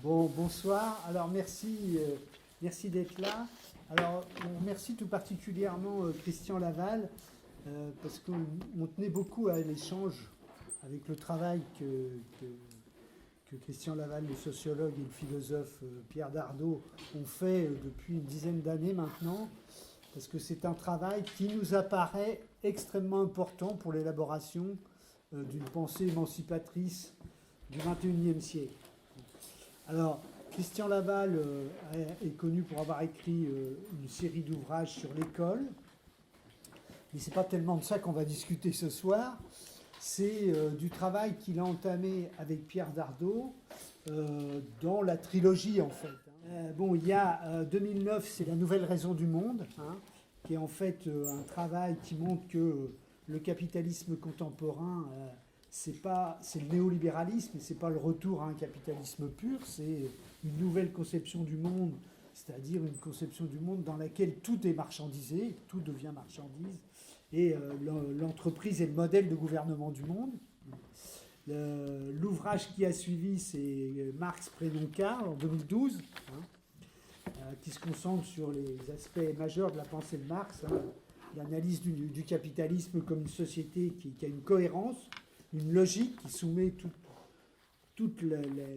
Bon, bonsoir. Alors, merci d'être là. Alors, on remercie tout particulièrement Christian Laval, parce qu'on tenait beaucoup à l'échange avec le travail que Christian Laval, le sociologue, et le philosophe Pierre Dardot ont fait depuis une dizaine d'années maintenant, parce que c'est un travail qui nous apparaît extrêmement important pour l'élaboration d'une pensée émancipatrice du XXIe siècle. Alors, Christian Laval est connu pour avoir écrit une série d'ouvrages sur l'école, mais ce n'est pas tellement de ça qu'on va discuter ce soir. C'est du travail qu'il a entamé avec Pierre Dardot dans la trilogie, en fait. Bon, il y a 2009, c'est La Nouvelle Raison du Monde, qui est en fait un travail qui montre que le capitalisme contemporain, c'est le néolibéralisme, mais ce n'est pas le retour à un capitalisme pur, c'est une nouvelle conception du monde, c'est-à-dire une conception du monde dans laquelle tout est marchandisé, tout devient marchandise, et l'entreprise est le modèle de gouvernement du monde. L'ouvrage qui a suivi, c'est Marx, prénom Karl, en 2012, qui se concentre sur les aspects majeurs de la pensée de Marx, l'analyse du capitalisme comme une société qui a une cohérence, une logique qui soumet toute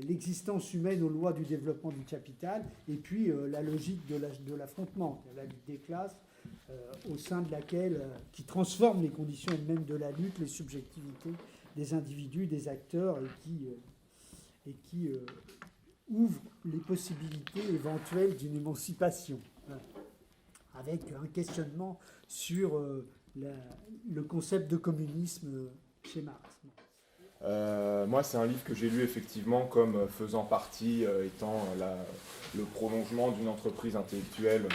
l'existence humaine aux lois du développement du capital, et puis la logique de l'affrontement, la lutte des classes, au sein de laquelle, qui transforme les conditions elles-mêmes de la lutte, les subjectivités des individus, des acteurs, et qui ouvre les possibilités éventuelles d'une émancipation, avec un questionnement sur le concept de communisme chez Marx. Moi, c'est un livre que j'ai lu effectivement comme faisant partie, étant le prolongement d'une entreprise intellectuelle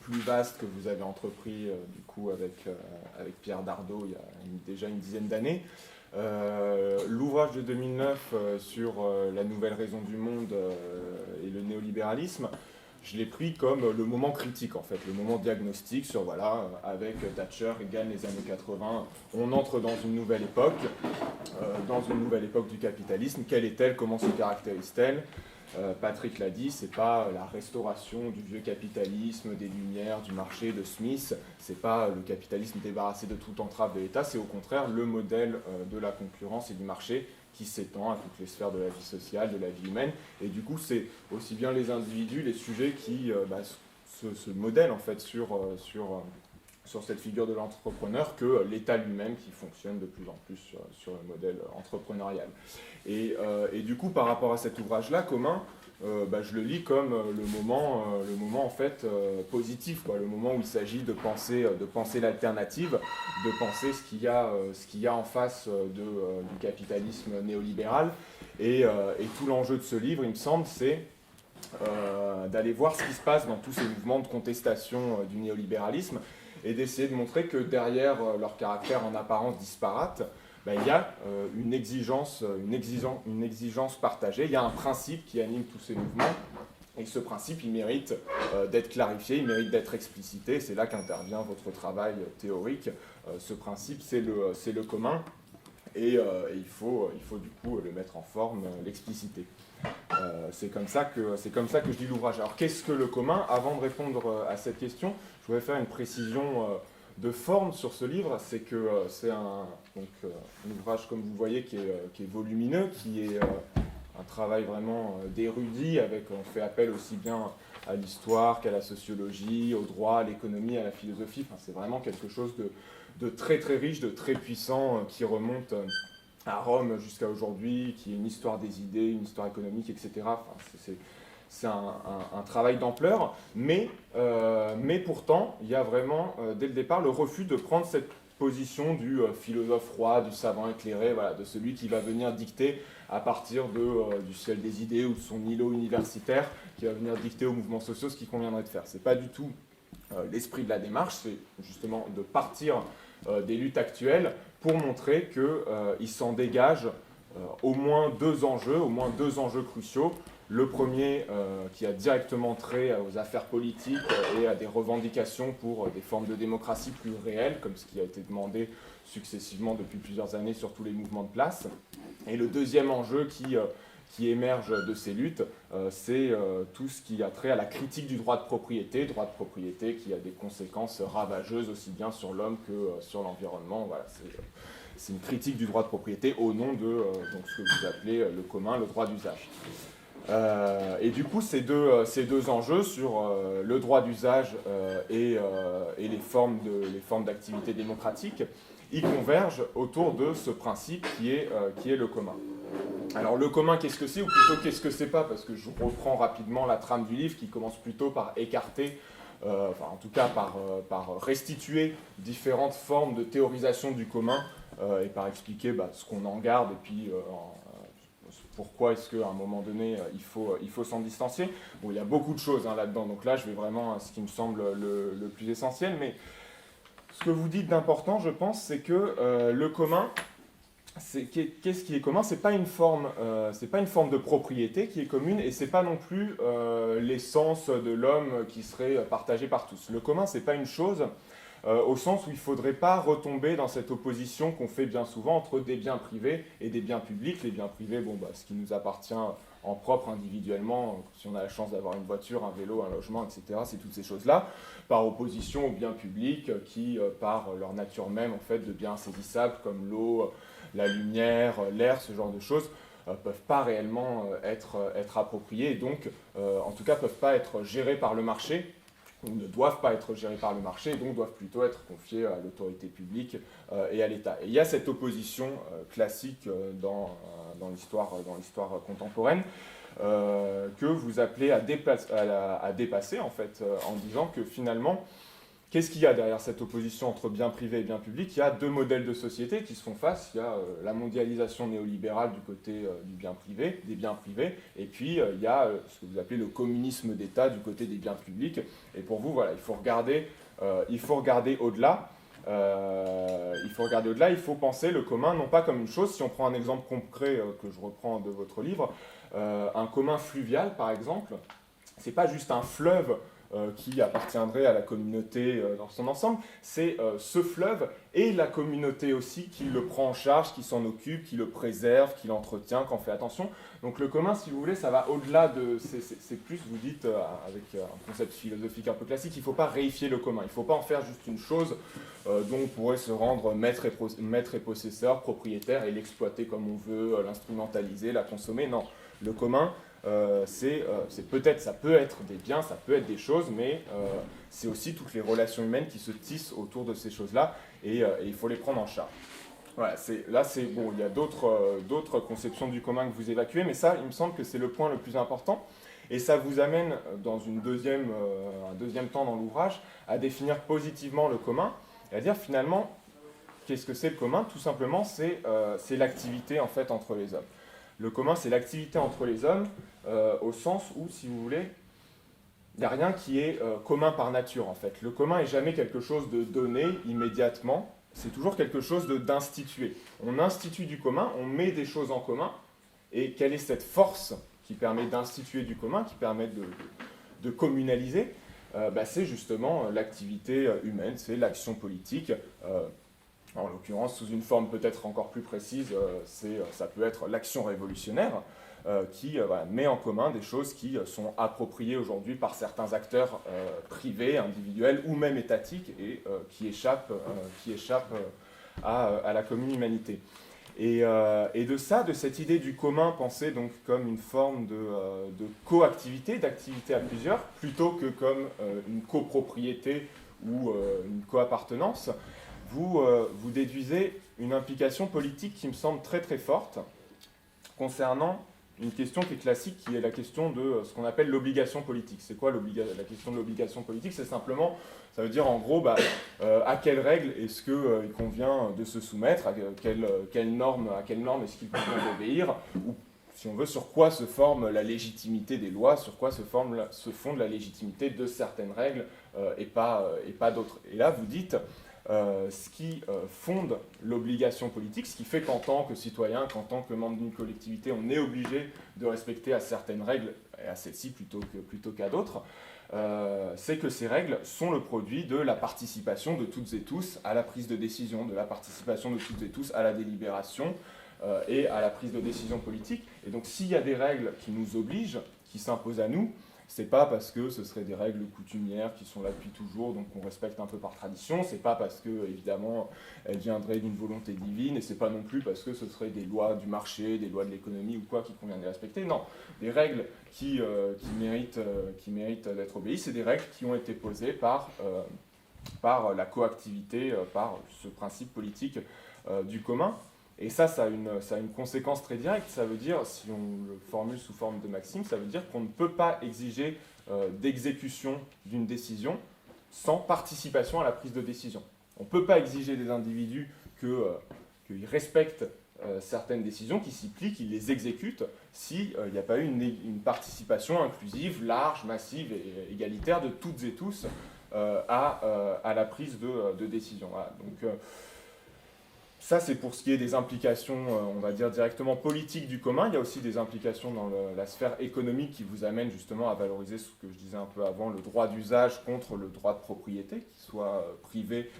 plus vaste que vous avez entrepris du coup avec Pierre Dardot il y a déjà une dizaine d'années. L'ouvrage de 2009 sur la nouvelle raison du monde et le néolibéralisme, je l'ai pris comme le moment critique, en fait, le moment diagnostique sur, voilà, avec Thatcher, Reagan, les années 80, on entre dans une nouvelle époque du capitalisme. Quelle est-elle? Comment se caractérise-t-elle? Patrick l'a dit, c'est pas la restauration du vieux capitalisme, des Lumières, du marché, de Smith, c'est pas le capitalisme débarrassé de toute entrave de l'État, c'est au contraire le modèle de la concurrence et du marché qui s'étend à toutes les sphères de la vie sociale, de la vie humaine. Et du coup, c'est aussi bien les individus, les sujets qui se modèlent en fait sur cette figure de l'entrepreneur que l'État lui-même qui fonctionne de plus en plus sur le modèle entrepreneurial. Et du coup, par rapport à cet ouvrage-là commun, je le lis comme le moment en fait positif, quoi, le moment où il s'agit de penser l'alternative, de penser ce qu'il y a en face du capitalisme néolibéral. Et tout l'enjeu de ce livre, il me semble, c'est d'aller voir ce qui se passe dans tous ces mouvements de contestation du néolibéralisme et d'essayer de montrer que derrière leur caractère en apparence disparate, il y a une exigence partagée, il y a un principe qui anime tous ces mouvements, et ce principe, il mérite d'être clarifié, il mérite d'être explicité, c'est là qu'intervient votre travail théorique. Ce principe, c'est le commun, et il faut du coup le mettre en forme, l'expliciter. C'est comme ça que je lis l'ouvrage. Alors qu'est-ce que le commun? Avant de répondre à cette question, je voudrais faire une précision de forme sur ce livre. C'est que c'est un ouvrage, comme vous voyez, qui est volumineux, qui est un travail vraiment d'érudit, on fait appel aussi bien à l'histoire qu'à la sociologie, au droit, à l'économie, à la philosophie. Enfin, c'est vraiment quelque chose de très très riche, de très puissant, qui remonte à Rome jusqu'à aujourd'hui, qui est une histoire des idées, une histoire économique, etc. Enfin, c'est un travail d'ampleur, mais pourtant, il y a vraiment, dès le départ, le refus de prendre cette position du philosophe roi, du savant éclairé, voilà, de celui qui va venir dicter à partir du ciel des idées ou de son îlot universitaire, qui va venir dicter aux mouvements sociaux ce qu'il conviendrait de faire. Ce n'est pas du tout l'esprit de la démarche, c'est justement de partir des luttes actuelles pour montrer qu'il s'en dégage au moins deux enjeux cruciaux. Le premier qui a directement trait aux affaires politiques et à des revendications pour des formes de démocratie plus réelles, comme ce qui a été demandé successivement depuis plusieurs années sur tous les mouvements de place. Et le deuxième enjeu qui qui émerge de ces luttes, c'est tout ce qui a trait à la critique du droit de propriété qui a des conséquences ravageuses aussi bien sur l'homme que sur l'environnement. Voilà, c'est une critique du droit de propriété au nom de donc ce que vous appelez le commun, le droit d'usage. Et du coup, ces deux enjeux sur le droit d'usage et les formes d'activité démocratique, ils convergent autour de ce principe qui est le commun. Alors le commun, qu'est-ce que c'est, ou plutôt qu'est-ce que c'est pas, parce que je reprends rapidement la trame du livre qui commence plutôt par écarter, enfin en tout cas par restituer différentes formes de théorisation du commun et par expliquer ce qu'on en garde et puis pourquoi est-ce qu'à un moment donné il faut s'en distancier. Bon, il y a beaucoup de choses là-dedans, donc là je vais vraiment à ce qui me semble le plus essentiel, mais ce que vous dites d'important, je pense, c'est que le commun, qu'est-ce qui est commun ? C'est pas une forme de propriété qui est commune, et c'est pas non plus l'essence de l'homme qui serait partagée par tous. Le commun, c'est pas une chose au sens où il ne faudrait pas retomber dans cette opposition qu'on fait bien souvent entre des biens privés et des biens publics. Les biens privés, ce qui nous appartient en propre individuellement, si on a la chance d'avoir une voiture, un vélo, un logement, etc., c'est toutes ces choses-là, par opposition aux biens publics qui, par leur nature même, en fait, de biens insaisissables comme l'eau, la lumière, l'air, ce genre de choses, peuvent pas réellement être appropriés et donc, en tout cas, peuvent pas être gérés par le marché, ou ne doivent pas être gérés par le marché, et donc doivent plutôt être confiés à l'autorité publique et à l'État. Et il y a cette opposition classique dans l'histoire contemporaine que vous appelez à dépasser, en fait, en disant que finalement, qu'est-ce qu'il y a derrière cette opposition entre bien privé et bien public ? Il y a deux modèles de société qui se font face. Il y a la mondialisation néolibérale du côté des biens privés, et puis il y a ce que vous appelez le communisme d'État du côté des biens publics. Et pour vous, voilà, il faut regarder au-delà. Il faut penser le commun non pas comme une chose. Si on prend un exemple concret que je reprends de votre livre, un commun fluvial, par exemple, c'est pas juste un fleuve qui appartiendrait à la communauté dans son ensemble, c'est ce fleuve et la communauté aussi qui le prend en charge, qui s'en occupe, qui le préserve, qui l'entretient, qui en fait attention. Donc le commun, si vous voulez, ça va au-delà de... C'est plus, vous dites, avec un concept philosophique un peu classique, il ne faut pas réifier le commun, il ne faut pas en faire juste une chose dont on pourrait se rendre maître et possesseur, propriétaire, et l'exploiter comme on veut, l'instrumentaliser, la consommer. Non, le commun, ça peut être des biens, ça peut être des choses, mais c'est aussi toutes les relations humaines qui se tissent autour de ces choses-là, et il faut les prendre en charge. Voilà, il y a d'autres conceptions du commun que vous évacuez, mais ça, il me semble que c'est le point le plus important, et ça vous amène dans un deuxième temps dans l'ouvrage à définir positivement le commun, et à dire finalement, qu'est-ce que c'est le commun ? Tout simplement, c'est l'activité en fait entre les hommes. Le commun, c'est l'activité entre les hommes, au sens où, si vous voulez, il n'y a rien qui est commun par nature, en fait. Le commun n'est jamais quelque chose de donné immédiatement, c'est toujours quelque chose d'institué. On institue du commun, on met des choses en commun, et quelle est cette force qui permet d'instituer du commun, qui permet de communaliser ? C'est justement l'activité humaine, c'est l'action politique. En l'occurrence, sous une forme peut-être encore plus précise, ça peut être l'action révolutionnaire qui met en commun des choses qui sont appropriées aujourd'hui par certains acteurs privés, individuels ou même étatiques et qui échappent à la commune humanité. Et de cette idée du commun pensée donc comme une forme de coactivité, d'activité à plusieurs, plutôt que comme une copropriété ou une coappartenance, vous déduisez une implication politique qui me semble très très forte concernant une question qui est classique, qui est la question de ce qu'on appelle l'obligation politique. C'est quoi la question de l'obligation politique ? C'est simplement, ça veut dire en gros, à quelles règles est-ce qu'il convient de se soumettre, à quelle norme est-ce qu'il convient d'obéir, ou si on veut, sur quoi se forme la légitimité des lois, sur quoi se fonde la légitimité de certaines règles et pas d'autres. Et là, vous dites... ce qui fonde l'obligation politique, ce qui fait qu'en tant que citoyen, qu'en tant que membre d'une collectivité, on est obligé de respecter à certaines règles, et à celles-ci plutôt qu'à d'autres, c'est que ces règles sont le produit de la participation de toutes et tous à la prise de décision, de la participation de toutes et tous à la délibération, et à la prise de décision politique. Et donc s'il y a des règles qui nous obligent, qui s'imposent à nous, c'est pas parce que ce seraient des règles coutumières qui sont là depuis toujours, donc qu'on respecte un peu par tradition, c'est pas parce que, évidemment, elles viendraient d'une volonté divine, et c'est pas non plus parce que ce seraient des lois du marché, des lois de l'économie ou quoi qu'il convient de les respecter. Non, des règles qui méritent d'être obéies, c'est des règles qui ont été posées par la coactivité, par ce principe politique du commun. Et ça a une conséquence très directe. Ça veut dire, si on le formule sous forme de maxime, ça veut dire qu'on ne peut pas exiger d'exécution d'une décision sans participation à la prise de décision. On ne peut pas exiger des individus qu'ils respectent certaines décisions, qu'ils s'y plient, qu'ils les exécutent, s'il n'y a pas eu une participation inclusive, large, massive et égalitaire de toutes et tous à la prise de décision. Voilà. Donc, ça, c'est pour ce qui est des implications, on va dire, directement politiques du commun. Il y a aussi des implications dans la sphère économique qui vous amènent justement à valoriser ce que je disais un peu avant, le droit d'usage contre le droit de propriété, qu'il soit privé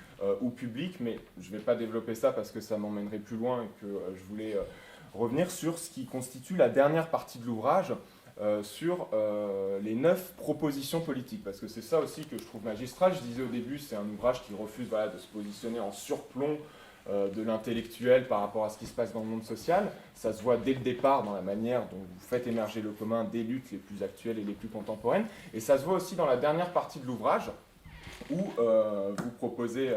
ou public. Mais je ne vais pas développer ça parce que ça m'emmènerait plus loin et que je voulais revenir sur ce qui constitue la dernière partie de l'ouvrage, sur les 9 propositions politiques. Parce que c'est ça aussi que je trouve magistral. Je disais au début, c'est un ouvrage qui refuse de se positionner en surplomb de l'intellectuel par rapport à ce qui se passe dans le monde social. Ça se voit dès le départ dans la manière dont vous faites émerger le commun des luttes les plus actuelles et les plus contemporaines. Et ça se voit aussi dans la dernière partie de l'ouvrage où vous proposez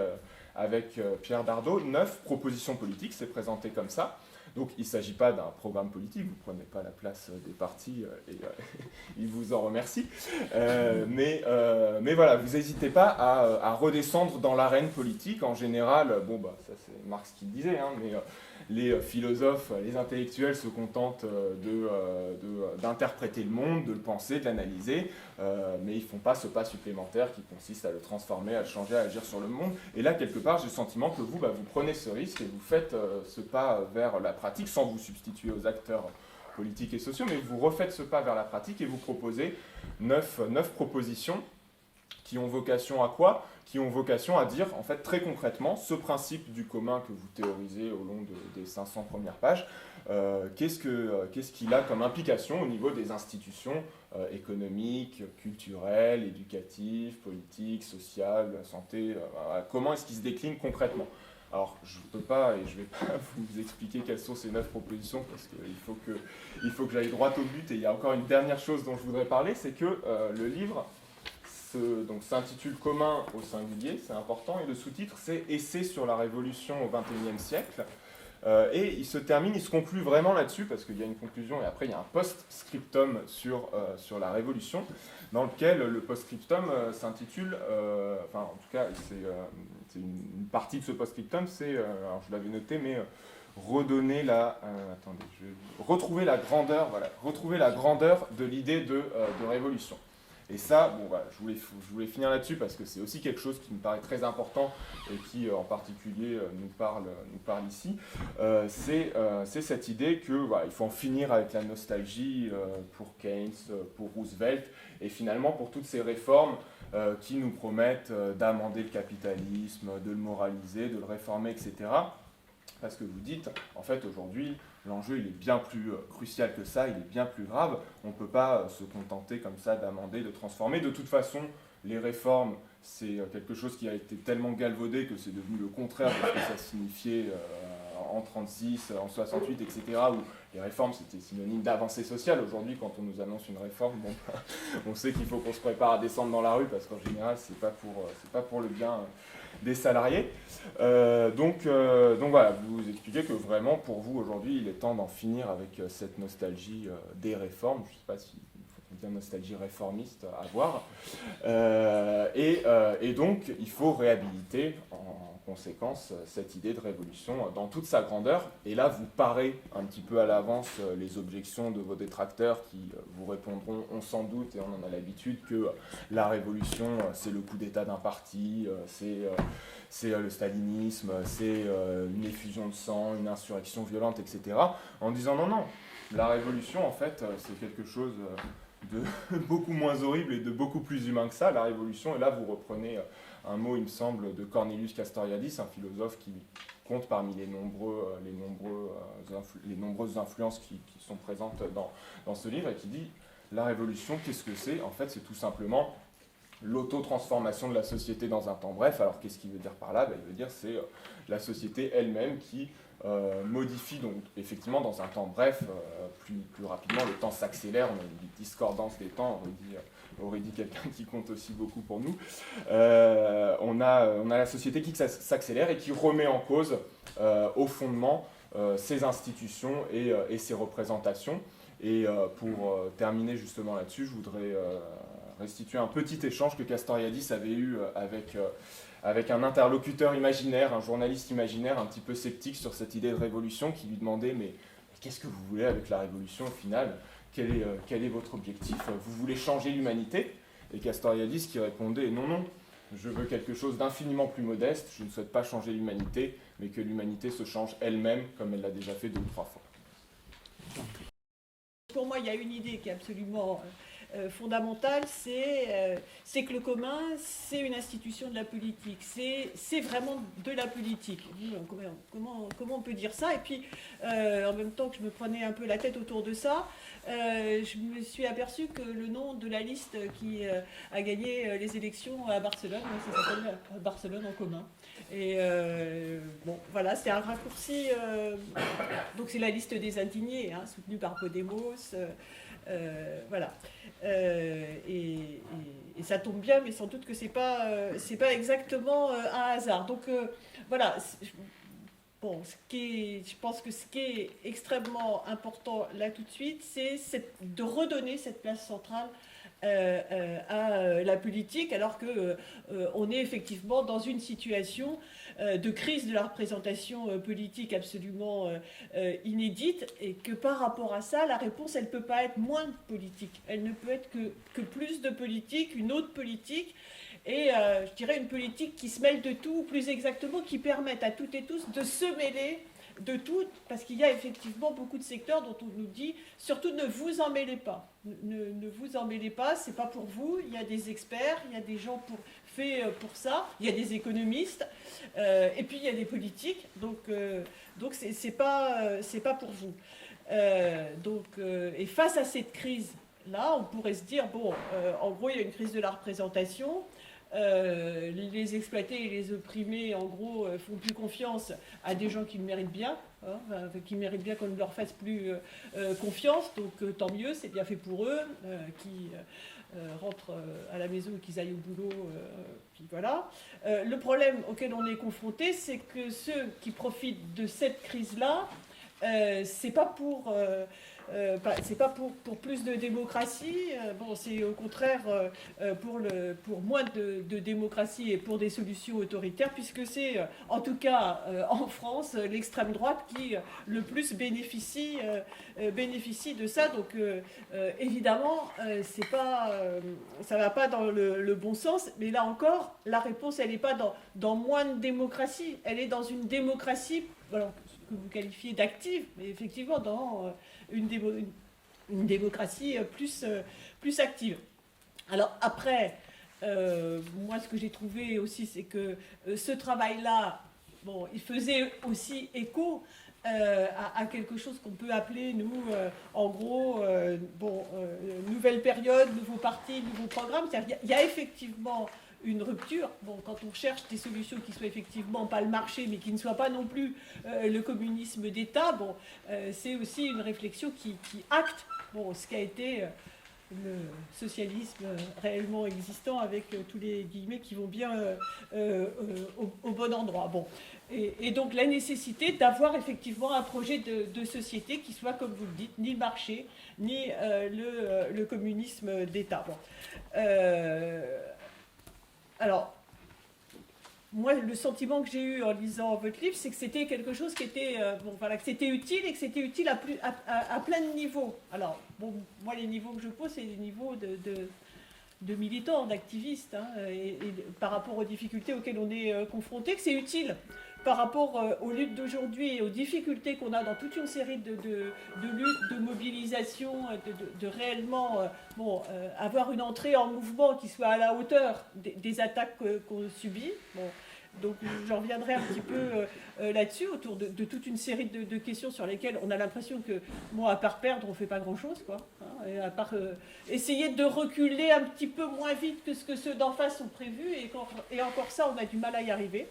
avec Pierre Dardot 9 propositions politiques, c'est présenté comme ça. Donc il ne s'agit pas d'un programme politique, vous ne prenez pas la place des partis et ils vous en remercient. Mais voilà, vous n'hésitez pas à redescendre dans l'arène politique. En général, ça c'est Marx qui le disait, hein, mais les philosophes, les intellectuels se contentent d'interpréter le monde, de le penser, de l'analyser, mais ils ne font pas ce pas supplémentaire qui consiste à le transformer, à le changer, à agir sur le monde. Et là, quelque part, j'ai le sentiment que vous prenez ce risque et vous faites ce pas vers la pratique, sans vous substituer aux acteurs politiques et sociaux, mais vous refaites ce pas vers la pratique et vous proposez 9 propositions qui ont vocation à quoi ? Qui ont vocation à dire, en fait, très concrètement, ce principe du commun que vous théorisez au long des 500 premières pages, qu'est-ce qu'il a comme implication au niveau des institutions économiques, culturelles, éducatives, politiques, sociales, santé, comment est-ce qu'il se décline concrètement ? Alors, je ne peux pas et je ne vais pas vous expliquer quelles sont ces 9 propositions parce qu'il faut que j'aille droit au but. Et il y a encore une dernière chose dont je voudrais parler, c'est que le livre s'intitule « Commun au singulier », c'est important, et le sous-titre c'est « Essai sur la Révolution au XXIe siècle ». Et il se conclut vraiment là-dessus, parce qu'il y a une conclusion et après il y a un post-scriptum sur la Révolution, dans lequel le post-scriptum s'intitule, en tout cas c'est une partie de ce post-scriptum, c'est, alors je l'avais noté, mais retrouver la grandeur de l'idée de révolution. Et ça, je voulais finir là-dessus parce que c'est aussi quelque chose qui me paraît très important et qui, en particulier, nous parle ici. C'est cette idée qu'il faut en finir avec la nostalgie pour Keynes, pour Roosevelt et finalement pour toutes ces réformes qui nous promettent d'amender le capitalisme, de le moraliser, de le réformer, etc. Parce que vous dites, en fait, aujourd'hui, l'enjeu, il est bien plus crucial que ça, il est bien plus grave. On ne peut pas se contenter comme ça d'amender, de transformer. De toute façon, les réformes, c'est quelque chose qui a été tellement galvaudé que c'est devenu le contraire de ce que ça signifiait en 1936, en 1968, etc., où les réformes, c'était synonyme d'avancée sociale. Aujourd'hui, quand on nous annonce une réforme, on sait qu'il faut qu'on se prépare à descendre dans la rue, parce qu'en général, c'est pas pour le bien des salariés. Donc voilà, vous expliquez que vraiment, pour vous, aujourd'hui, il est temps d'en finir avec cette nostalgie des réformes. Je ne sais pas s'il faut dire nostalgie réformiste à voir. Et donc, il faut réhabiliter en conséquence cette idée de révolution dans toute sa grandeur. Et là, vous parez un petit peu à l'avance les objections de vos détracteurs qui vous répondront, on s'en doute, et on en a l'habitude, que la révolution, c'est le coup d'état d'un parti, c'est le stalinisme, c'est une effusion de sang, une insurrection violente, etc. En disant non, la révolution, en fait, c'est quelque chose de beaucoup moins horrible et de beaucoup plus humain que ça, la révolution. Et là, vous reprenez un mot, il me semble, de Cornelius Castoriadis, un philosophe qui compte parmi les nombreuses influences qui sont présentes dans ce livre, et qui dit la révolution, qu'est-ce que c'est? En fait, c'est tout simplement l'auto-transformation de la société dans un temps bref. Alors, qu'est-ce qu'il veut dire par là? Il veut dire c'est la société elle-même qui modifie, donc effectivement, dans un temps bref, plus rapidement, le temps s'accélère, on a une discordance des temps, aurait dit quelqu'un qui compte aussi beaucoup pour nous. On a la société qui s'accélère et qui remet en cause, au fondement, ses institutions et ses représentations. Et pour terminer justement là-dessus, je voudrais restituer un petit échange que Castoriadis avait eu avec un interlocuteur imaginaire, un journaliste imaginaire un petit peu sceptique sur cette idée de révolution, qui lui demandait « Mais qu'est-ce que vous voulez avec la révolution au final ? Quel est votre objectif ? Vous voulez changer l'humanité ?» Et Castoriadis qui répondait « Non, non, je veux quelque chose d'infiniment plus modeste, je ne souhaite pas changer l'humanité, mais que l'humanité se change elle-même, comme elle l'a déjà fait 2 ou 3 fois. » Pour moi, il y a une idée qui est absolument fondamentale, c'est que le commun, c'est une institution de la politique. C'est vraiment de la politique. Comment on peut dire ça? Et puis, en même temps que je me prenais un peu la tête autour de ça, je me suis aperçue que le nom de la liste qui a gagné les élections à Barcelone, ça s'appelle Barcelone en commun. Et bon, voilà, c'est un raccourci. Donc c'est la liste des indignés, hein, soutenue par Podemos. Voilà. Et ça tombe bien, mais sans doute que c'est pas exactement un hasard. Donc voilà. Bon, je pense que ce qui est extrêmement important là tout de suite, c'est de redonner cette place centrale à la politique, alors qu'on est effectivement dans une situation de crise de la représentation politique absolument inédite, et que par rapport à ça, la réponse, elle ne peut pas être moins politique. Elle ne peut être que plus de politique, une autre politique, et je dirais une politique qui se mêle de tout, ou plus exactement, qui permette à toutes et tous de se mêler de tout, parce qu'il y a effectivement beaucoup de secteurs dont on nous dit surtout ne vous en mêlez pas. Ne vous en mêlez pas, c'est pas pour vous. Il y a des experts, il y a des gens faits pour ça, il y a des économistes, et puis il y a des politiques, donc c'est pas pour vous. Et face à cette crise-là, on pourrait se dire, bon, en gros, il y a une crise de la représentation. Les exploités et les opprimés, en gros, font plus confiance à des gens qui le méritent bien, hein, qui méritent bien qu'on ne leur fasse plus confiance, donc tant mieux, c'est bien fait pour eux, qui rentrent à la maison et qu'ils aillent au boulot, puis voilà. Le problème auquel on est confronté, c'est que ceux qui profitent de cette crise-là, c'est pas pour plus de démocratie, bon, c'est au contraire pour moins de démocratie et pour des solutions autoritaires, puisque c'est, en tout cas en France, l'extrême droite qui le plus bénéficie de ça. Donc évidemment, ça ne va pas dans le bon sens, mais là encore, la réponse, elle n'est pas dans moins de démocratie, elle est dans une démocratie, alors, que vous qualifiez d'active, mais effectivement dans une démocratie plus active. Alors après, moi ce que j'ai trouvé aussi, c'est que ce travail-là, bon, il faisait aussi écho à quelque chose qu'on peut appeler, nous, en gros, nouvelle période, nouveau parti, nouveau programme. C'est-à-dire, il y a effectivement une rupture. Bon, quand on cherche des solutions qui soient effectivement pas le marché, mais qui ne soient pas non plus le communisme d'État, bon, c'est aussi une réflexion qui acte ce qu'a été le socialisme réellement existant, avec tous les guillemets qui vont bien au bon endroit. Bon. Et donc la nécessité d'avoir effectivement un projet de société qui soit, comme vous le dites, ni le marché, ni le communisme d'État. Bon. Alors, moi, le sentiment que j'ai eu en lisant votre livre, c'est que c'était quelque chose qui était, que c'était utile, et que c'était utile à plein de niveaux. Alors, bon, moi, les niveaux que je pose, c'est des niveaux de militants, d'activistes, hein, et par rapport aux difficultés auxquelles on est confronté, que c'est utile par rapport aux luttes d'aujourd'hui et aux difficultés qu'on a dans toute une série de luttes, de mobilisation, de réellement avoir une entrée en mouvement qui soit à la hauteur des attaques qu'on subit. Bon, Donc j'en reviendrai un petit peu là-dessus, autour de toute une série de questions sur lesquelles on a l'impression que, bon, à part perdre, on ne fait pas grand-chose, quoi. Hein, et à part essayer de reculer un petit peu moins vite que ce que ceux d'en face ont prévu, et encore ça, on a du mal à y arriver.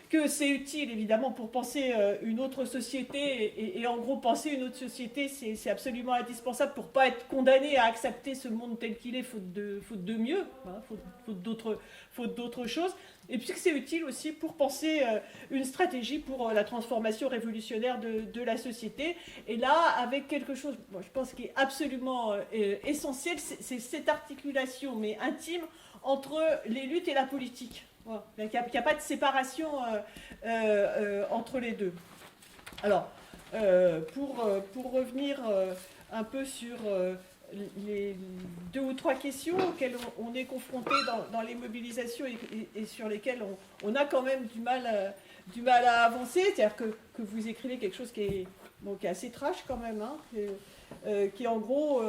Que c'est utile, évidemment, pour penser une autre société, et en gros, penser une autre société, c'est absolument indispensable pour ne pas être condamné à accepter ce monde tel qu'il est, faute de mieux, hein, faute d'autres choses. Et puis que c'est utile aussi pour penser une stratégie pour la transformation révolutionnaire de la société. Et là, avec quelque chose, bon, je pense, qui est absolument essentiel, c'est cette articulation, mais intime, entre les luttes et la politique. Voilà. Il n'y a pas de séparation entre les deux. Alors, pour revenir un peu sur les 2 ou 3 questions auxquelles on est confronté dans les mobilisations et sur lesquelles on a quand même du mal à avancer, c'est-à-dire que vous écrivez quelque chose qui est assez trash quand même, hein, qui est en gros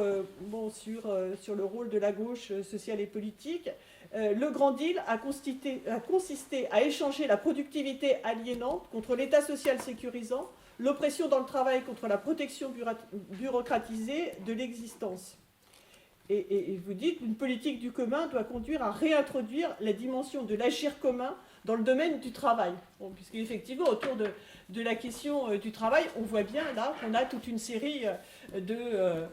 sur le rôle de la gauche sociale et politique. Le Grand Deal a consisté à échanger la productivité aliénante contre l'État social sécurisant, l'oppression dans le travail contre la protection bureaucratisée de l'existence. Et vous dites qu'une politique du commun doit conduire à réintroduire la dimension de l'agir commun dans le domaine du travail. Bon, puisqu'effectivement, autour de la question du travail, on voit bien là qu'on a toute une série de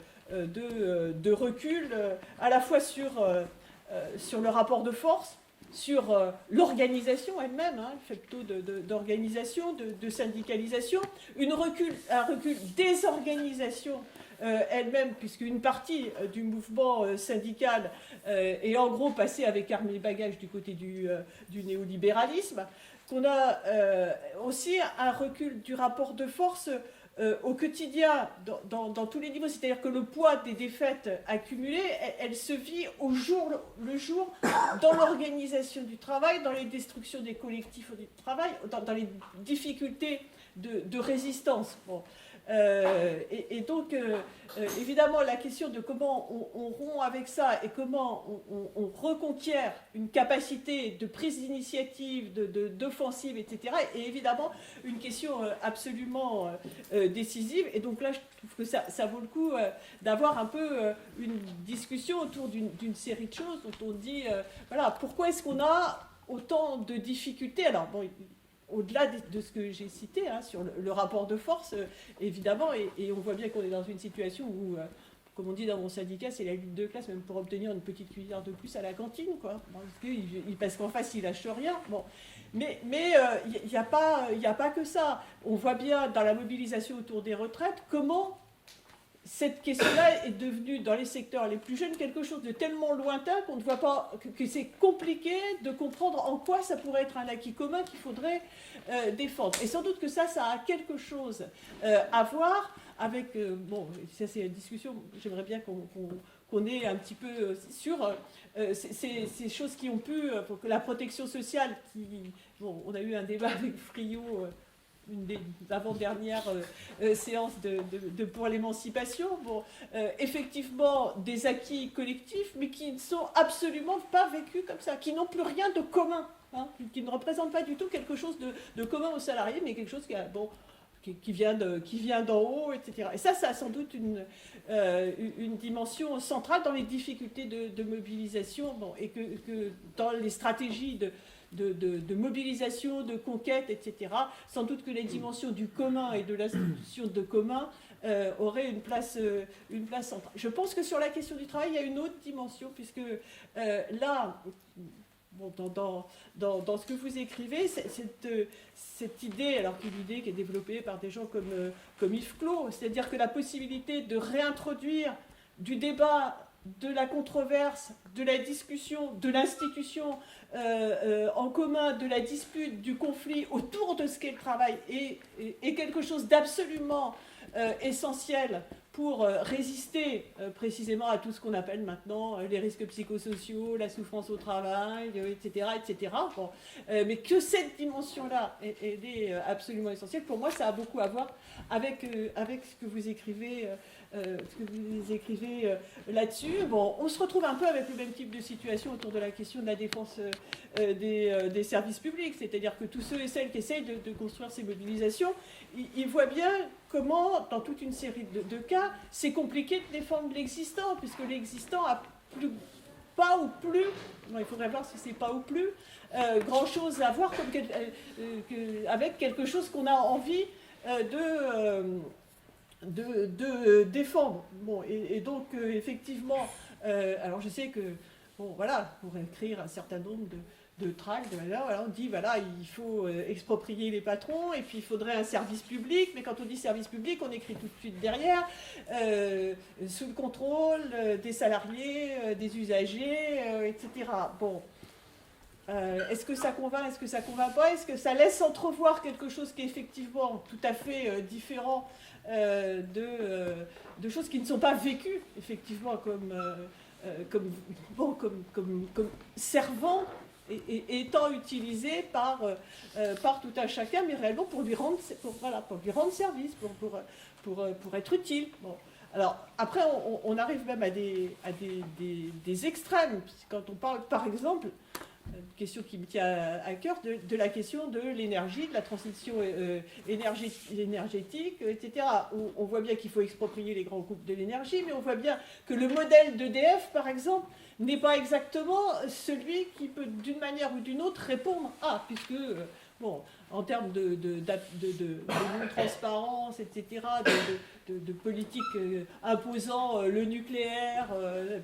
reculs, à la fois sur le rapport de force, sur l'organisation elle-même, hein, le fait plutôt d'organisation, de syndicalisation, un recul des organisations elle-même, puisqu'une partie du mouvement syndical est en gros passée avec armes et bagages du côté du néolibéralisme, qu'on a aussi un recul du rapport de force au quotidien, dans tous les niveaux, c'est-à-dire que le poids des défaites accumulées, elle se vit au jour le jour dans l'organisation du travail, dans les destructions des collectifs du travail, dans les difficultés de résistance. Bon. Et donc, évidemment, la question de comment on rompt avec ça et comment on reconquiert une capacité de prise d'initiative, d'offensive, etc., est évidemment une question absolument décisive. Et donc là, je trouve que ça vaut le coup d'avoir un peu une discussion autour d'une série de choses dont on dit, voilà, pourquoi est-ce qu'on a autant de difficultés? Alors, bon, au-delà de ce que j'ai cité, hein, sur le rapport de force, évidemment, et on voit bien qu'on est dans une situation où, comme on dit dans mon syndicat, c'est la lutte de classe, même pour obtenir une petite cuillère de plus à la cantine, quoi. Parce qu'en face, il lâche rien. Bon. Mais il n'y a pas que ça. On voit bien dans la mobilisation autour des retraites comment cette question-là est devenue, dans les secteurs les plus jeunes, quelque chose de tellement lointain qu'on ne voit pas, que c'est compliqué de comprendre en quoi ça pourrait être un acquis commun qu'il faudrait défendre. Et sans doute que ça a quelque chose à voir avec... bon, ça c'est une discussion, j'aimerais bien qu'on ait un petit peu sur ces choses qui ont pu... pour que la protection sociale, bon, on a eu un débat avec Friot... une des avant-dernières séances pour l'émancipation, bon, effectivement des acquis collectifs, mais qui ne sont absolument pas vécus comme ça, qui n'ont plus rien de commun, hein, qui ne représentent pas du tout quelque chose de commun aux salariés, mais quelque chose qui vient d'en haut, etc. Et ça a sans doute une dimension centrale dans les difficultés de mobilisation, bon, et que dans les stratégies de mobilisation, de conquête, etc. Sans doute que les dimensions du commun et de l'institution de commun auraient une place centrale. Je pense que sur la question du travail, il y a une autre dimension, puisque là, bon, dans ce que vous écrivez, cette idée, alors qu'une idée qui est développée par des gens comme Yves Clos, c'est-à-dire que la possibilité de réintroduire du débat, de la controverse, de la discussion, de l'institution en commun, de la dispute, du conflit autour de ce qu'est le travail est quelque chose d'absolument essentiel pour résister précisément à tout ce qu'on appelle maintenant les risques psychosociaux, la souffrance au travail, etc. etc. Bon, mais que cette dimension-là, elle est absolument essentielle. Pour moi, ça a beaucoup à voir avec ce que vous écrivez ce que vous écrivez là-dessus. Bon, on se retrouve un peu avec le même type de situation autour de la question de la défense des services publics, c'est-à-dire que tous ceux et celles qui essayent de construire ces mobilisations, ils voient bien comment, dans toute une série de cas, c'est compliqué de défendre l'existant, puisque l'existant a pas ou plus, non, il faudrait voir si c'est pas ou plus, grand-chose à voir avec quelque chose qu'on a envie de défendre. Bon, et donc, effectivement, alors je sais que, bon, voilà, pour écrire un certain nombre de tracts, voilà, on dit, voilà, il faut exproprier les patrons, et puis il faudrait un service public, mais quand on dit service public, on écrit tout de suite derrière, sous le contrôle des salariés, des usagers, etc. Bon. Est-ce que ça convainc, est-ce que ça convainc pas? Est-ce que ça laisse entrevoir quelque chose qui est effectivement tout à fait différent de choses qui ne sont pas vécues effectivement comme servant et étant utilisé par tout un chacun, mais réellement pour lui rendre service, pour être utile. Bon. Alors, après, on arrive même à des extrêmes. Quand on parle, par exemple, une question qui me tient à cœur, de la question de l'énergie, de la transition énergétique, etc. On voit bien qu'il faut exproprier les grands groupes de l'énergie, mais on voit bien que le modèle d'EDF, par exemple, n'est pas exactement celui qui peut, d'une manière ou d'une autre, répondre à, puisque, bon, en termes de non-transparence, etc., de politique imposant le nucléaire,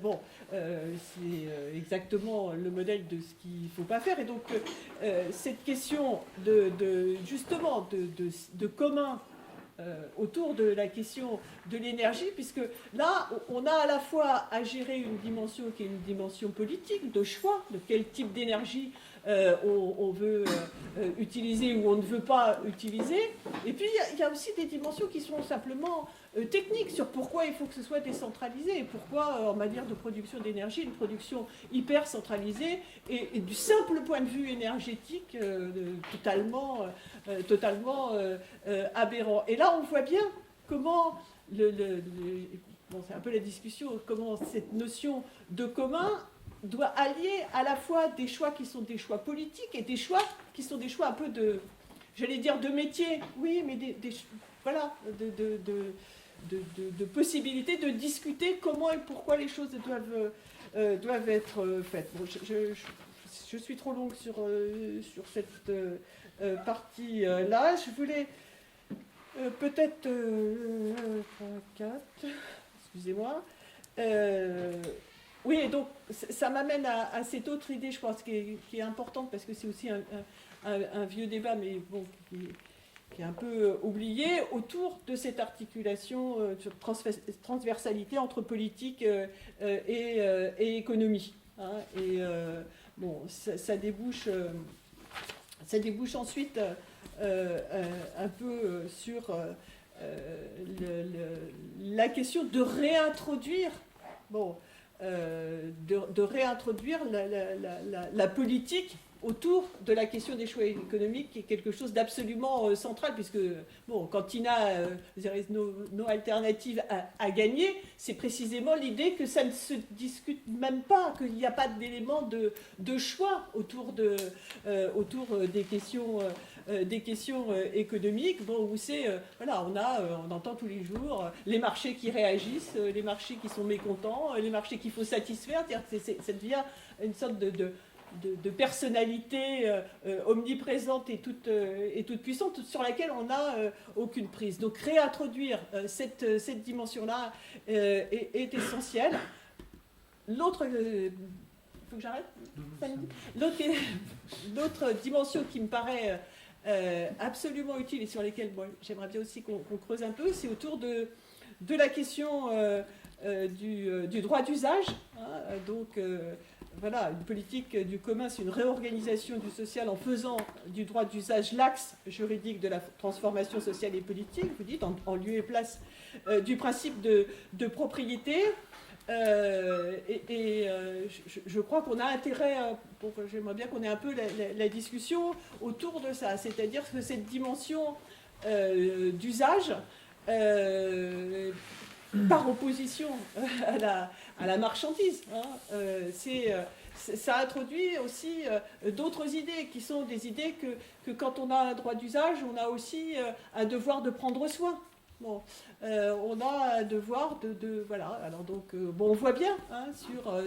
bon, c'est exactement le modèle de ce qu'il ne faut pas faire. Et donc, cette question justement de commun autour de la question de l'énergie, puisque là, on a à la fois à gérer une dimension qui est une dimension politique, de choix, de quel type d'énergie on veut utiliser ou on ne veut pas utiliser. Et puis, il y a aussi des dimensions qui sont simplement techniques sur pourquoi il faut que ce soit décentralisé et pourquoi, en matière de production d'énergie, une production hyper centralisée et du simple point de vue énergétique totalement aberrant. Et là, on voit bien comment bon, c'est un peu la discussion, comment cette notion de commun doit allier à la fois des choix qui sont des choix politiques et des choix qui sont des choix un peu j'allais dire de métier, oui, mais voilà, de possibilités de discuter comment et pourquoi les choses doivent être faites. Bon, je suis trop longue sur cette partie-là. Je voulais peut-être 3, 4, excusez-moi. Oui, et donc ça m'amène à cette autre idée, je pense, qui est importante, parce que c'est aussi un vieux débat, mais bon, qui est un peu oublié, autour de cette articulation sur transversalité entre politique et économie. Hein, et bon, ça débouche ensuite un peu sur la question de réintroduire, bon, de réintroduire la politique autour de la question des choix économiques, qui est quelque chose d'absolument central, puisque, bon, quand Tina, there is no alternative à gagner, c'est précisément l'idée que ça ne se discute même pas, qu'il n'y a pas d'élément de choix autour des questions économiques, bon, où c'est, voilà, on entend tous les jours les marchés qui réagissent, les marchés qui sont mécontents, les marchés qu'il faut satisfaire, ça devient une sorte de personnalité omniprésente et toute puissante, sur laquelle on n'a aucune prise. Donc réintroduire cette dimension-là est essentielle. L'autre... faut que j'arrête ? L'autre dimension qui me paraît absolument utile et sur lesquelles j'aimerais bien aussi qu'on creuse un peu, c'est autour de la question du droit d'usage. Hein, donc... voilà, une politique du commun, c'est une réorganisation du social en faisant du droit d'usage l'axe juridique de la transformation sociale et politique, vous dites, en lieu et place du principe de propriété. Je crois qu'on a intérêt, j'aimerais bien qu'on ait un peu la discussion autour de ça, c'est-à-dire que cette dimension d'usage par opposition à la marchandise. Hein. Ça introduit aussi d'autres idées, qui sont des idées que quand on a un droit d'usage, on a aussi un devoir de prendre soin. Bon, on a un devoir voilà. Alors donc, bon, on voit bien hein,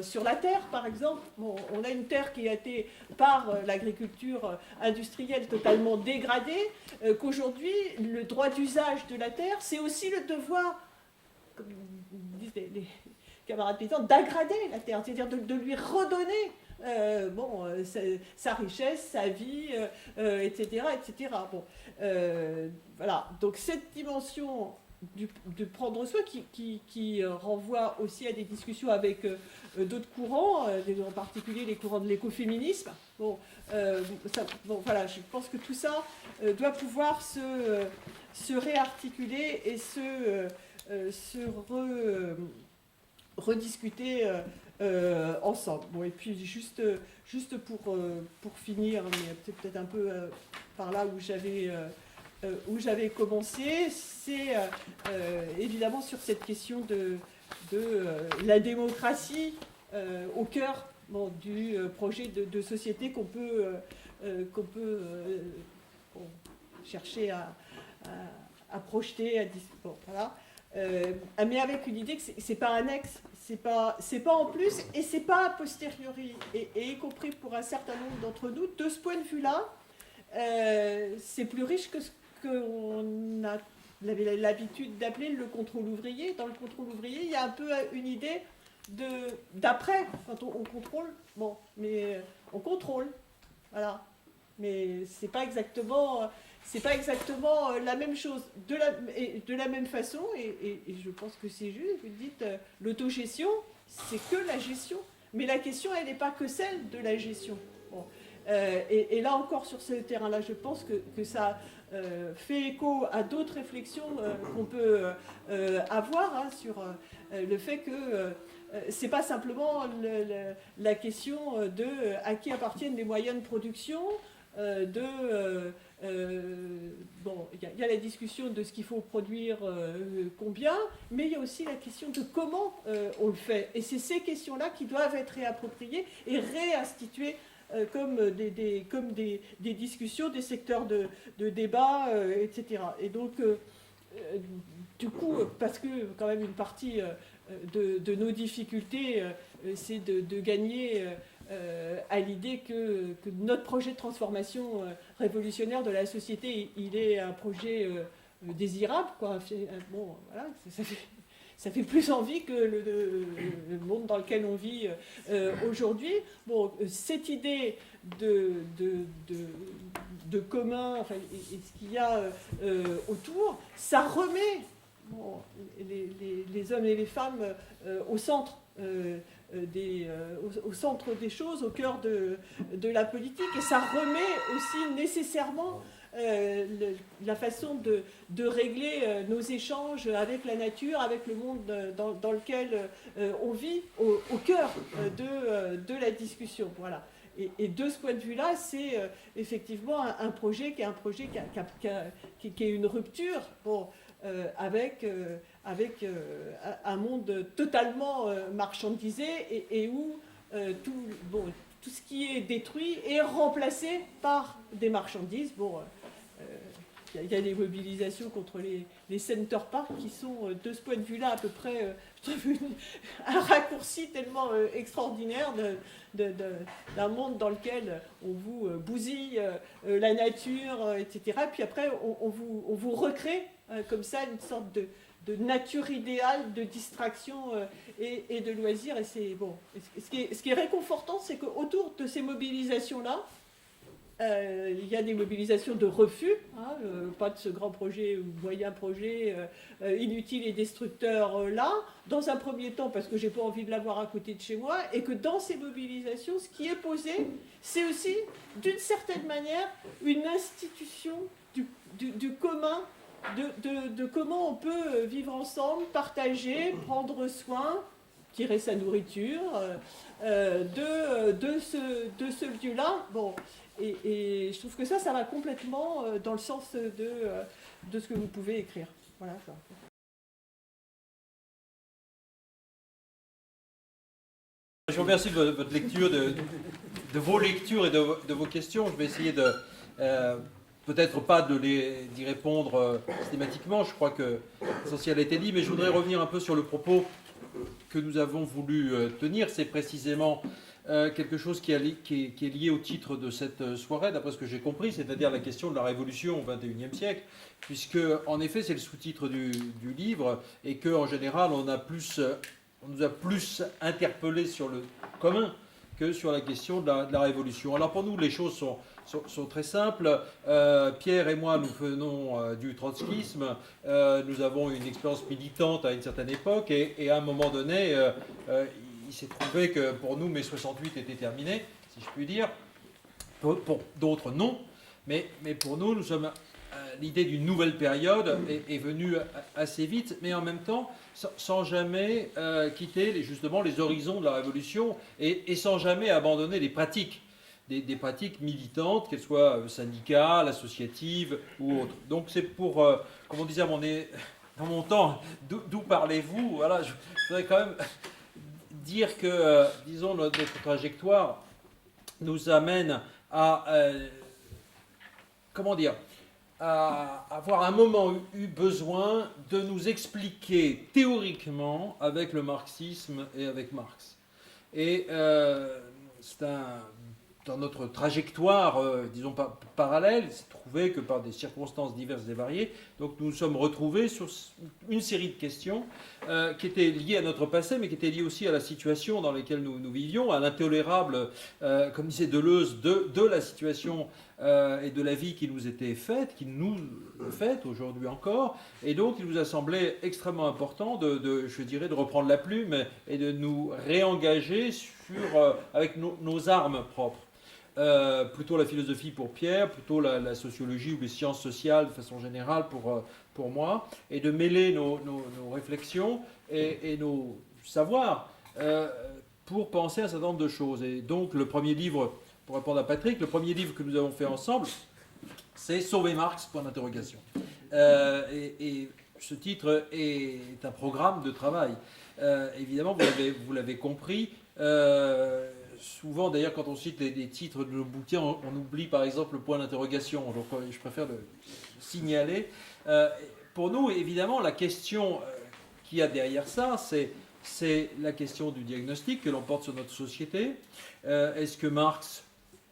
sur la terre, par exemple. Bon, on a une terre qui a été par l'agriculture industrielle totalement dégradée, qu'aujourd'hui le droit d'usage de la terre, c'est aussi le devoir, comme disent les camarades paysans, d'aggrader la terre, c'est-à-dire de lui redonner sa richesse, sa vie, etc., etc. Bon, voilà. Donc cette dimension de prendre soin qui renvoie aussi à des discussions avec d'autres courants, en particulier les courants de l'écoféminisme. Bon, voilà, je pense que tout ça doit pouvoir se réarticuler et rediscuter ensemble. Bon, et puis juste pour finir, mais peut-être un peu par là où j'avais commencé, c'est évidemment sur cette question de la démocratie au cœur du projet de société qu'on peut chercher à projeter. Bon, voilà. Mais avec une idée que c'est pas annexe, c'est pas en plus et c'est pas a posteriori, et y compris pour un certain nombre d'entre nous, de ce point de vue-là, c'est plus riche que ce qu'on avait l'habitude d'appeler le contrôle ouvrier. Dans le contrôle ouvrier, il y a un peu une idée d'après, quand on contrôle, bon, mais on contrôle, voilà, mais c'est pas exactement la même chose. De la même façon, et je pense que c'est juste, vous dites, l'autogestion, c'est que la gestion. Mais la question, elle n'est pas que celle de la gestion. Bon. Et là encore, sur ce terrain-là, je pense que ça fait écho à d'autres réflexions qu'on peut avoir hein, sur le fait que c'est pas simplement la question de à qui appartiennent les moyens de production, bon, il y a la discussion de ce qu'il faut produire, combien, mais il y a aussi la question de comment on le fait. Et c'est ces questions-là qui doivent être réappropriées et réinstituées comme des discussions, des secteurs de débat, etc. Et donc, du coup, parce que quand même une partie de nos difficultés, c'est de gagner à l'idée que notre projet de transformation révolutionnaire de la société, il est un projet désirable, quoi. Bon, voilà, ça fait plus envie que le monde dans lequel on vit aujourd'hui. Bon, cette idée de commun, enfin, et ce qu'il y a autour, ça remet les hommes et les femmes au centre. Au centre des choses, au cœur de la politique, et ça remet aussi nécessairement la façon de régler nos échanges avec la nature, avec le monde dans lequel on vit, au cœur de la discussion. Voilà. Et de ce point de vue-là, c'est effectivement un projet qui est une rupture. Bon, avec un monde totalement marchandisé et où tout ce qui est détruit est remplacé par des marchandises. Bon, il y a des mobilisations contre les Center Park qui sont, de ce point de vue-là, à peu près, je trouve, un raccourci tellement extraordinaire d'un monde dans lequel on vous bousille la nature, etc. Puis après, on vous recrée comme ça une sorte de nature idéale, de distraction et de loisirs. Et c'est bon. Ce qui est réconfortant, c'est qu'autour de ces mobilisations-là, il y a des mobilisations de refus, hein, pas de ce grand projet ou moyen projet inutile et destructeur là, dans un premier temps parce que j'ai pas envie de l'avoir à côté de chez moi, et que dans ces mobilisations, ce qui est posé, c'est aussi, d'une certaine manière, une institution du commun, de comment on peut vivre ensemble, partager, prendre soin, tirer sa nourriture, de ce lieu-là. Bon. Et je trouve que ça va complètement dans le sens de ce que vous pouvez écrire. Voilà. Je vous remercie de votre lecture, de vos lectures et de vos questions. Je vais essayer de, peut-être pas d'y répondre systématiquement. Je crois que l'essentiel a été dit, mais je voudrais revenir un peu sur le propos que nous avons voulu tenir. C'est précisément quelque chose qui est lié au titre de cette soirée, d'après ce que j'ai compris, c'est-à-dire la question de la révolution au XXIe siècle, puisque en effet c'est le sous-titre du livre, et qu'en général on nous a plus interpellés sur le commun que sur la question de la révolution. Alors pour nous les choses sont très simples. Pierre et moi, nous venons du trotskisme. Nous avons une expérience militante à une certaine époque, et à un moment donné, il s'est trouvé que pour nous, mai 68 était terminé, si je puis dire. Pour d'autres, non. Mais pour nous, l'idée d'une nouvelle période est venue assez vite, mais en même temps, sans jamais quitter justement les horizons de la révolution, et sans jamais abandonner les pratiques. Des pratiques militantes, qu'elles soient syndicales, associatives ou autres. Donc c'est pour, comme on disait dans mon temps, d'où parlez-vous? Voilà, je voudrais quand même dire que, disons, notre trajectoire nous amène à, à avoir un moment eu besoin de nous expliquer théoriquement avec le marxisme et avec Marx. Et c'est dans notre trajectoire, disons, parallèle, il s'est trouvé que par des circonstances diverses et variées, donc nous nous sommes retrouvés sur une série de questions qui étaient liées à notre passé, mais qui étaient liées aussi à la situation dans laquelle nous vivions, à l'intolérable, comme disait Deleuze, de la situation et de la vie qui nous était faite, qui nous est faite aujourd'hui encore. Et donc il nous a semblé extrêmement important je dirais, de reprendre la plume et de nous réengager avec nos armes propres. Plutôt la philosophie pour Pierre, plutôt la sociologie ou les sciences sociales de façon générale pour moi, et de mêler nos réflexions et nos savoirs pour penser à un certain nombre de choses. Et donc le premier livre, pour répondre à Patrick, le premier livre que nous avons fait ensemble, c'est Sauver Marx, point d'interrogation. Et ce titre est un programme de travail. Évidemment, vous l'avez compris. Souvent, d'ailleurs, quand on cite les titres de nos bouquins, on oublie par exemple le point d'interrogation. Donc, je préfère le signaler. Pour nous, évidemment, la question qu'il y a derrière ça, c'est la question du diagnostic que l'on porte sur notre société. Est-ce que Marx,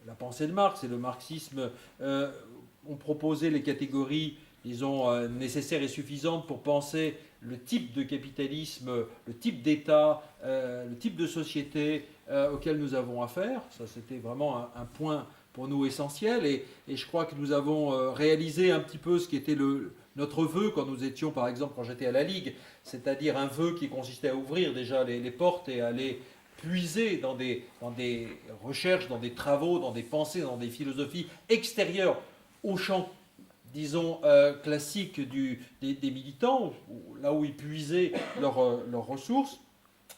la pensée de Marx et le marxisme ont proposé les catégories, disons, nécessaires et suffisantes pour penser le type de capitalisme, le type d'État, le type de société auquel nous avons affaire? Ça, c'était vraiment un point pour nous essentiel, et je crois que nous avons réalisé un petit peu ce qui était notre vœu quand nous étions, par exemple, quand j'étais à la Ligue, c'est-à-dire un vœu qui consistait à ouvrir déjà les portes et à aller puiser dans des recherches, dans des travaux, dans des pensées, dans des philosophies extérieures au champ, disons, classique des militants, là où ils puisaient leurs ressources.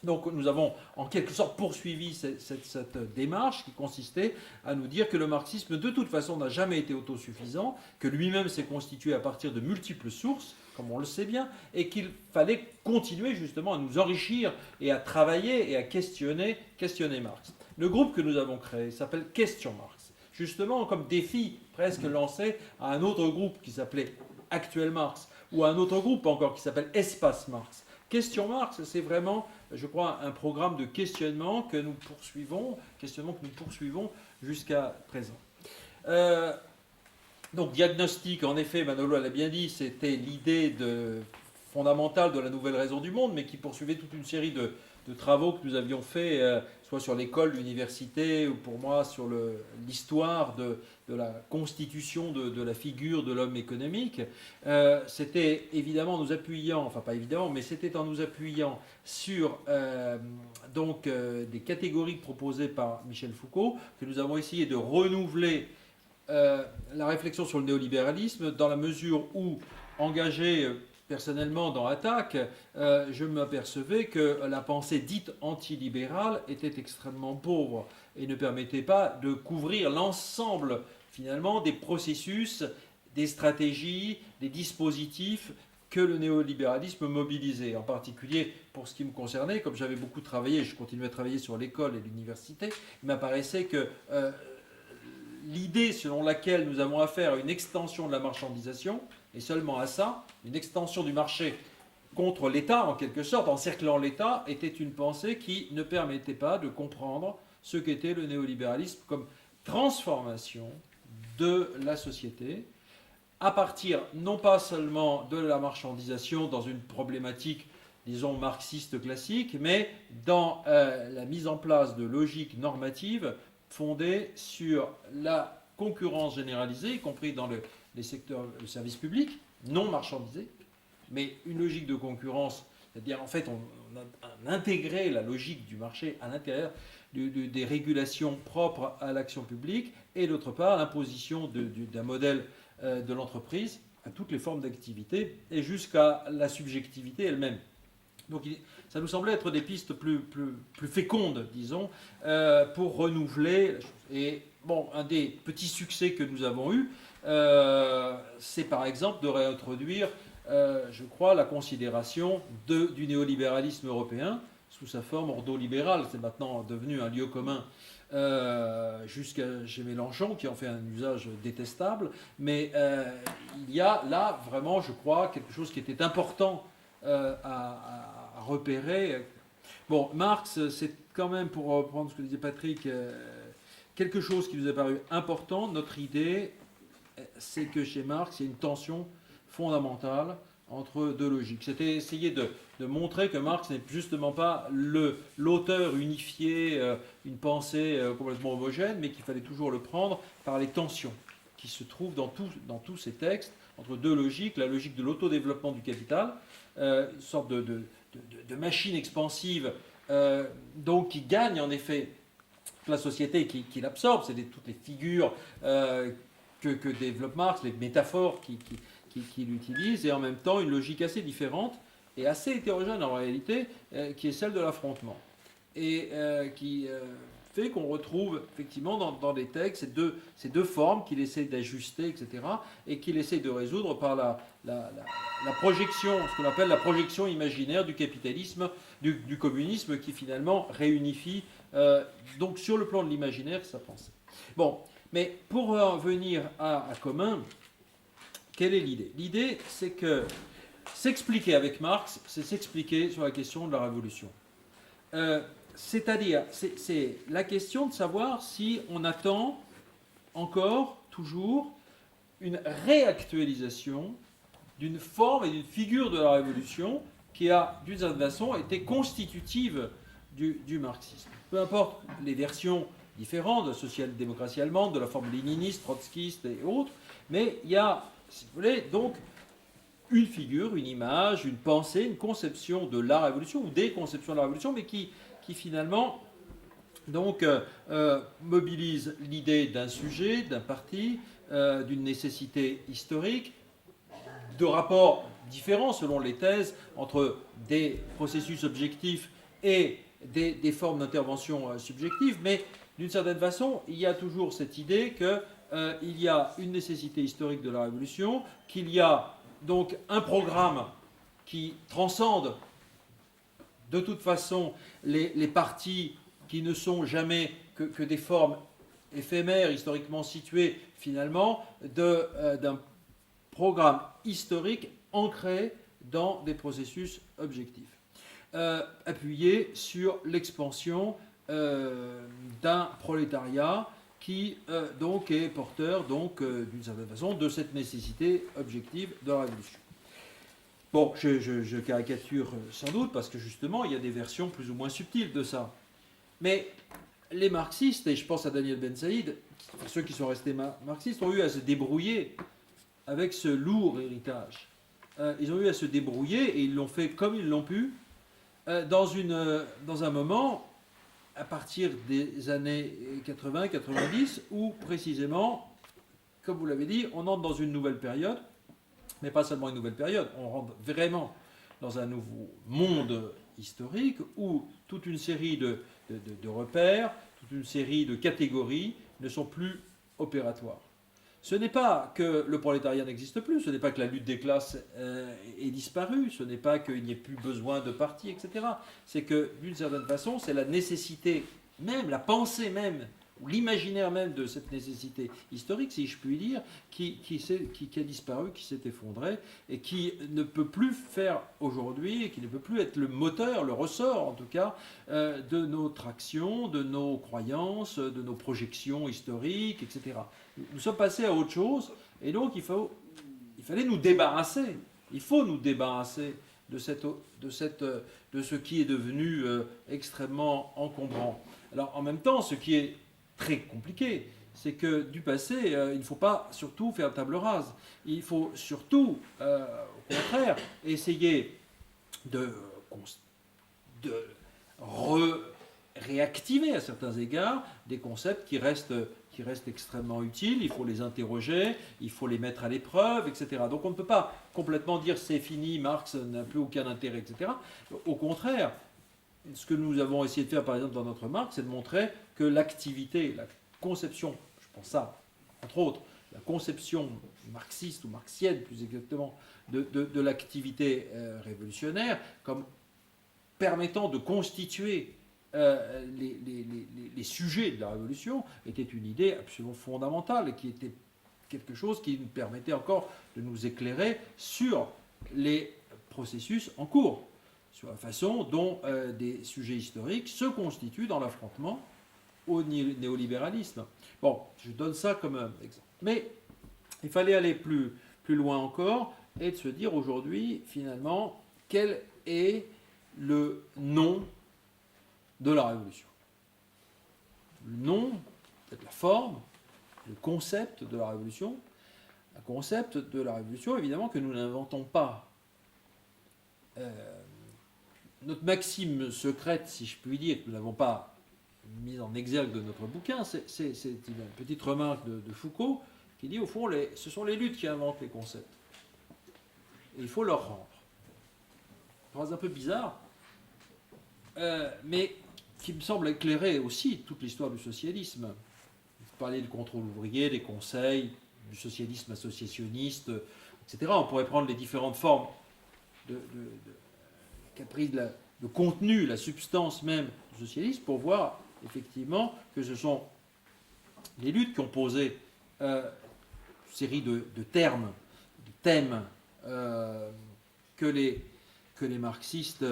Donc nous avons en quelque sorte poursuivi cette démarche qui consistait à nous dire que le marxisme de toute façon n'a jamais été autosuffisant, que lui-même s'est constitué à partir de multiples sources, comme on le sait bien, et qu'il fallait continuer justement à nous enrichir et à travailler et à questionner Marx. Le groupe que nous avons créé s'appelle Question Marx, justement comme défi presque lancé à un autre groupe qui s'appelait Actuel Marx, ou à un autre groupe encore qui s'appelle Espace Marx. Question Marx, c'est vraiment, je crois, un programme de questionnement que nous poursuivons jusqu'à présent. Donc, diagnostic, en effet, Manolo l'a bien dit, c'était l'idée fondamentale de la nouvelle raison du monde, mais qui poursuivait toute une série de travaux que nous avions faits, soit sur l'école, l'université, ou pour moi sur l'histoire de la constitution de la figure de l'homme économique. C'était évidemment nous appuyant, enfin pas évidemment, mais c'était en nous appuyant sur des catégories proposées par Michel Foucault que nous avons essayé de renouveler la réflexion sur le néolibéralisme, dans la mesure où, engagé personnellement dans Attaque, je m'apercevais que la pensée dite antilibérale était extrêmement pauvre et ne permettait pas de couvrir l'ensemble finalement des processus, des stratégies, des dispositifs que le néolibéralisme mobilisait, en particulier pour ce qui me concernait, comme j'avais beaucoup travaillé, je continuais à travailler sur l'école et l'université, il m'apparaissait que l'idée selon laquelle nous avons affaire à une extension de la marchandisation, et seulement à ça, une extension du marché contre l'État, en quelque sorte, encerclant l'État, était une pensée qui ne permettait pas de comprendre ce qu'était le néolibéralisme comme transformation de la société, à partir non pas seulement de la marchandisation dans une problématique, disons, marxiste classique, mais dans la mise en place de logiques normatives fondées sur la concurrence généralisée, y compris dans les secteurs de services publics, non marchandisés, mais une logique de concurrence, c'est-à-dire en fait on a intégré la logique du marché à l'intérieur des régulations propres à l'action publique, et d'autre part l'imposition d'un modèle de l'entreprise à toutes les formes d'activité et jusqu'à la subjectivité elle-même. Donc ça nous semblait être des pistes plus fécondes, disons, pour renouveler. Et bon, un des petits succès que nous avons eus, c'est par exemple de réintroduire, je crois, la considération du néolibéralisme européen sous sa forme ordolibérale. C'est maintenant devenu un lieu commun jusqu'à chez Mélenchon, qui en fait un usage détestable. Mais il y a là vraiment, je crois, quelque chose qui était important à repérer. Bon, Marx, c'est quand même, pour reprendre ce que disait Patrick, quelque chose qui nous a paru important. Notre idée, c'est que chez Marx, il y a une tension fondamentale entre deux logiques. C'était essayer de montrer que Marx n'est justement pas l'auteur unifié, une pensée complètement homogène, mais qu'il fallait toujours le prendre par les tensions qui se trouvent dans tous ces textes, entre deux logiques, la logique de l'autodéveloppement du capital, une sorte de machine expansive, donc qui gagne en effet la société, qui l'absorbe, c'est toutes les figures que développe Marx, les métaphores qu'il utilise, et en même temps une logique assez différente et assez hétérogène en réalité, qui est celle de l'affrontement. Et qui fait qu'on retrouve effectivement dans les textes ces deux formes qu'il essaie d'ajuster, etc., et qu'il essaie de résoudre par la projection, ce qu'on appelle la projection imaginaire du capitalisme, du communisme, qui finalement réunifie, donc sur le plan de l'imaginaire, sa pensée. Bon, mais pour en venir à commun, quelle est l'idée? L'idée, c'est que s'expliquer avec Marx, c'est s'expliquer sur la question de la révolution. C'est-à-dire, c'est la question de savoir si on attend encore, toujours, une réactualisation d'une forme et d'une figure de la révolution qui a, d'une certaine façon, été constitutive du marxisme. Peu importe les versions différentes de la social-démocratie allemande, de la forme léniniste, trotskiste et autres, mais il y a, si vous voulez, donc une figure, une image, une pensée, une conception de la révolution, ou des conceptions de la révolution, mais qui finalement donc, mobilise l'idée d'un sujet, d'un parti, d'une nécessité historique, de rapports différents selon les thèses entre des processus objectifs et des formes d'intervention subjectives, mais d'une certaine façon, il y a toujours cette idée qu'il y a une nécessité historique de la révolution, qu'il y a donc un programme qui transcende de toute façon les partis qui ne sont jamais que des formes éphémères, historiquement situées, finalement, d'un programme historique ancré dans des processus objectifs, appuyé sur l'expansion d'un prolétariat qui donc est porteur, d'une certaine façon, de cette nécessité objective de la révolution. Bon, je caricature sans doute, parce que justement, il y a des versions plus ou moins subtiles de ça. Mais les marxistes, et je pense à Daniel Ben Saïd, ceux qui sont restés marxistes, ont eu à se débrouiller avec ce lourd héritage. Ils ont eu à se débrouiller, et ils l'ont fait comme ils l'ont pu, dans un moment, à partir des années 80-90, où précisément, comme vous l'avez dit, on entre dans une nouvelle période, mais pas seulement une nouvelle période, on rentre vraiment dans un nouveau monde historique où toute une série de repères, toute une série de catégories ne sont plus opératoires. Ce n'est pas que le prolétariat n'existe plus, ce n'est pas que la lutte des classes ait disparu, ce n'est pas qu'il n'y ait plus besoin de partis, etc. C'est que, d'une certaine façon, c'est la nécessité même, la pensée même, ou l'imaginaire même de cette nécessité historique, si je puis dire, qui a disparu, qui s'est effondré, et qui ne peut plus faire aujourd'hui, et qui ne peut plus être le moteur, le ressort en tout cas, de notre action, de nos croyances, de nos projections historiques, etc. Nous sommes passés à autre chose, et donc il fallait nous débarrasser, il faut nous débarrasser de ce qui est devenu extrêmement encombrant. Alors en même temps, ce qui est très compliqué, c'est que du passé, il ne faut pas surtout faire table rase. Il faut surtout, au contraire, essayer de réactiver à certains égards des concepts qui restent extrêmement utiles. Il faut les interroger, il faut les mettre à l'épreuve, etc. Donc on ne peut pas complètement dire c'est fini, Marx n'a plus aucun intérêt, etc. Au contraire, ce que nous avons essayé de faire, par exemple, dans notre marque, c'est de montrer que l'activité, la conception, je pense ça, entre autres, la conception marxiste ou marxienne, plus exactement, de l'activité révolutionnaire, comme permettant de constituer les sujets de la révolution, était une idée absolument fondamentale et qui était quelque chose qui nous permettait encore de nous éclairer sur les processus en cours, sur la façon dont des sujets historiques se constituent dans l'affrontement au néolibéralisme. Bon, je donne ça comme un exemple. Mais il fallait aller plus loin encore et de se dire aujourd'hui, finalement, quel est le nom de la révolution. Le nom, peut-être la forme, le concept de la révolution. Un concept de la révolution, évidemment, que nous n'inventons pas. Notre maxime secrète, si je puis dire, que nous n'avons pas mise en exergue de notre bouquin, c'est une petite remarque de Foucault qui dit, au fond, ce sont les luttes qui inventent les concepts. Et il faut leur rendre. Phrase un peu bizarre, mais qui me semble éclairer aussi toute l'histoire du socialisme. Vous parlez du contrôle ouvrier, des conseils, du socialisme associationniste, etc. On pourrait prendre les différentes formes qu'a pris le contenu, la substance même du socialisme pour voir effectivement que ce sont les luttes qui ont posé une série de termes, de thèmes que les marxistes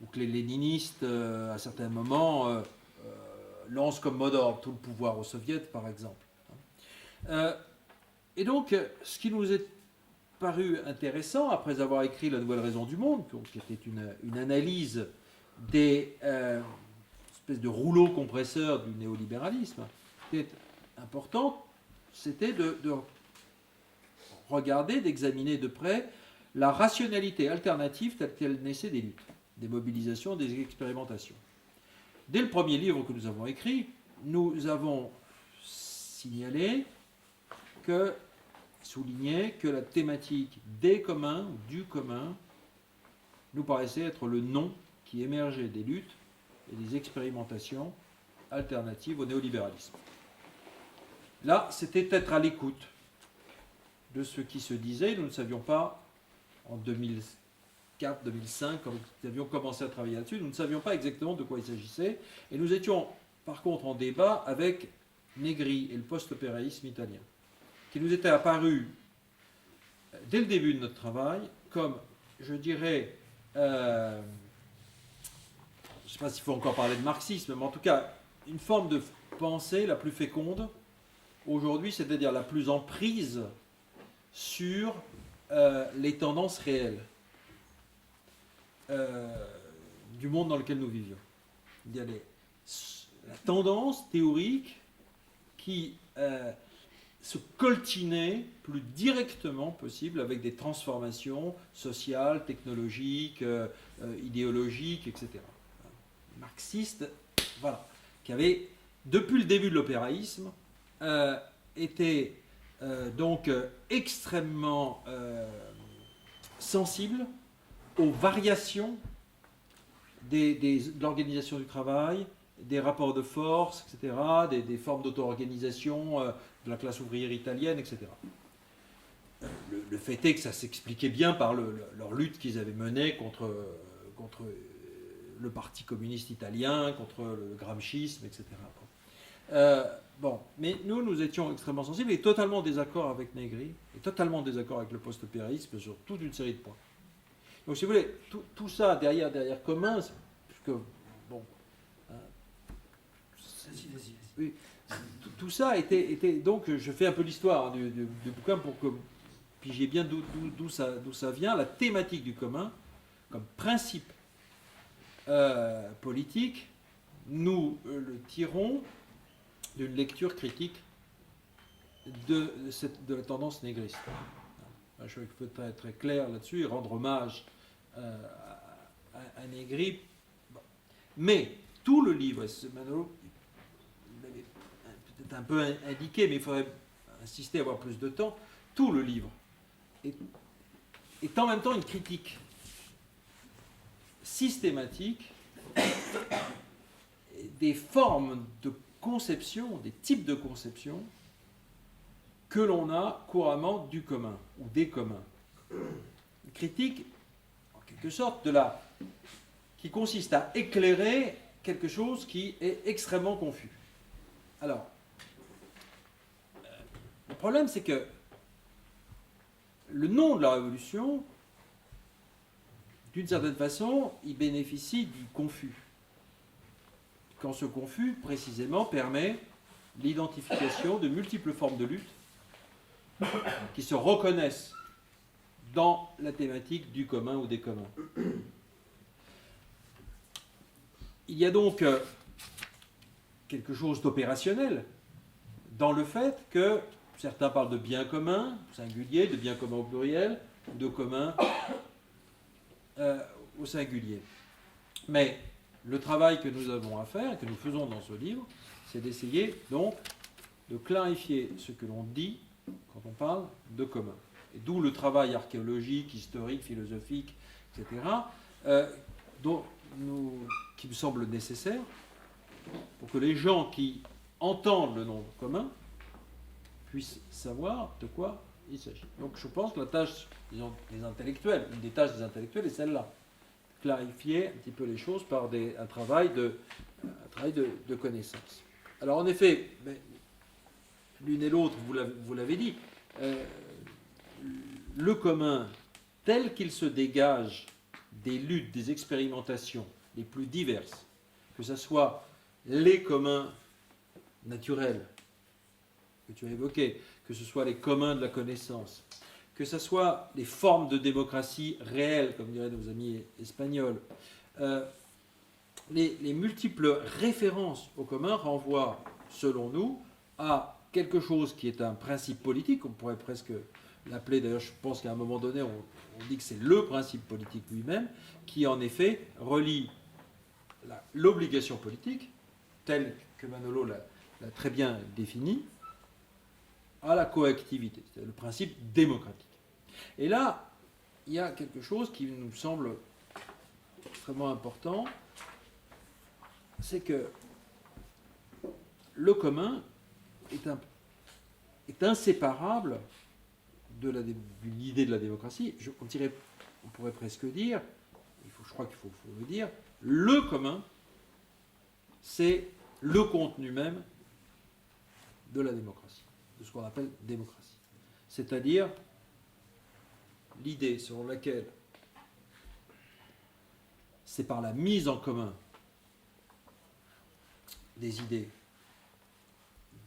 ou que les léninistes, à certains moments, lancent comme mot d'ordre, tout le pouvoir aux soviets, par exemple. Et donc, ce qui nous est paru intéressant, après avoir écrit La Nouvelle Raison du Monde, qui était une analyse des espèces de rouleaux compresseurs du néolibéralisme, qui était important, c'était de regarder, d'examiner de près la rationalité alternative telle qu'elle naissait des luttes, des mobilisations, des expérimentations. Dès le premier livre que nous avons écrit, nous avons souligné que la thématique des communs, ou du commun, nous paraissait être le nom qui émergeait des luttes et des expérimentations alternatives au néolibéralisme. Là, c'était être à l'écoute de ce qui se disait. Nous ne savions pas, en 2004, 2005, quand nous avions commencé à travailler là-dessus, nous ne savions pas exactement de quoi il s'agissait. Et nous étions, par contre, en débat avec Negri et le post-opéraïsme italien, qui nous était apparu, dès le début de notre travail, comme, je dirais, je ne sais pas s'il faut encore parler de marxisme, mais en tout cas, une forme de pensée la plus féconde aujourd'hui, c'est-à-dire la plus en prise sur les tendances réelles du monde dans lequel nous vivions. Il y a la tendance théorique qui se coltinait plus directement possible avec des transformations sociales, technologiques, idéologiques, etc. Marxiste, voilà, qui avait, depuis le début de l'opéraïsme, été donc extrêmement sensible aux variations de l'organisation du travail des rapports de force, etc., des formes d'auto-organisation de la classe ouvrière italienne, etc. Le fait est que ça s'expliquait bien par leur lutte qu'ils avaient menée contre le Parti communiste italien, contre le gramscisme, etc. Mais nous étions extrêmement sensibles et totalement en désaccord avec Negri, et totalement en désaccord avec le post-péréisme sur toute une série de points. Donc, si vous voulez, tout ça derrière commun, puisque, bon... Vas-y. Oui, tout ça était... Donc, je fais un peu l'histoire du bouquin pour que vous pigiez bien d'où ça vient, la thématique du commun, comme principe politique, nous le tirons d'une lecture critique de la tendance négriste. Je peux être très, très clair là-dessus et rendre hommage à Negri. Bon. Mais tout le livre, Manolo l'avait peut-être un peu indiqué, mais il faudrait insister à avoir plus de temps, tout le livre est en même temps une critique systématique des formes de conception, des types de conception que l'on a couramment du commun ou des communs. Une critique, en quelque sorte, qui consiste à éclairer quelque chose qui est extrêmement confus. Alors, le problème, c'est que le nom de la révolution, d'une certaine façon, il bénéficie du confus. Quand ce confus, précisément, permet l'identification de multiples formes de lutte qui se reconnaissent dans la thématique du commun ou des communs. Il y a donc quelque chose d'opérationnel dans le fait que certains parlent de bien commun au singulier, de bien commun au pluriel, de commun au singulier. Mais le travail que nous avons à faire, que nous faisons dans ce livre, c'est d'essayer donc de clarifier ce que l'on dit quand on parle de commun. Et d'où le travail archéologique, historique, philosophique, etc., qui me semble nécessaire pour que les gens qui entendent le nom commun puissent savoir de quoi il s'agit. Donc je pense que la tâche, disons, des intellectuels, une des tâches des intellectuels est celle-là. Clarifier un petit peu les choses par un travail de connaissance. Alors en effet, l'une et l'autre, vous l'avez dit, le commun tel qu'il se dégage des luttes, des expérimentations les plus diverses, que ce soit les communs naturels que tu as évoqués, que ce soit les communs de la connaissance, que ce soit les formes de démocratie réelles, comme diraient nos amis espagnols, les multiples références au commun renvoient, selon nous, à quelque chose qui est un principe politique, on pourrait presque l'appeler, d'ailleurs je pense qu'à un moment donné on dit que c'est le principe politique lui-même, qui en effet relie l'obligation politique, telle que Manolo l'a très bien définie, à la coactivité, c'est-à-dire le principe démocratique. Et là, il y a quelque chose qui nous semble extrêmement important, c'est que le commun est inséparable d'une idée de la démocratie. On pourrait presque dire, je crois qu'il faut le dire, le commun, c'est le contenu même de la démocratie, de ce qu'on appelle démocratie. C'est-à-dire l'idée selon laquelle c'est par la mise en commun des idées,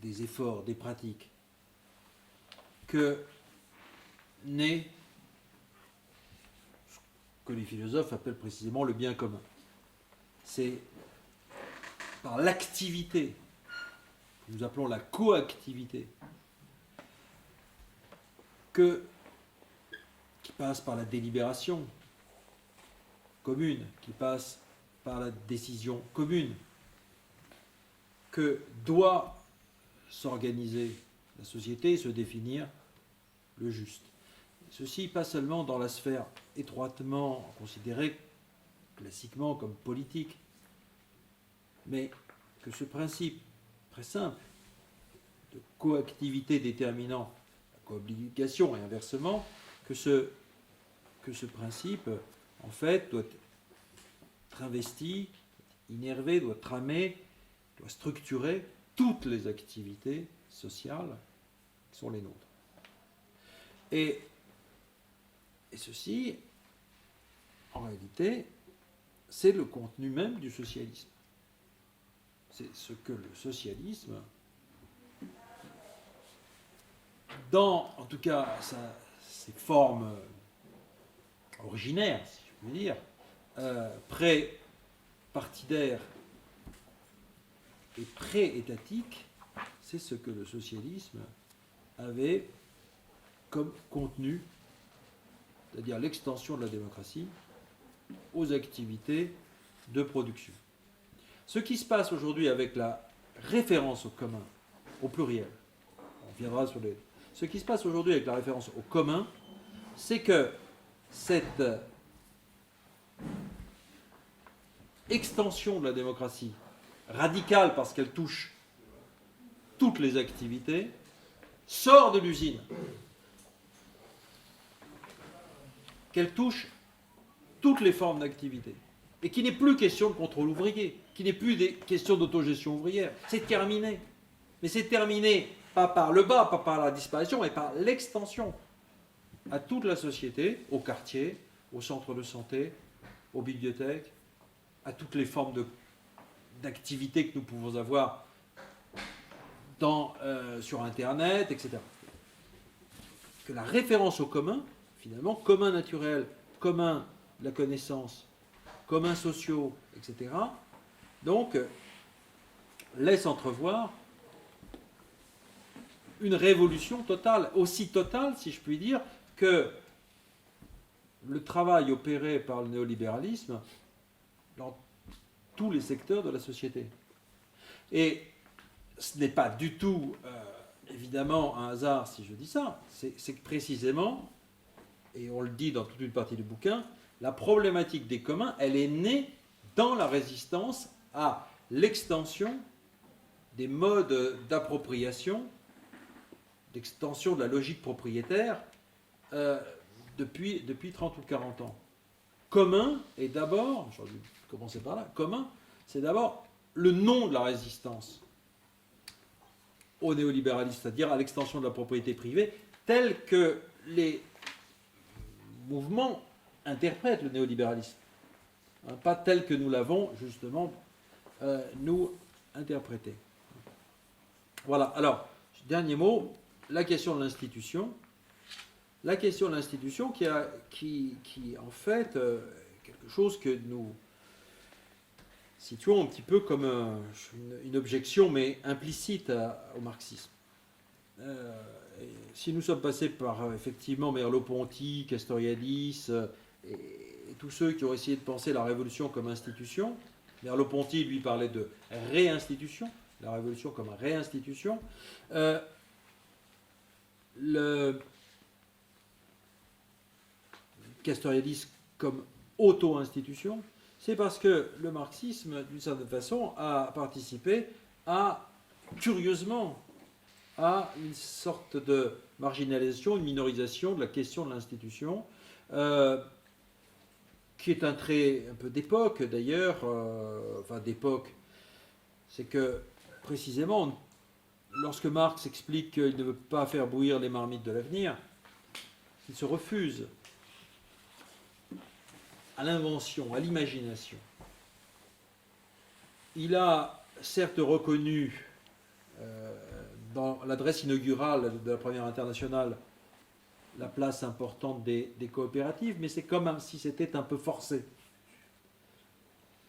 des efforts, des pratiques, que naît ce que les philosophes appellent précisément le bien commun. C'est par l'activité, que nous appelons la coactivité, qui passe par la délibération commune, qui passe par la décision commune, que doit s'organiser la société et se définir le juste. Ceci pas seulement dans la sphère étroitement considérée classiquement comme politique, mais que ce principe très simple de coactivité déterminant la coobligation et inversement, que ce principe, en fait, doit être investi, innervé, doit tramer, doit structurer toutes les activités sociales qui sont les nôtres. Et ceci, en réalité, c'est le contenu même du socialisme. C'est ce que le socialisme, dans, en tout cas, ses formes originaires, si je puis dire, pré-partidaires et pré-étatiques, c'est ce que le socialisme avait comme contenu, c'est-à-dire l'extension de la démocratie aux activités de production. Ce qui se passe aujourd'hui avec la référence au commun, au pluriel, on viendra sur les... Ce qui se passe aujourd'hui avec la référence au commun, c'est que cette extension de la démocratie, radicale parce qu'elle touche toutes les activités, sort de l'usine. Qu'elle touche toutes les formes d'activité. Et qu'il n'est plus question de contrôle ouvrier, qu'il n'est plus des questions d'autogestion ouvrière. C'est terminé. Mais c'est terminé pas par le bas, pas par la disparition, mais par l'extension à toute la société, au quartier, au centre de santé, aux bibliothèques, à toutes les formes d'activités que nous pouvons avoir sur Internet, etc. Que la référence au commun, finalement, commun naturel, commun de la connaissance, communs sociaux, etc., donc laisse entrevoir une révolution totale, aussi totale, si je puis dire, que le travail opéré par le néolibéralisme dans tous les secteurs de la société. Et ce n'est pas du tout, évidemment, un hasard si je dis ça, c'est que précisément, et on le dit dans toute une partie du bouquin, la problématique des communs, elle est née dans la résistance à l'extension des modes d'appropriation, d'extension de la logique propriétaire depuis 30 ou 40 ans. Commun est d'abord, je vais commencer par là, commun, c'est d'abord le nom de la résistance au néolibéralisme, c'est-à-dire à l'extension de la propriété privée, tel que les mouvements interprètent le néolibéralisme. Pas tel que nous l'avons, justement, nous interprété. Voilà, alors, dernier mot, la question de l'institution. La question de l'institution qui en fait, quelque chose que nous situons un petit peu comme une objection, mais implicite au marxisme. Si nous sommes passés par, effectivement, Merleau-Ponty, Castoriadis, et tous ceux qui ont essayé de penser la révolution comme institution, Merleau-Ponty, lui, parlait de réinstitution, la révolution comme réinstitution, Castoriadis comme auto-institution, c'est parce que le marxisme, d'une certaine façon, a participé curieusement, à une sorte de marginalisation, une minorisation de la question de l'institution, qui est un trait un peu d'époque d'ailleurs, enfin d'époque, c'est que précisément, lorsque Marx explique qu'il ne veut pas faire bouillir les marmites de l'avenir, il se refuse à l'invention, à l'imagination. Il a certes reconnu dans l'adresse inaugurale de la Première Internationale la place importante des coopératives, mais c'est comme si c'était un peu forcé.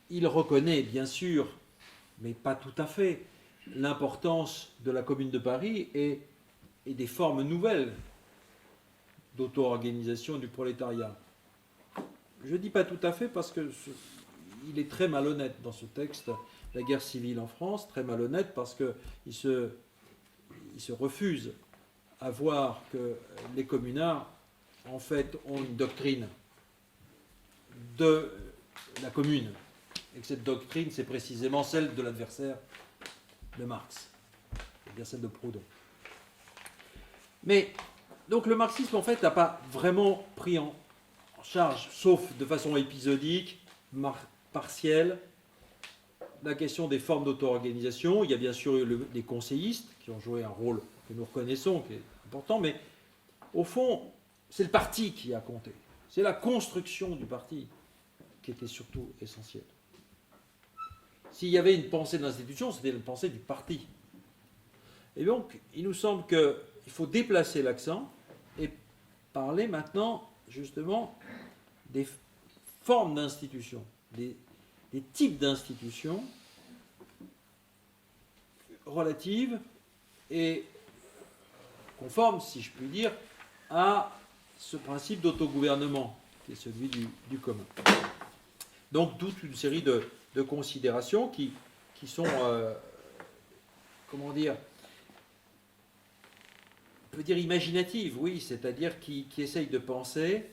Il reconnaît, bien sûr, mais pas tout à fait, l'importance de la Commune de Paris et des formes nouvelles d'auto-organisation du prolétariat. Je ne dis pas tout à fait parce qu'il est très malhonnête dans ce texte, la guerre civile en France, très malhonnête parce qu'il se refuse à voir que les communards, en fait, ont une doctrine de la commune et que cette doctrine, c'est précisément celle de l'adversaire de Marx, c'est-à-dire celle de Proudhon. Mais, donc le marxisme, en fait, n'a pas vraiment pris en charge, sauf de façon épisodique, partielle, la question des formes d'auto-organisation. Il y a bien sûr eu les conseillistes, qui ont joué un rôle que nous reconnaissons, qui est important, mais au fond, c'est le parti qui a compté. C'est la construction du parti qui était surtout essentielle. S'il y avait une pensée de l'institution, c'était une pensée du parti. Et donc, il nous semble qu'il faut déplacer l'accent et parler maintenant, justement, des formes d'institutions, des types d'institutions relatives et conformes, si je puis dire, à ce principe d'autogouvernement, qui est celui du commun. Donc, toute une série de considérations qui sont, comment dire, on peut dire imaginatives, oui, c'est-à-dire qui essayent de penser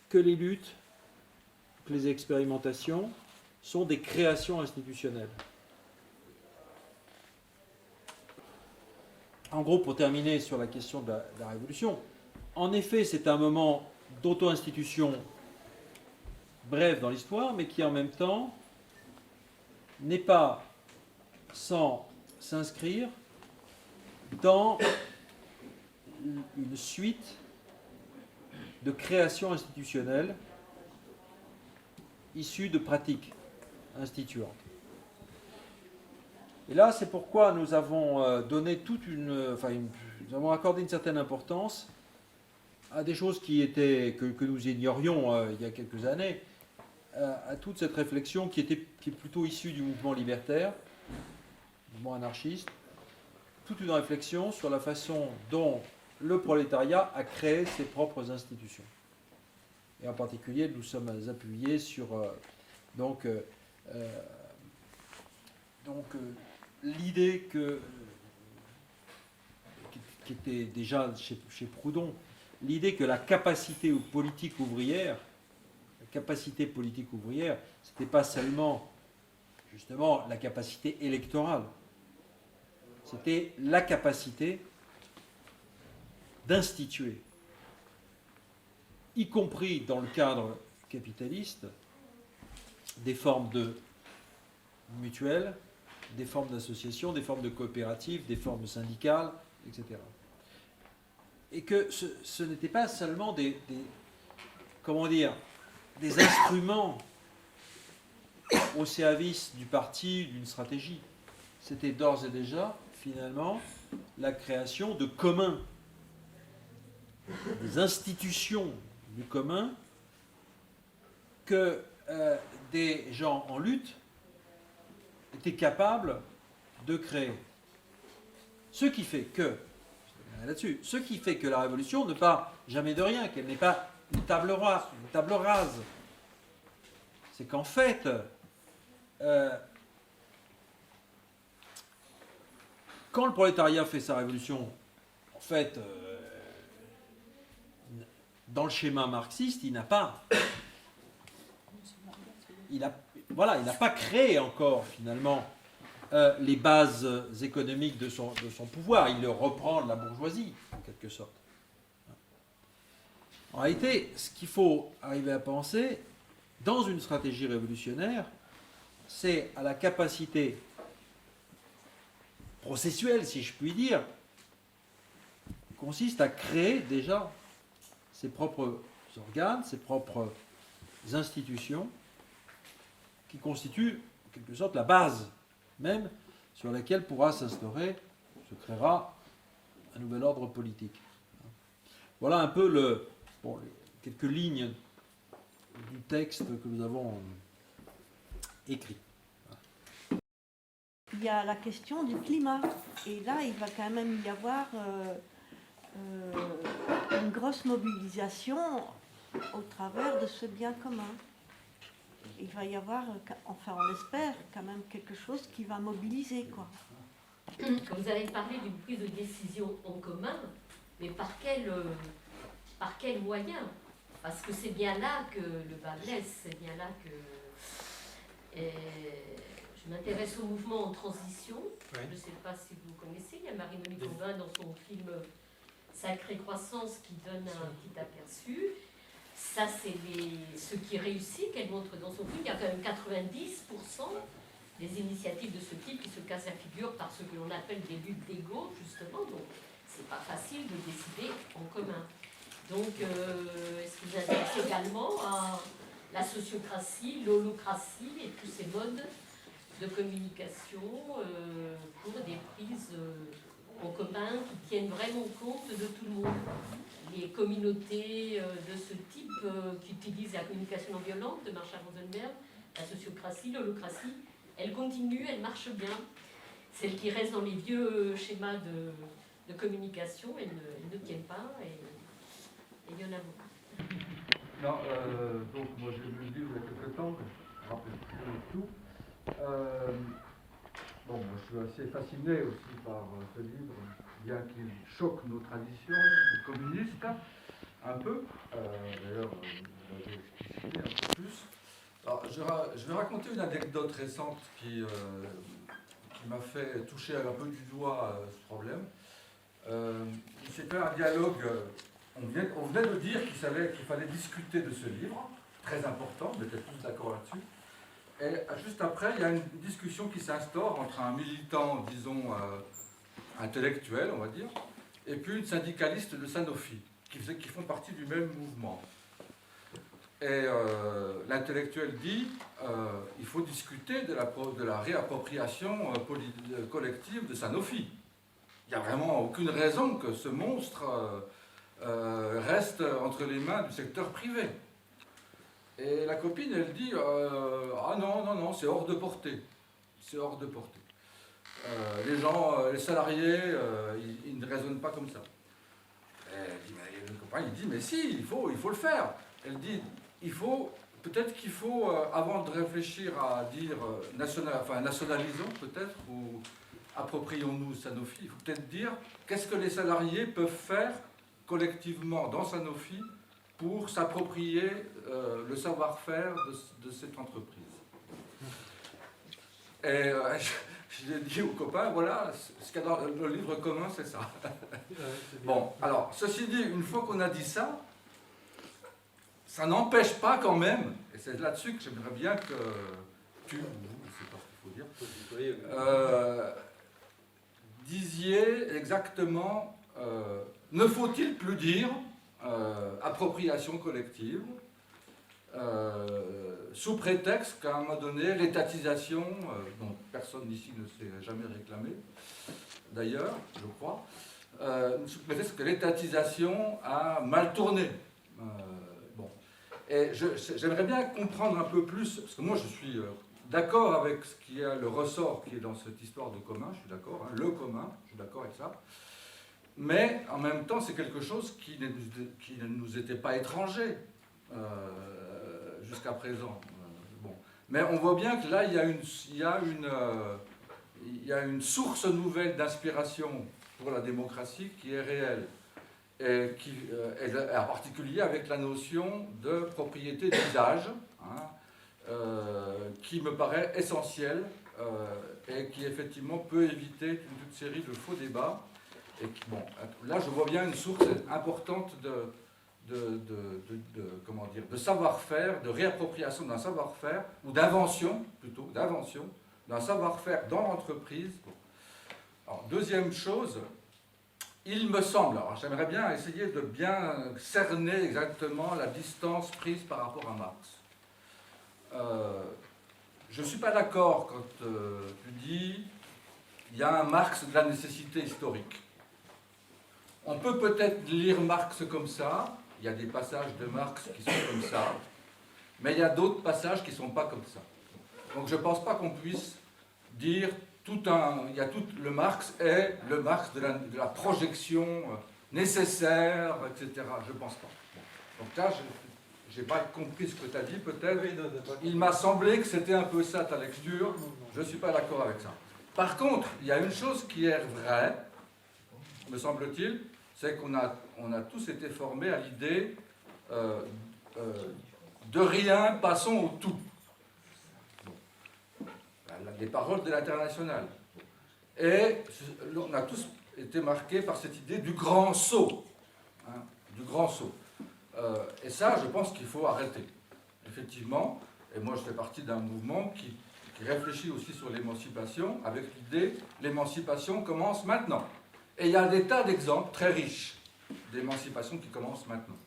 que les luttes, que les expérimentations sont des créations institutionnelles. En gros, pour terminer sur la question de la Révolution, en effet, c'est un moment d'auto-institution bref dans l'histoire, mais qui en même temps n'est pas sans s'inscrire dans une suite de créations institutionnelles issues de pratiques instituantes. Et là, c'est pourquoi nous avons donné nous avons accordé une certaine importance à des choses que nous ignorions il y a quelques années, à toute cette réflexion qui est plutôt issue du mouvement libertaire, du mouvement anarchiste, toute une réflexion sur la façon dont le prolétariat a créé ses propres institutions. Et en particulier, nous sommes appuyés sur l'idée qui était déjà chez Proudhon, l'idée que la capacité politique ouvrière, c'était pas seulement justement la capacité électorale, c'était la capacité d'instituer, y compris dans le cadre capitaliste, des formes de mutuelles, des formes d'associations, des formes de coopératives, des formes syndicales, etc. Et que ce n'était pas seulement des instruments au service du parti, d'une stratégie. C'était d'ores et déjà, finalement, la création de communs, des institutions du commun que des gens en lutte étaient capables de créer. Ce qui fait que la révolution ne part jamais de rien, qu'elle n'est pas une table rase. C'est qu'en fait, quand le prolétariat fait sa révolution, en fait, dans le schéma marxiste, il n'a pas créé encore, finalement, les bases économiques de son pouvoir. Il le reprend de la bourgeoisie, en quelque sorte. En réalité, ce qu'il faut arriver à penser, dans une stratégie révolutionnaire, c'est à la capacité processuelle, si je puis dire, consiste à créer déjà ses propres organes, ses propres institutions, qui constituent en quelque sorte la base même sur laquelle se créera un nouvel ordre politique. Voilà un peu quelques lignes du texte que nous avons écrit. Il y a la question du climat. Et là, il va quand même y avoir une grosse mobilisation au travers de ce bien commun. Il va y avoir, enfin on l'espère, quand même quelque chose qui va mobiliser, quoi. Vous avez parlé d'une prise de décision en commun, mais par quel moyen? parce que c'est bien là que le bas blesse, c'est bien là que... je m'intéresse au mouvement en transition. Oui. Je ne sais pas si vous connaissez, il y a Marie-Monique Aubin dans son film Sacrée Croissance qui donne un petit aperçu. Ça, c'est ce qui réussit, qu'elle montre dans son film. Il y a quand même 90% des initiatives de ce type qui se cassent la figure par ce que l'on appelle des luttes d'ego, justement. Donc, c'est pas facile de décider en commun. Donc, est-ce que vous intéressez également à la sociocratie, l'holocratie et tous ces modes de communication pour des prises en commun qui tiennent vraiment compte de tout le monde? Les communautés de ce type qui utilisent la communication non violente de Marshall Rosenberg, la sociocratie, l'holocratie, elles continuent, elles marchent bien. Celles qui restent dans les vieux schémas de communication, elles ne tiennent pas, et il y en a beaucoup. Non, donc moi j'ai lu le livre il y a quelques temps, mais je ne me rappelle plus tout. Bon, moi, je suis assez fasciné aussi par ce livre, bien qu'il choque nos traditions communistes, un peu. D'ailleurs, vous l'avez explicité un peu plus. Alors, je vais raconter une anecdote récente qui m'a fait toucher un peu du doigt ce problème. C'était un dialogue, on venait de dire qu'il fallait discuter de ce livre, très important, on était tous d'accord là-dessus. Et juste après, il y a une discussion qui s'instaure entre un militant, disons, intellectuel, on va dire, et puis une syndicaliste de Sanofi, qui font partie du même mouvement. Et l'intellectuel dit il faut discuter de la réappropriation collective de Sanofi. Il n'y a vraiment aucune raison que ce monstre reste entre les mains du secteur privé. Et la copine, elle dit ah non, c'est hors de portée. C'est hors de portée. Les gens, les salariés, ils ne raisonnent pas comme ça. Et le copain, il dit mais si, il faut le faire. Elle dit peut-être qu'il faut, avant de réfléchir à dire nationalisons peut-être, ou approprions-nous Sanofi, il faut peut-être dire qu'est-ce que les salariés peuvent faire collectivement dans Sanofi pour s'approprier le savoir-faire de cette entreprise. Et je l'ai dit aux copains, voilà, ce qu'il y a dans le livre commun, c'est ça. Bon, alors, ceci dit, une fois qu'on a dit ça, ça n'empêche pas quand même, et c'est là-dessus que j'aimerais bien que tu, ou vous, je ne sais pas ce qu'il faut dire, disiez exactement, ne faut-il plus dire appropriation collective, sous prétexte qu'à un moment donné, l'étatisation, dont personne ici ne s'est jamais réclamé, d'ailleurs, je crois, sous prétexte que l'étatisation a mal tourné. Bon. Et j'aimerais bien comprendre un peu plus, parce que moi je suis d'accord avec ce qui est le ressort qui est dans cette histoire de commun, je suis d'accord, hein, le commun, je suis d'accord avec ça. Mais en même temps, c'est quelque chose qui ne nous était pas étranger jusqu'à présent. Bon. Mais on voit bien que là, il y a une source nouvelle d'inspiration pour la démocratie qui est réelle. Et qui est en particulier avec la notion de propriété d'usage, hein, qui me paraît essentielle et qui effectivement peut éviter toute série de faux débats. Et bon, là, je vois bien une source importante de savoir-faire, de réappropriation d'un savoir-faire, ou d'invention, plutôt, d'invention, d'un savoir-faire dans l'entreprise. Alors, deuxième chose, il me semble, alors j'aimerais bien essayer de bien cerner exactement la distance prise par rapport à Marx. Je ne suis pas d'accord quand tu dis il y a un Marx de la nécessité historique. On peut peut-être lire Marx comme ça, il y a des passages de Marx qui sont comme ça, mais il y a d'autres passages qui ne sont pas comme ça. Donc je ne pense pas qu'on puisse dire le Marx est le Marx de la projection nécessaire, etc. Je ne pense pas. Donc là, je n'ai pas compris ce que tu as dit, peut-être. Il m'a semblé que c'était un peu ça ta lecture. Je ne suis pas d'accord avec ça. Par contre, il y a une chose qui est vraie, me semble-t-il, c'est qu'on a tous été formés à l'idée de rien, passons au tout. Les paroles de l'Internationale. Et on a tous été marqués par cette idée du grand saut. Hein, du grand saut. Et ça, je pense qu'il faut arrêter. Effectivement, et moi je fais partie d'un mouvement qui réfléchit aussi sur l'émancipation, avec l'idée l'émancipation commence maintenant. Et il y a des tas d'exemples très riches d'émancipation qui commencent maintenant.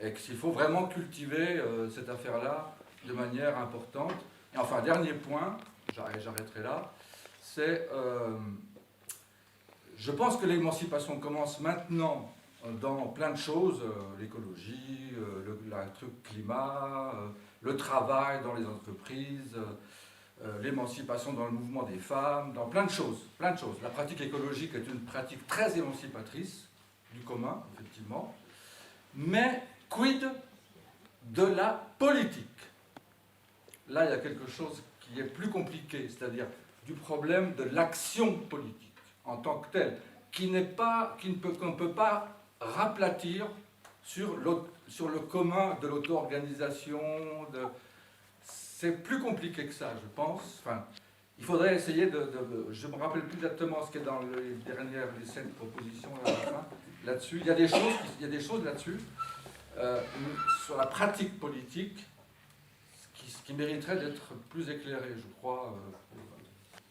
Et qu'il faut vraiment cultiver cette affaire-là de manière importante. Et enfin, dernier point, j'arrêterai là, c'est, je pense que l'émancipation commence maintenant dans plein de choses, l'écologie, le truc climat, le travail dans les entreprises, l'émancipation dans le mouvement des femmes, dans plein de choses, plein de choses. La pratique écologique est une pratique très émancipatrice du commun, effectivement, mais quid de la politique? Là, il y a quelque chose qui est plus compliqué, c'est-à-dire du problème de l'action politique en tant que telle, qu'on ne peut pas raplatir sur le commun de l'auto-organisation. C'est plus compliqué que ça, je pense. Enfin, il faudrait essayer je ne me rappelle plus exactement ce qui est dans les 7 propositions à la fin, là-dessus. Il y a des choses là-dessus, sur la pratique politique, qui mériterait d'être plus éclairée, je crois.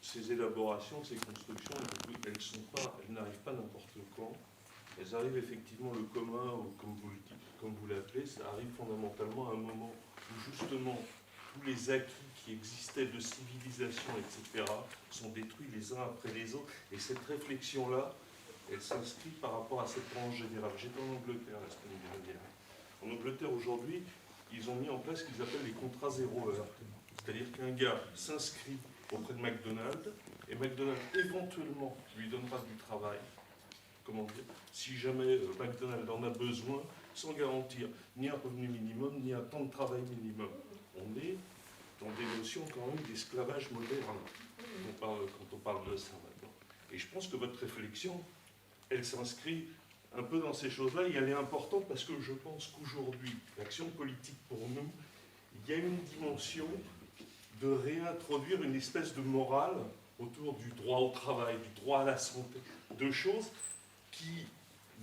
Ces élaborations, ces constructions, elles n'arrivent pas n'importe quand. Elles arrivent effectivement le commun, ou comme vous l'appelez, ça arrive fondamentalement à un moment où justement tous les acquis qui existaient de civilisation, etc., sont détruits les uns après les autres. Et cette réflexion-là, elle s'inscrit par rapport à cette tendance générale. J'étais en Angleterre la semaine dernière. En Angleterre aujourd'hui, ils ont mis en place ce qu'ils appellent les contrats 0 heure. C'est-à-dire qu'un gars s'inscrit auprès de McDonald's, et McDonald's éventuellement lui donnera du travail, comment dire, si jamais McDonald's en a besoin, sans garantir ni un revenu minimum, ni un temps de travail minimum. On est dans des notions quand même d'esclavage moderne, quand on parle de ça maintenant. Et je pense que votre réflexion, elle s'inscrit un peu dans ces choses-là, et elle est importante parce que je pense qu'aujourd'hui, l'action politique pour nous, il y a une dimension de réintroduire une espèce de morale autour du droit au travail, du droit à la santé, de choses qui,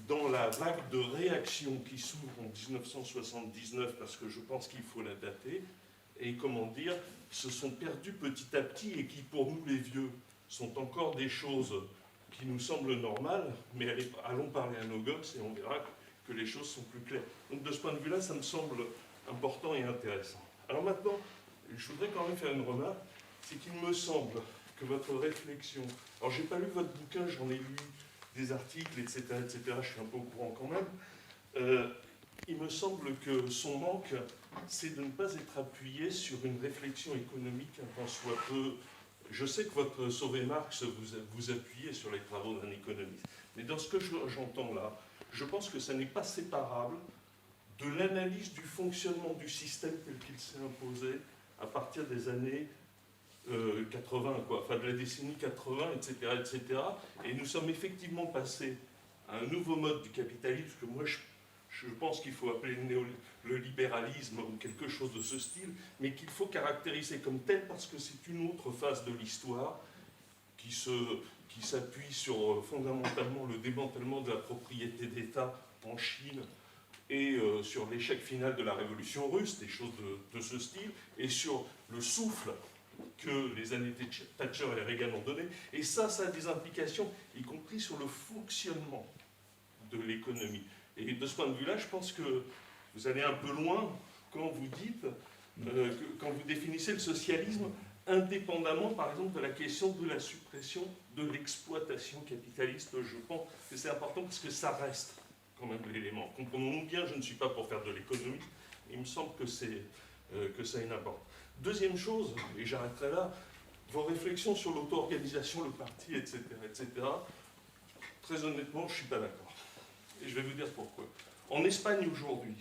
dans la vague de réaction qui s'ouvre en 1979, parce que je pense qu'il faut la dater, et comment dire, se sont perdues petit à petit et qui, pour nous les vieux, sont encore des choses qui nous semblent normales, mais allons parler à nos gosses et on verra que les choses sont plus claires. Donc de ce point de vue-là, ça me semble important et intéressant. Alors maintenant, je voudrais quand même faire une remarque, c'est qu'il me semble que votre réflexion... Alors j'ai pas lu votre bouquin, j'en ai lu des articles, etc., je suis un peu au courant quand même. Il me semble que son manque, c'est de ne pas être appuyé sur une réflexion économique un tant soit peu... Je sais que votre Sauvé Marx, vous appuyez sur les travaux d'un économiste, mais dans ce que j'entends là, je pense que ça n'est pas séparable de l'analyse du fonctionnement du système tel qu'il s'est imposé à partir des années 80, enfin de la décennie 80, etc., etc. Et nous sommes effectivement passés à un nouveau mode du capitalisme que moi je pense qu'il faut appeler le libéralisme ou quelque chose de ce style, mais qu'il faut caractériser comme tel parce que c'est une autre phase de l'histoire qui s'appuie sur fondamentalement le démantèlement de la propriété d'État en Chine et sur l'échec final de la révolution russe, des choses de ce style, et sur le souffle que les années Thatcher et Reagan ont donné. Et ça a des implications, y compris sur le fonctionnement de l'économie. Et de ce point de vue-là, je pense que vous allez un peu loin quand vous dites, quand vous définissez le socialisme indépendamment, par exemple, de la question de la suppression de l'exploitation capitaliste. Je pense que c'est important parce que ça reste quand même l'élément. Comprenons-nous bien, je ne suis pas pour faire de l'économie, il me semble que ça a une importance. Deuxième chose, et j'arrêterai là, vos réflexions sur l'auto-organisation, le parti, etc., etc., très honnêtement, je ne suis pas d'accord. Et je vais vous dire pourquoi. En Espagne aujourd'hui,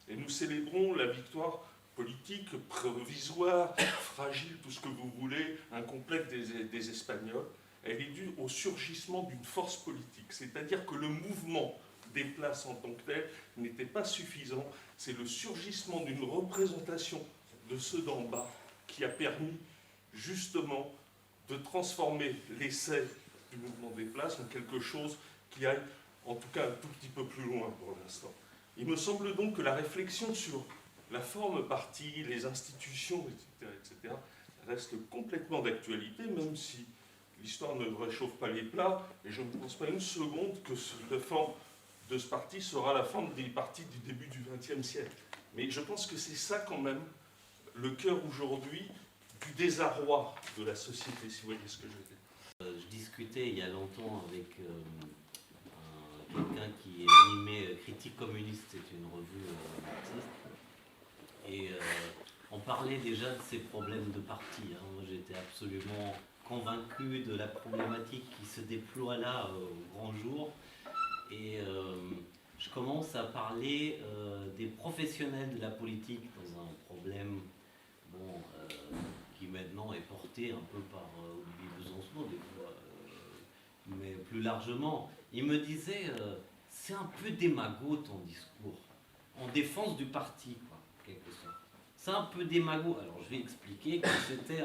et nous célébrons la victoire politique, provisoire, fragile, tout ce que vous voulez, incomplète des Espagnols, elle est due au surgissement d'une force politique. C'est-à-dire que le mouvement des places en tant que telles n'était pas suffisant. C'est le surgissement d'une représentation de ceux d'en bas qui a permis justement de transformer l'essai du mouvement des places en quelque chose qui aille en tout cas un tout petit peu plus loin pour l'instant. Il me semble donc que la réflexion sur la forme partie, les institutions, etc., reste complètement d'actualité, même si l'histoire ne réchauffe pas les plats, et je ne pense pas une seconde que la forme de ce parti sera la forme des partis du début du XXe siècle. Mais je pense que c'est ça quand même le cœur aujourd'hui du désarroi de la société, si vous voyez ce que je veux dire. Je discutais il y a longtemps avec quelqu'un qui animait Critique communiste, c'est une revue marxiste, et on parlait déjà de ces problèmes de parti. Hein. Moi j'étais absolument convaincu de la problématique qui se déploie là au grand jour, et je commence à parler des professionnels de la politique dans un problème qui maintenant est porté un peu par Olivier Besançon, des fois, mais plus largement. Il me disait, c'est un peu démago ton discours, en défense du parti, quoi, quelque sorte. C'est un peu démago. Alors je vais expliquer que c'était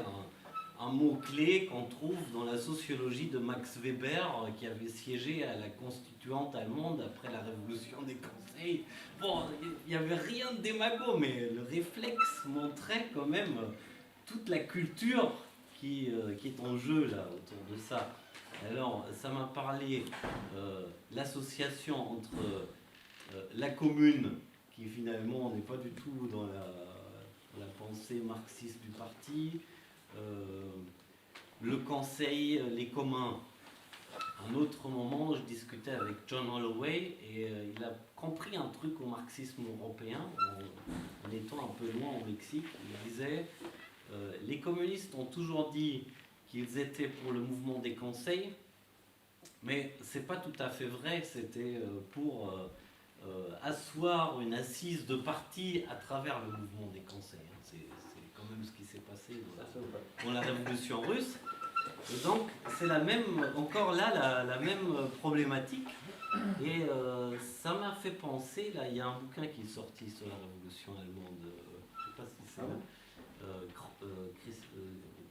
un mot-clé qu'on trouve dans la sociologie de Max Weber, qui avait siégé à la constituante allemande après la révolution des conseils. Bon, il n'y avait rien de démago, mais le réflexe montrait quand même toute la culture qui est en jeu là autour de ça. Alors, ça m'a parlé l'association entre la commune, qui finalement n'est pas du tout dans la pensée marxiste du parti, le conseil, les communs. À un autre moment, je discutais avec John Holloway et il a compris un truc au marxisme européen, en étant un peu loin au Mexique. Il disait, les communistes ont toujours dit qu'ils étaient pour le mouvement des conseils, mais c'est pas tout à fait vrai. C'était pour asseoir une assise de parti à travers le mouvement des conseils. C'est quand même ce qui s'est passé dans la révolution russe. Et donc c'est la même, encore là, la même problématique. Et ça m'a fait penser, là il y a un bouquin qui est sorti sur la révolution allemande, je ne sais pas si c'est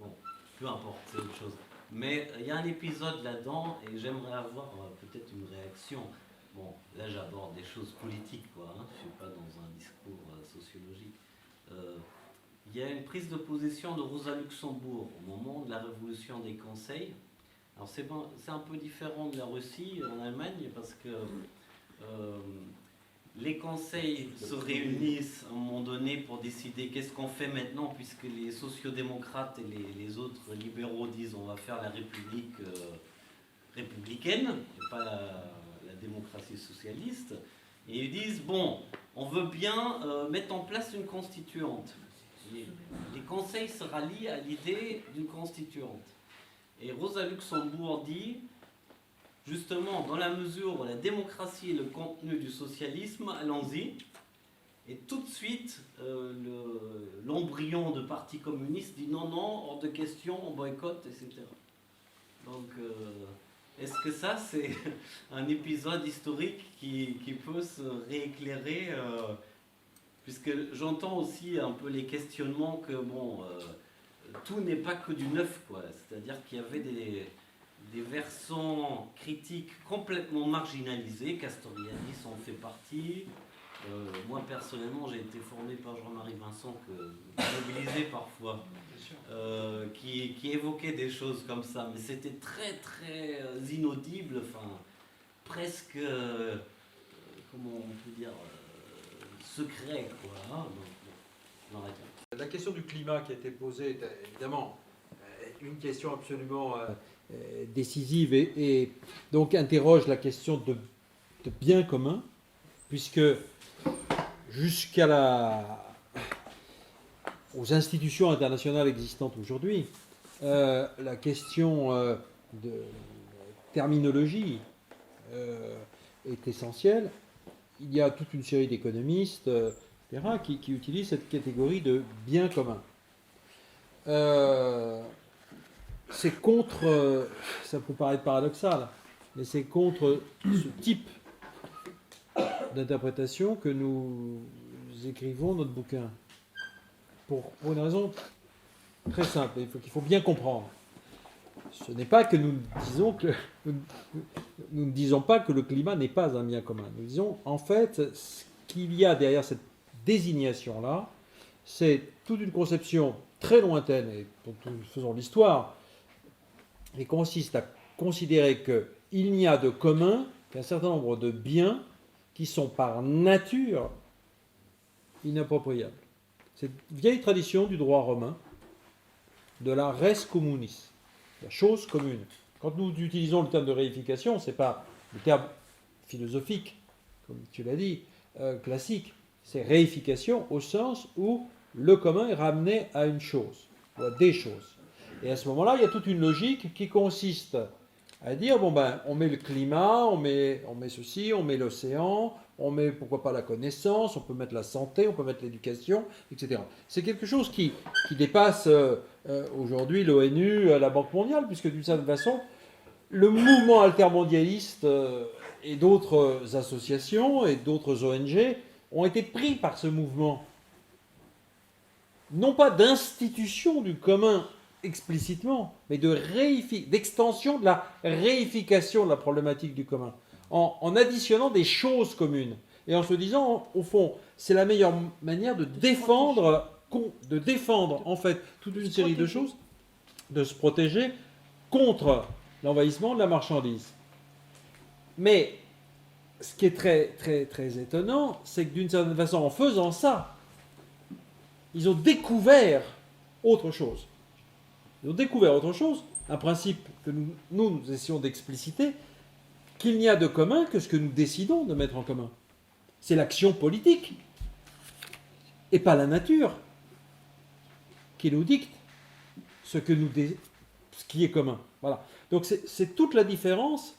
bon, peu importe, c'est autre chose. Mais il y a un épisode là-dedans et j'aimerais avoir peut-être une réaction. Bon, là j'aborde des choses politiques, quoi, hein, je ne suis pas dans un discours sociologique. Il y a une prise de position de Rosa Luxembourg au moment de la révolution des conseils. Alors c'est un peu différent de la Russie en Allemagne parce que les conseils se réunissent à un moment donné pour décider qu'est-ce qu'on fait maintenant, puisque les sociodémocrates et les autres libéraux disent on va faire la République républicaine et pas la démocratie socialiste. Et ils disent bon, on veut bien mettre en place une constituante. Les conseils se rallient à l'idée d'une constituante. Et Rosa Luxembourg dit, justement, dans la mesure où la démocratie est le contenu du socialisme, allons-y. Et tout de suite, l'embryon de parti communiste dit non, non, hors de question, on boycotte, etc. Donc, est-ce que ça, c'est un épisode historique qui peut se rééclairer puisque j'entends aussi un peu les questionnements que, bon, tout n'est pas que du neuf, quoi. C'est-à-dire qu'il y avait des versants critiques complètement marginalisés. Castoriadis en fait partie. Moi, personnellement, j'ai été formé par Jean-Marie Vincent, mobilisé parfois, qui évoquait des choses comme ça. Mais c'était très, très inaudible, enfin, presque, comment on peut dire, secret, quoi. Hein, donc, la question du climat qui a été posée est évidemment une question absolument décisive et donc interroge la question de bien commun, puisque aux institutions internationales existantes aujourd'hui, la question de terminologie est essentielle. Il y a toute une série d'économistes, etc., qui utilisent cette catégorie de bien commun. C'est contre, ça peut paraître paradoxal, mais c'est contre ce type d'interprétation que nous écrivons notre bouquin. Pour une raison très simple, qu'il faut bien comprendre. Ce n'est pas que nous ne disons pas que le climat n'est pas un bien commun. Nous disons, en fait, ce qu'il y a derrière cette désignation-là, c'est toute une conception très lointaine, et dont nous faisons l'histoire, et consiste à considérer qu'il n'y a de commun qu'un certain nombre de biens qui sont par nature inappropriables. C'est une vieille tradition du droit romain, de la res communis, la chose commune. Quand nous utilisons le terme de réification, ce n'est pas le terme philosophique, comme tu l'as dit, classique. C'est réification au sens où le commun est ramené à une chose, ou à des choses. Et à ce moment-là, il y a toute une logique qui consiste à dire, bon ben, on met le climat, on met ceci, on met l'océan, on met pourquoi pas la connaissance, on peut mettre la santé, on peut mettre l'éducation, etc. C'est quelque chose qui dépasse aujourd'hui l'ONU, la Banque mondiale, puisque d'une certaine façon, le mouvement altermondialiste et d'autres associations et d'autres ONG ont été pris par ce mouvement. Non pas d'institution du commun explicitement, mais d'extension de la réification de la problématique du commun, en additionnant des choses communes, et en se disant, au fond, c'est la meilleure manière de défendre en fait toute une série de choses, de se protéger contre l'envahissement de la marchandise. Mais ce qui est très, très, très étonnant, c'est que d'une certaine façon, en faisant ça, ils ont découvert autre chose. Ils ont découvert autre chose, un principe que nous essayons d'expliciter, qu'il n'y a de commun que ce que nous décidons de mettre en commun. C'est l'action politique, et pas la nature, qui nous dicte ce qui est commun. Voilà. Donc c'est toute la différence.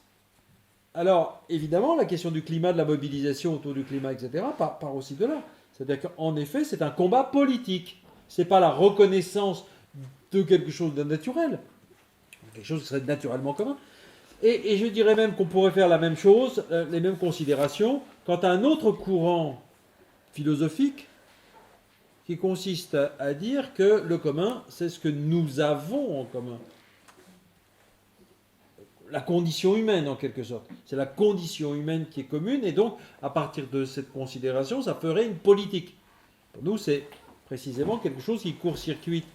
Alors, évidemment, la question du climat, de la mobilisation autour du climat, etc., part aussi de là. C'est-à-dire qu'en effet, c'est un combat politique. Ce n'est pas la reconnaissance de quelque chose de naturel, quelque chose qui serait naturellement commun. Et je dirais même qu'on pourrait faire la même chose, les mêmes considérations, quant à un autre courant philosophique qui consiste à dire que le commun, c'est ce que nous avons en commun. La condition humaine, en quelque sorte. C'est la condition humaine qui est commune, et donc, à partir de cette considération, ça ferait une politique. Pour nous, c'est précisément quelque chose qui court-circuite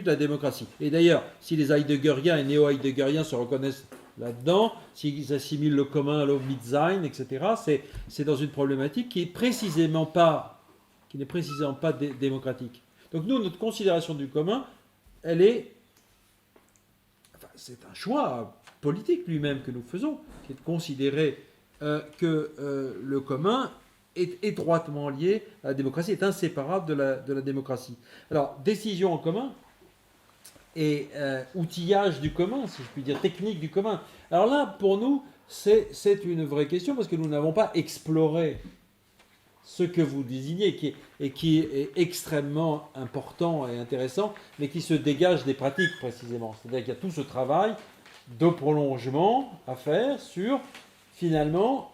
la démocratie. Et d'ailleurs, si les heideggeriens et néo-heideggeriens se reconnaissent là-dedans, s'ils assimilent le commun à l'Mitsein, etc., c'est dans une problématique qui n'est précisément pas démocratique. Donc nous, notre considération du commun, c'est un choix politique lui-même que nous faisons, qui est de considérer que le commun est étroitement lié à la démocratie, est inséparable de la démocratie. Alors, décision en commun et outillage du commun, si je puis dire, technique du commun. Alors là, pour nous, c'est une vraie question, parce que nous n'avons pas exploré ce que vous désignez, qui est extrêmement important et intéressant, mais qui se dégage des pratiques précisément. C'est-à-dire qu'il y a tout ce travail de prolongement à faire sur, finalement,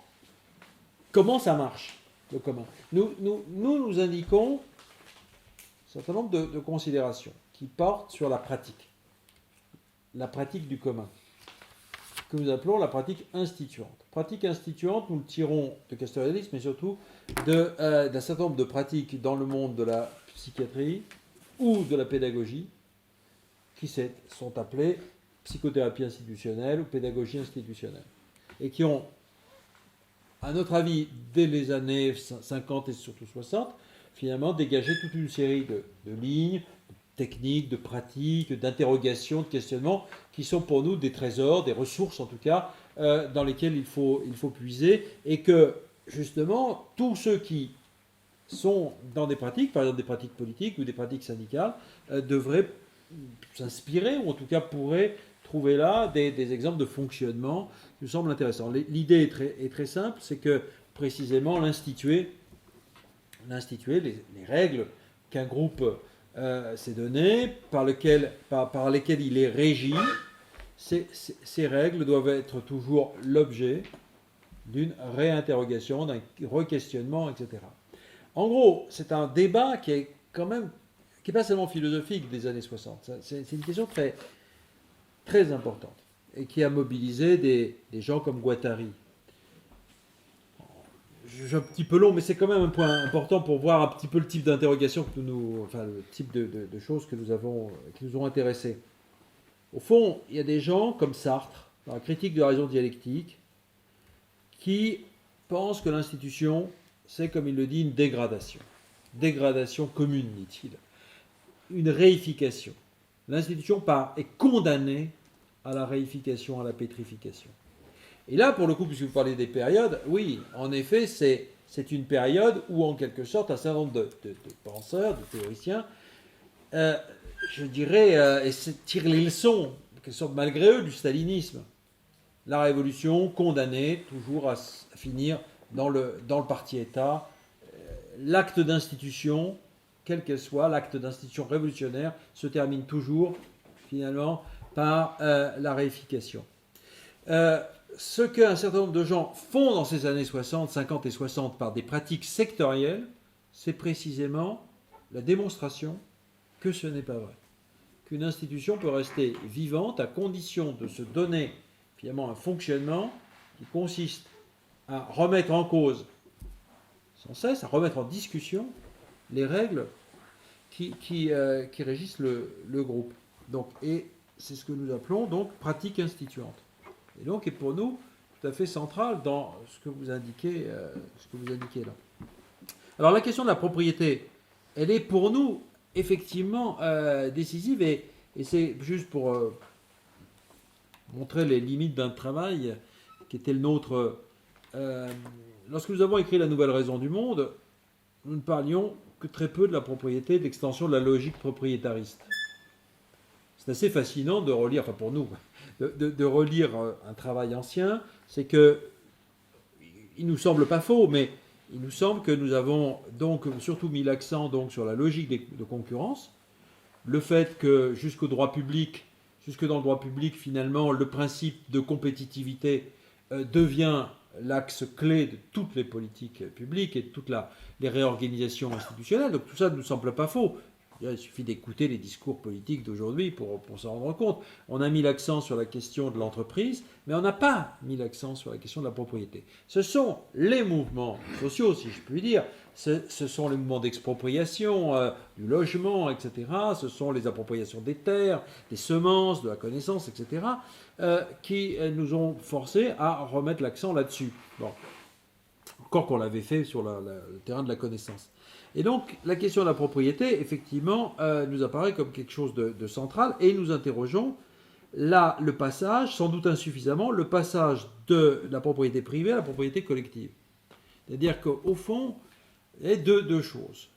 comment ça marche, le commun. Nous indiquons un certain nombre de considérations qui portent sur la pratique du commun, que nous appelons la pratique instituante. Pratique instituante, nous le tirons de Castoriadis, mais surtout d'un certain nombre de pratiques dans le monde de la psychiatrie ou de la pédagogie, qui sont appelées psychothérapie institutionnelle ou pédagogie institutionnelle, et qui ont, à notre avis, dès les années 50 et surtout 60, finalement dégagé toute une série de lignes, de techniques, de pratiques, d'interrogations, de questionnements, qui sont pour nous des trésors, des ressources en tout cas, dans lesquelles il faut puiser, et que, justement, tous ceux qui sont dans des pratiques, par exemple des pratiques politiques ou des pratiques syndicales, devraient s'inspirer, ou en tout cas pourraient trouver là des exemples de fonctionnement qui nous semblent intéressants. L'idée est très simple, c'est que, précisément, l'instituer, les règles qu'un groupe s'est données, par lesquelles il est régi, ces règles doivent être toujours l'objet d'une réinterrogation, d'un re-questionnement, etc. En gros, c'est un débat qui est quand même, qui n'est pas seulement philosophique des années 60. C'est une question très, très importante et qui a mobilisé des gens comme Guattari. Je suis un petit peu long, mais c'est quand même un point important pour voir un petit peu le type d'interrogation que enfin le type de choses que qui nous ont intéressés. Au fond, il y a des gens comme Sartre, dans la critique de la raison dialectique, qui pensent que l'institution, c'est, comme il le dit, une dégradation. Dégradation commune, dit-il. Une réification. L'institution est condamnée à la réification, à la pétrification. Et là, pour le coup, puisque vous parlez des périodes, oui, en effet, c'est une période où, en quelque sorte, un certain nombre de penseurs, de théoriciens, je dirais, tirent les leçons, en quelque sorte, malgré eux, du stalinisme. La révolution condamnée toujours à finir dans le parti-État. L'acte d'institution, quelle qu'elle soit, l'acte d'institution révolutionnaire, se termine toujours, finalement, par la réification. Ce qu'un certain nombre de gens font dans ces années 60, 50 et 60 par des pratiques sectorielles, c'est précisément la démonstration que ce n'est pas vrai. Qu'une institution peut rester vivante à condition de se donner finalement un fonctionnement qui consiste à remettre en cause, sans cesse, à remettre en discussion les règles qui régissent le groupe. Donc, et c'est ce que nous appelons donc pratique instituante. Et donc, est pour nous tout à fait central dans ce que vous indiquez là. Alors, la question de la propriété, elle est pour nous effectivement décisive, et c'est juste pour montrer les limites d'un travail qui était le nôtre. Lorsque nous avons écrit La Nouvelle Raison du Monde, nous ne parlions que très peu de la propriété, de l'extension de la logique propriétariste. C'est assez fascinant de relire, enfin pour nous, de relire un travail ancien. C'est que, il nous semble pas faux, mais il nous semble que nous avons donc surtout mis l'accent donc sur la logique de concurrence, le fait que jusque dans le droit public, finalement, le principe de compétitivité devient l'axe clé de toutes les politiques publiques et de toutes les réorganisations institutionnelles. Donc tout ça ne nous semble pas faux. Il suffit d'écouter les discours politiques d'aujourd'hui pour s'en rendre compte. On a mis l'accent sur la question de l'entreprise, mais on n'a pas mis l'accent sur la question de la propriété. Ce sont les mouvements sociaux, si je puis dire. Ce sont les mouvements d'expropriation du logement, etc. Ce sont les appropriations des terres, des semences, de la connaissance, etc. Qui nous ont forcés à remettre l'accent là-dessus. Bon. Encore qu'on l'avait fait sur le terrain de la connaissance. Et donc, la question de la propriété, effectivement, nous apparaît comme quelque chose de central, et nous interrogeons là le passage, sans doute insuffisamment, le passage de la propriété privée à la propriété collective. C'est-à-dire qu'au fond, il y a deux choses.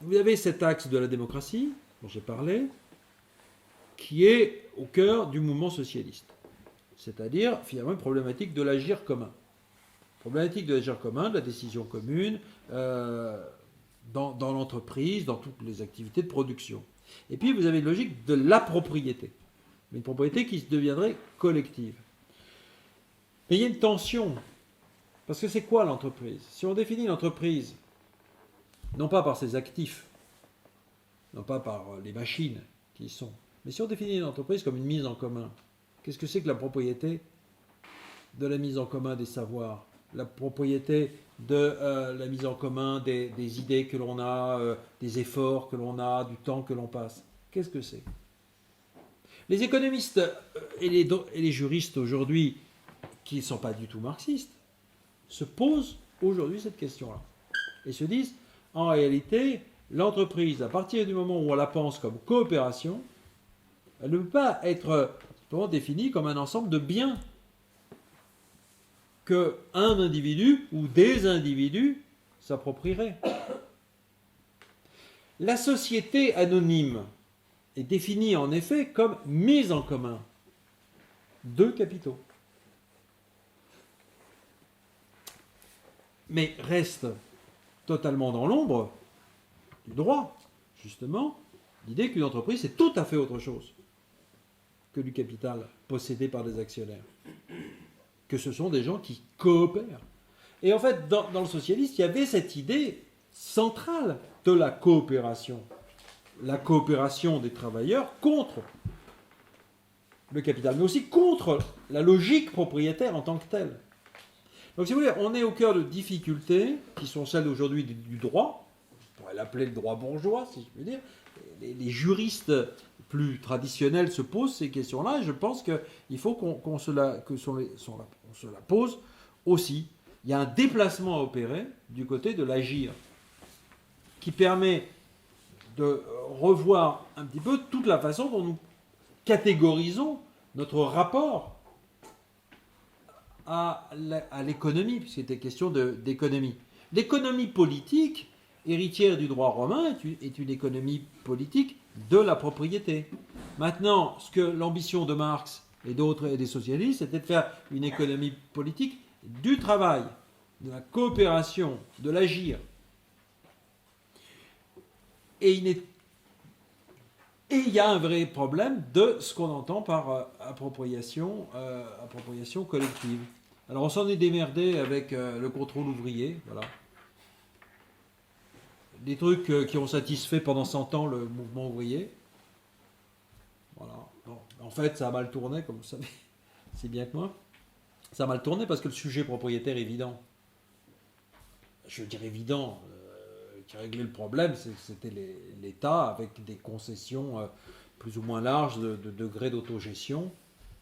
Vous avez cet axe de la démocratie, dont j'ai parlé, qui est au cœur du mouvement socialiste. C'est-à-dire, finalement, une problématique de l'agir commun. Problématique de l'agir commun, de la décision commune, dans l'entreprise, dans toutes les activités de production. Et puis vous avez une logique de la propriété, mais une propriété qui deviendrait collective. Mais il y a une tension, parce que c'est quoi l'entreprise? Si on définit l'entreprise, non pas par ses actifs, non pas par les machines qui y sont, mais si on définit l'entreprise comme une mise en commun, qu'est-ce que c'est que la propriété de la mise en commun des savoirs? La propriété de la mise en commun des idées que l'on a, des efforts que l'on a, du temps que l'on passe. Qu'est-ce que c'est? Les économistes et les juristes aujourd'hui, qui ne sont pas du tout marxistes, se posent aujourd'hui cette question-là. Et se disent, en réalité, l'entreprise, à partir du moment où on la pense comme coopération, elle ne peut pas être définie comme un ensemble de biens qu'un individu ou des individus s'approprieraient. La société anonyme est définie en effet comme mise en commun de capitaux. Mais reste totalement dans l'ombre du droit, justement, l'idée qu'une entreprise c'est tout à fait autre chose que du capital possédé par des actionnaires. que ce sont des gens qui coopèrent. Et en fait, dans le socialisme, il y avait cette idée centrale de la coopération des travailleurs contre le capital, mais aussi contre la logique propriétaire en tant que telle. Donc si vous voulez, on est au cœur de difficultés qui sont celles aujourd'hui du droit, on pourrait l'appeler le droit bourgeois, si je veux dire. Les juristes plus traditionnels se posent ces questions-là, et je pense qu'il faut qu'on se la pose aussi. Il y a un déplacement à opérer du côté de l'agir, qui permet de revoir un petit peu toute la façon dont nous catégorisons notre rapport à l'économie, puisqu'il était question d'économie. L'économie politique, héritière du droit romain, est une économie politique de la propriété. Maintenant, ce que l'ambition de Marx et d'autres et des socialistes, c'était de faire une économie politique du travail, de la coopération, de l'agir. Et il y a un vrai problème de ce qu'on entend par appropriation collective. Alors on s'en est démerdé avec le contrôle ouvrier, voilà. Des trucs qui ont satisfait pendant 100 ans le mouvement ouvrier. Voilà. Bon, en fait, ça a mal tourné, comme vous savez, c'est bien que moi. Ça a mal tourné parce que le sujet propriétaire est évident. Je veux dire évident, qui réglait le problème, c'était l'État avec des concessions plus ou moins larges de degrés d'autogestion,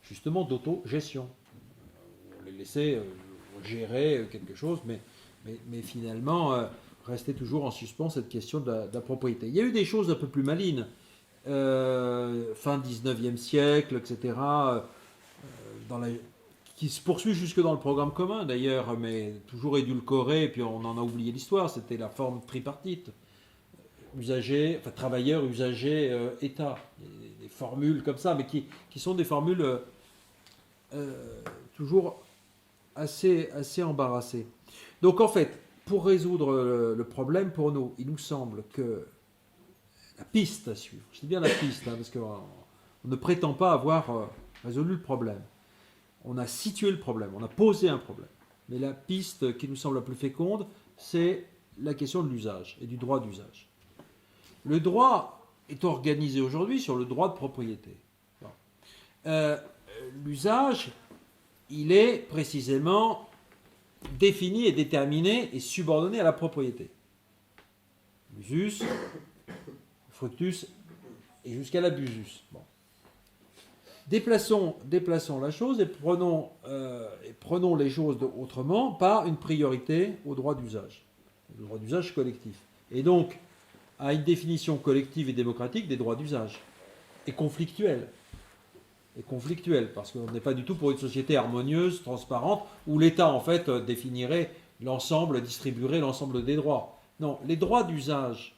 justement d'autogestion. On les laissait gérer quelque chose, mais finalement restait toujours en suspens cette question de la propriété. Il y a eu des choses un peu plus malines, fin 19e siècle, etc., qui se poursuit jusque dans le programme commun d'ailleurs, mais toujours édulcoré, et puis on en a oublié l'histoire, c'était la forme tripartite. Usagers, enfin travailleurs, usagers, État. Des formules comme ça, mais qui sont des formules toujours assez embarrassées. Donc en fait, pour résoudre le problème, pour nous, il nous semble que la piste à suivre, je dis bien la piste, parce qu'on ne prétend pas avoir résolu le problème. On a situé le problème, on a posé un problème. Mais la piste qui nous semble la plus féconde, c'est la question de l'usage et du droit d'usage. Le droit est organisé aujourd'hui sur le droit de propriété. L'usage, il est précisément défini et déterminé et subordonné à la propriété. L'usus, fructus et jusqu'à l'abusus. Bon. Déplaçons la chose et prenons les choses autrement par une priorité au droit d'usage, le droit d'usage collectif. Et donc, à une définition collective et démocratique des droits d'usage. Et conflictuelle, parce qu'on n'est pas du tout pour une société harmonieuse, transparente, où l'État, en fait, définirait l'ensemble, distribuerait l'ensemble des droits. Non, les droits d'usage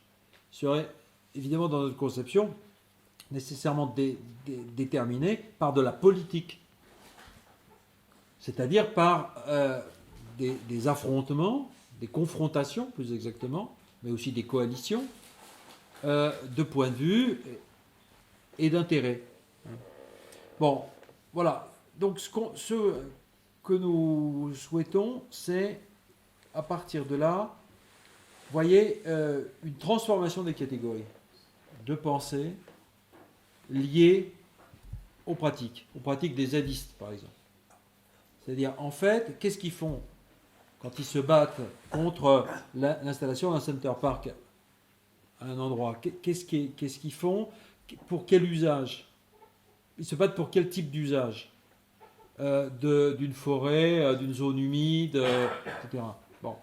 seraient, évidemment, dans notre conception, nécessairement déterminés par de la politique. C'est-à-dire par des affrontements, des confrontations, plus exactement, mais aussi des coalitions, de points de vue et d'intérêts. Bon, voilà. Donc ce que nous souhaitons, c'est, à partir de là, vous voyez, une transformation des catégories de pensée liées aux pratiques des zadistes, par exemple. C'est-à-dire, en fait, qu'est-ce qu'ils font quand ils se battent contre l'installation d'un center park à un endroit? Qu'est-ce qu'ils font? Pour quel usage? Ils se battent pour quel type d'usage? D'une forêt, d'une zone humide, etc. Bon.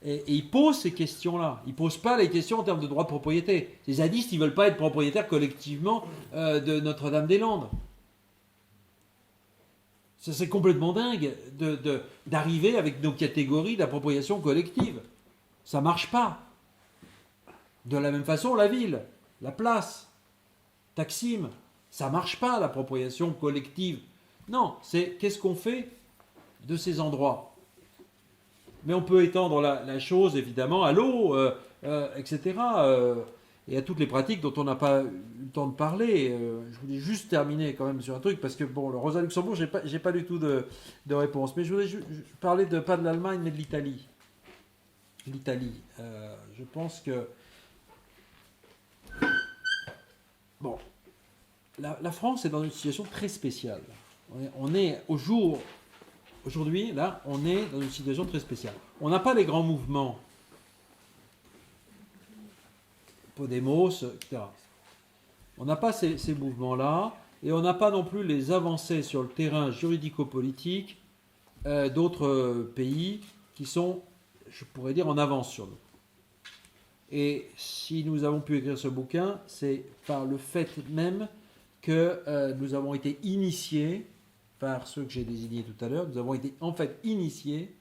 Et ils posent ces questions-là. Ils ne posent pas les questions en termes de droit de propriété. Les zadistes, ils ne veulent pas être propriétaires collectivement de Notre-Dame-des-Landes. Ça, c'est complètement dingue d'arriver avec nos catégories d'appropriation collective. Ça ne marche pas. De la même façon, la ville, la place, Taksim, ça ne marche pas, l'appropriation collective. Non, c'est qu'est-ce qu'on fait de ces endroits. Mais on peut étendre la chose, évidemment, à l'eau, etc. et à toutes les pratiques dont on n'a pas eu le temps de parler. Je voulais juste terminer quand même sur un truc, parce que bon, le Rosa Luxembourg, j'ai pas du tout de réponse. Mais je voulais parler pas de l'Allemagne, mais de l'Italie. L'Italie. Je pense que... Bon, la France est dans une situation très spéciale. On est aujourd'hui, là, on est dans une situation très spéciale. On n'a pas les grands mouvements, Podemos, etc. On n'a pas ces mouvements-là, et on n'a pas non plus les avancées sur le terrain juridico-politique d'autres pays qui sont, je pourrais dire, en avance sur nous. Et si nous avons pu écrire ce bouquin, c'est par le fait même que nous avons été initiés, par ceux que j'ai désignés tout à l'heure, nous avons été en fait initiés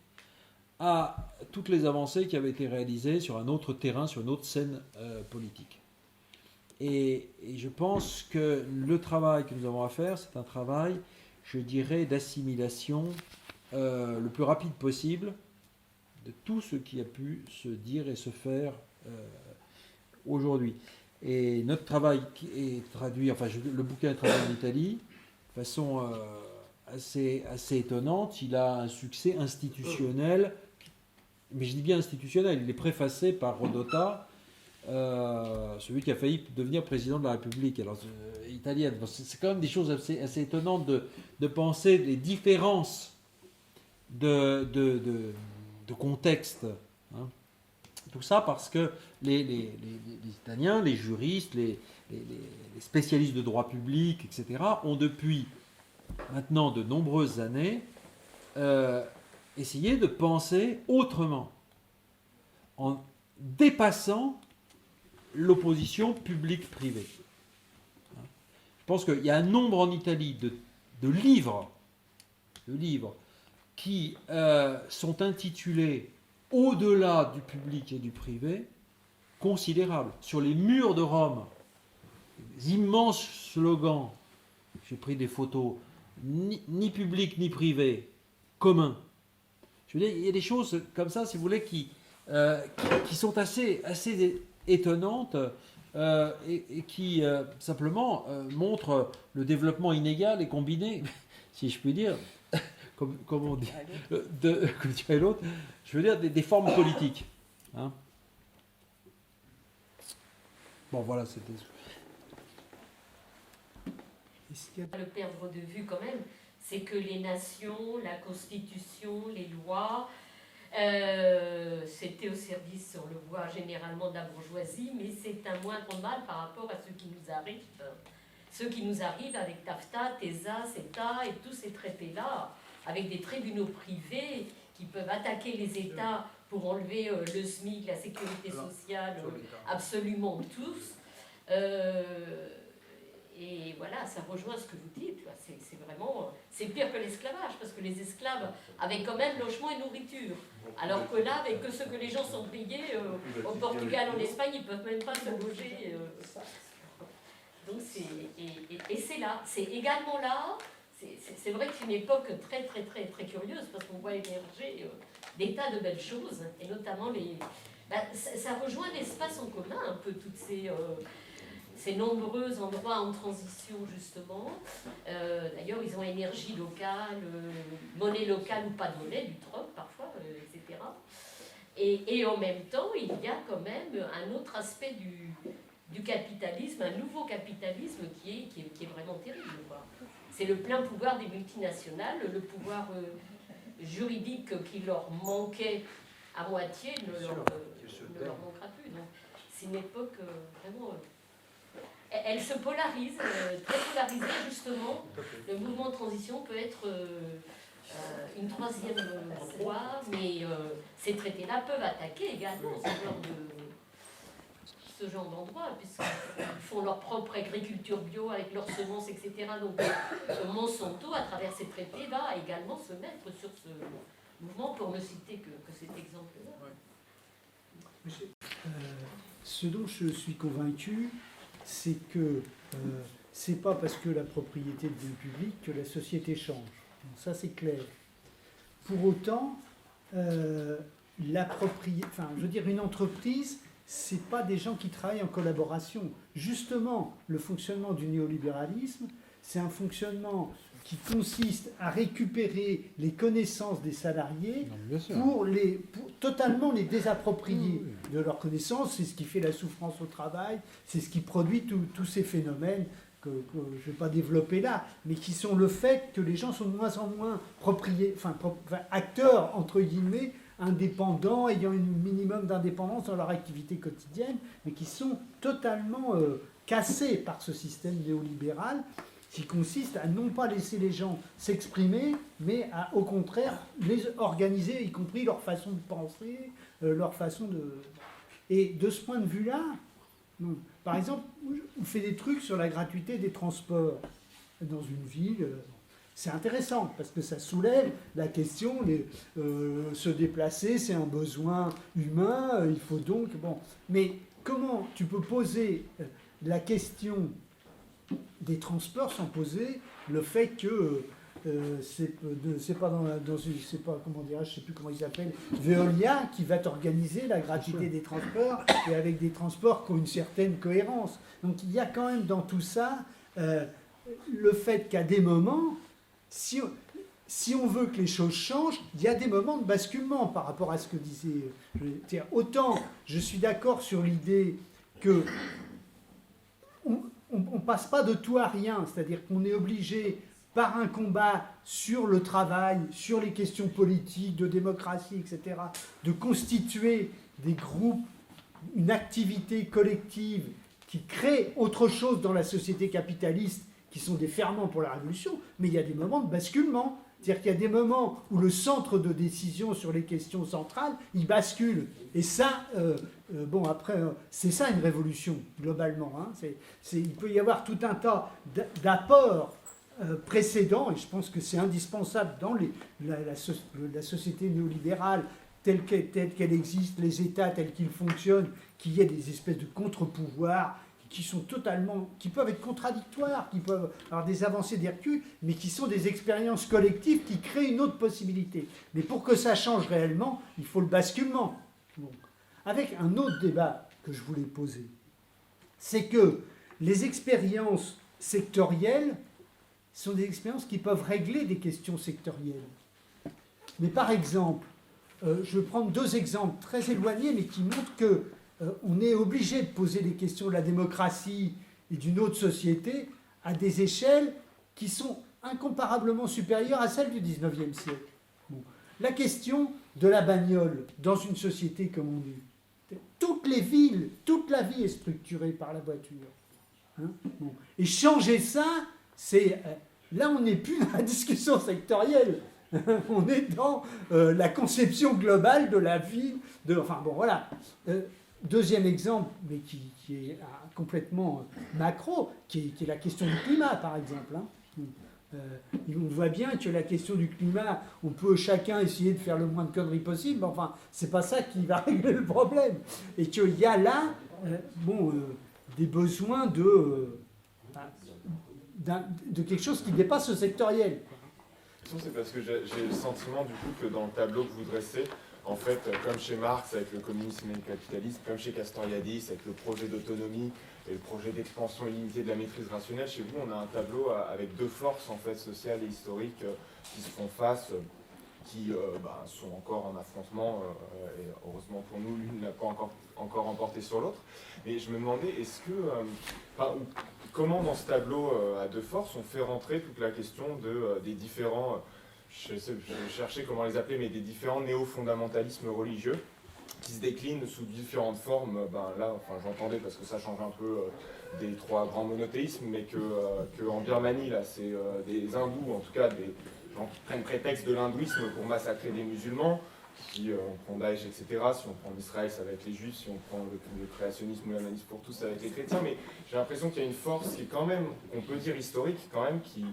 à toutes les avancées qui avaient été réalisées sur un autre terrain, sur une autre scène politique. Et je pense que le travail que nous avons à faire, c'est un travail, je dirais, d'assimilation le plus rapide possible de tout ce qui a pu se dire et se faire aujourd'hui. Et notre travail est traduit, enfin le bouquin est traduit en Italie de façon assez étonnante. Il a un succès institutionnel, mais je dis bien institutionnel, il est préfacé par Rodotà, celui qui a failli devenir président de la République italienne. C'est quand même des choses assez étonnantes de penser les différences de contexte. Hein. Tout ça parce que les Italiens, les juristes, les spécialistes de droit public, etc., ont depuis maintenant de nombreuses années essayé de penser autrement, en dépassant l'opposition publique-privée. Je pense qu'il y a un nombre en Italie de livres qui sont intitulés au-delà du public et du privé, considérable. Sur les murs de Rome, des immenses slogans, j'ai pris des photos, ni public ni privé, commun. Je veux dire, il y a des choses comme ça, si vous voulez, qui sont assez étonnantes et qui simplement montrent le développement inégal et combiné, si je puis dire, comme on dit, comme dirait l'autre, je veux dire des formes politiques. Hein. Bon, voilà, c'était... Le perdre de vue quand même, c'est que les nations, la constitution, les lois, c'était au service, on le voit généralement de la bourgeoisie, mais c'est un moindre mal par rapport à ce qui nous arrive. Ce qui nous arrive avec TAFTA, TESA, CETA et tous ces traités-là, avec des tribunaux privés qui peuvent attaquer les États pour enlever le SMIC, la sécurité sociale, absolument tous. Et voilà, ça rejoint ce que vous dites. C'est vraiment, c'est pire que l'esclavage, parce que les esclaves avaient quand même logement et nourriture. Alors que là, avec ce que les gens sont payés, au Portugal, en Espagne, ils ne peuvent même pas se loger. Donc et c'est là, c'est également là. C'est vrai que c'est une époque très curieuse, parce qu'on voit émerger des tas de belles choses, et notamment ça rejoint l'espace en commun, un peu toutes ces nombreux endroits en transition, justement. D'ailleurs, ils ont énergie locale, monnaie locale ou pas de monnaie, du troc parfois, etc. Et en même temps, il y a quand même un autre aspect du capitalisme, un nouveau capitalisme qui est vraiment terrible, quoi. C'est le plein pouvoir des multinationales, le pouvoir juridique qui leur manquait à moitié ne leur manquera plus. Donc c'est une époque vraiment... elle se polarise, très polarisée justement. Le mouvement de transition peut être une troisième voie, mais ces traités-là peuvent attaquer également ce genre d'endroit, puisqu'ils font leur propre agriculture bio avec leurs semences, etc. Donc Monsanto, à travers ces traités, va également se mettre sur ce mouvement, pour ne citer que cet exemple-là. Ce dont je suis convaincu, c'est que c'est pas parce que la propriété devient publique que la société change. Donc ça, c'est clair. Pour autant, une entreprise, c'est pas des gens qui travaillent en collaboration. Justement, le fonctionnement du néolibéralisme, c'est un fonctionnement qui consiste à récupérer les connaissances des salariés pour totalement les désapproprier de leurs connaissances. C'est ce qui fait la souffrance au travail, c'est ce qui produit tous ces phénomènes que je ne vais pas développer là, mais qui sont le fait que les gens sont de moins en moins acteurs, entre guillemets, indépendants, ayant un minimum d'indépendance dans leur activité quotidienne, mais qui sont totalement cassés par ce système néolibéral qui consiste à non pas laisser les gens s'exprimer, mais à, au contraire, les organiser, y compris leur façon de penser, leur façon de... Et de ce point de vue-là, par exemple, on fait des trucs sur la gratuité des transports dans une ville. C'est intéressant, parce que ça soulève la question, se déplacer, c'est un besoin humain, il faut donc... Bon. Mais comment tu peux poser la question des transports sans poser le fait que c'est pas comment dirais-je, je sais plus comment ils s'appellent, Veolia qui va t'organiser la gratuité des transports et avec des transports qui ont une certaine cohérence. Donc il y a quand même dans tout ça le fait qu'à des moments, si on veut que les choses changent, il y a des moments de basculement par rapport à ce que disait. Autant je suis d'accord sur l'idée que on ne passe pas de tout à rien, c'est-à-dire qu'on est obligé, par un combat sur le travail, sur les questions politiques, de démocratie, etc., de constituer des groupes, une activité collective qui crée autre chose dans la société capitaliste, qui sont des ferments pour la révolution, mais il y a des moments de basculement. C'est-à-dire qu'il y a des moments où le centre de décision sur les questions centrales, il bascule. Et ça, c'est ça une révolution, globalement. Hein. Il peut y avoir tout un tas d'apports précédents, et je pense que c'est indispensable dans la société néolibérale telle qu'elle existe, les États tels qu'ils fonctionnent, qu'il y ait des espèces de contre-pouvoirs qui peuvent être contradictoires, qui peuvent avoir des avancées, des reculs, mais qui sont des expériences collectives qui créent une autre possibilité. Mais pour que ça change réellement, il faut le basculement. Bon. Avec un autre débat que je voulais poser, c'est que les expériences sectorielles sont des expériences qui peuvent régler des questions sectorielles. Mais par exemple, je vais prendre deux exemples très éloignés, mais qui montrent que on est obligé de poser les questions de la démocratie et d'une autre société à des échelles qui sont incomparablement supérieures à celles du XIXe siècle. Bon. La question de la bagnole dans une société comme on dit. Toutes les villes, toute la vie est structurée par la voiture. Hein, bon. Et changer ça, c'est... là, on n'est plus dans la discussion sectorielle. On est dans la conception globale de la ville. Enfin, bon, voilà. Deuxième exemple, mais qui est complètement macro, qui est la question du climat, par exemple. Hein. On voit bien que la question du climat, on peut chacun essayer de faire le moins de conneries possible, mais enfin, c'est pas ça qui va régler le problème. Et qu'il y a là, des besoins de quelque chose qui dépasse le sectoriel. C'est parce que j'ai le sentiment, du coup, que dans le tableau que vous dressez, en fait, comme chez Marx avec le communisme et le capitalisme, comme chez Castoriadis avec le projet d'autonomie et le projet d'expansion illimitée de la maîtrise rationnelle, chez vous, on a un tableau avec deux forces en fait, sociales et historiques qui se font face, qui sont encore en affrontement, et heureusement pour nous, l'une n'a pas encore emporté sur l'autre. Mais je me demandais, comment dans ce tableau à deux forces, on fait rentrer toute la question des différents... je cherchais comment les appeler, mais des différents néo-fondamentalismes religieux qui se déclinent sous différentes formes. J'entendais, parce que ça change un peu des trois grands monothéismes, mais que en Birmanie, là, c'est des hindous, en tout cas, des gens qui prennent prétexte de l'hindouisme pour massacrer des musulmans. Si on prend Daesh, etc., si on prend Israël, ça va être les Juifs, si on prend le créationnisme ou la manif pour tous, ça va être les chrétiens, mais j'ai l'impression qu'il y a une force qui est quand même, on peut dire historique, quand même, qui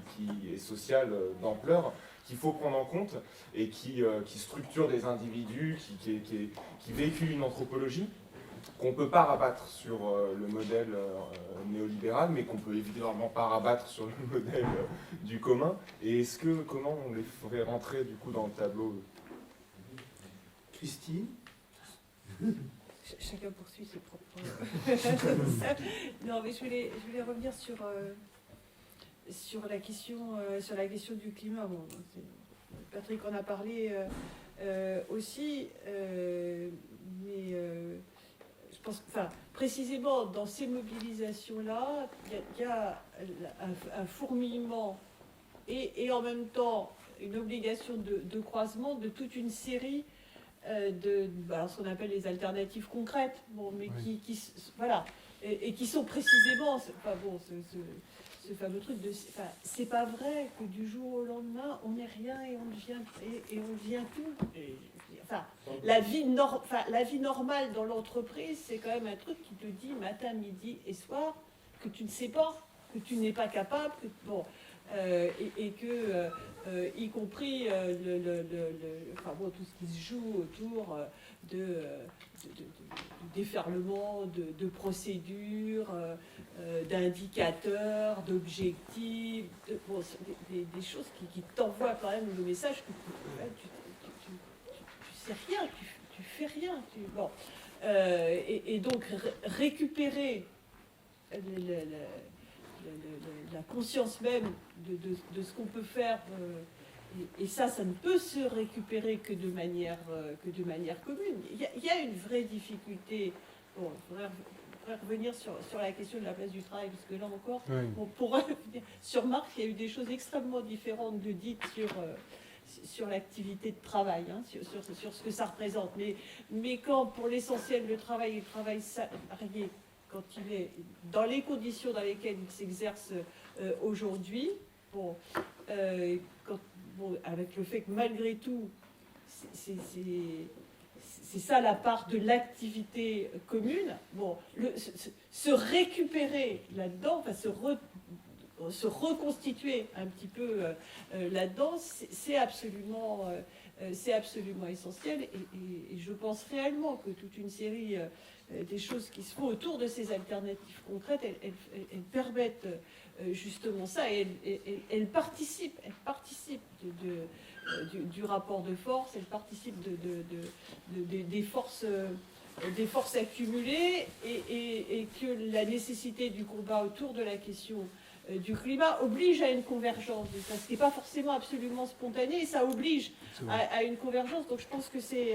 est sociale d'ampleur, qu'il faut prendre en compte et qui structure des individus, qui véhicule une anthropologie qu'on ne peut pas rabattre sur le modèle néolibéral, mais qu'on peut évidemment pas rabattre sur le modèle du commun. Et comment on les ferait rentrer du coup dans le tableau ? Christine ? Chacun poursuit ses propres. Non, mais je voulais revenir sur la question du climat. Bon, Patrick en a parlé aussi, mais je pense, enfin, précisément dans ces mobilisations-là, il y a un fourmillement et en même temps une obligation de croisement de toute une série ce qu'on appelle les alternatives concrètes, bon, mais oui. voilà, et qui sont précisément, enfin bon, ce fameux truc de, enfin, c'est pas vrai que du jour au lendemain on n'est rien et on devient tout. Enfin, la vie normale dans l'entreprise, c'est quand même un truc qui te dit matin, midi et soir que tu ne sais pas, que tu n'es pas capable, que, bon, et que y compris tout ce qui se joue autour de déferlement de procédures, d'indicateurs, d'objectifs, des choses qui t'envoient quand même le message que tu sais rien, tu fais rien. Bon. Et donc récupérer la conscience même de ce qu'on peut faire, et ça ne peut se récupérer que de manière commune. Il y a une vraie difficulté. Bon, il faudrait revenir sur la question de la place du travail, parce que là encore, on pourrait revenir sur Marx. Il y a eu des choses extrêmement différentes de dites sur l'activité de travail, hein, sur ce que ça représente. Mais quand, pour l'essentiel, le travail salarié, quand il est dans les conditions dans lesquelles il s'exerce aujourd'hui, avec le fait que malgré tout, c'est ça la part de l'activité commune, se récupérer là-dedans, enfin se reconstituer un petit peu là-dedans, c'est absolument essentiel, et je pense réellement que toute une série des choses qui se font autour de ces alternatives concrètes, elles permettent justement ça, et elles participent du rapport de force, elles participent des forces accumulées, et que la nécessité du combat autour de la question du climat oblige à une convergence, ce qui n'est pas forcément absolument spontané, et ça oblige à une convergence. Donc je pense que c'est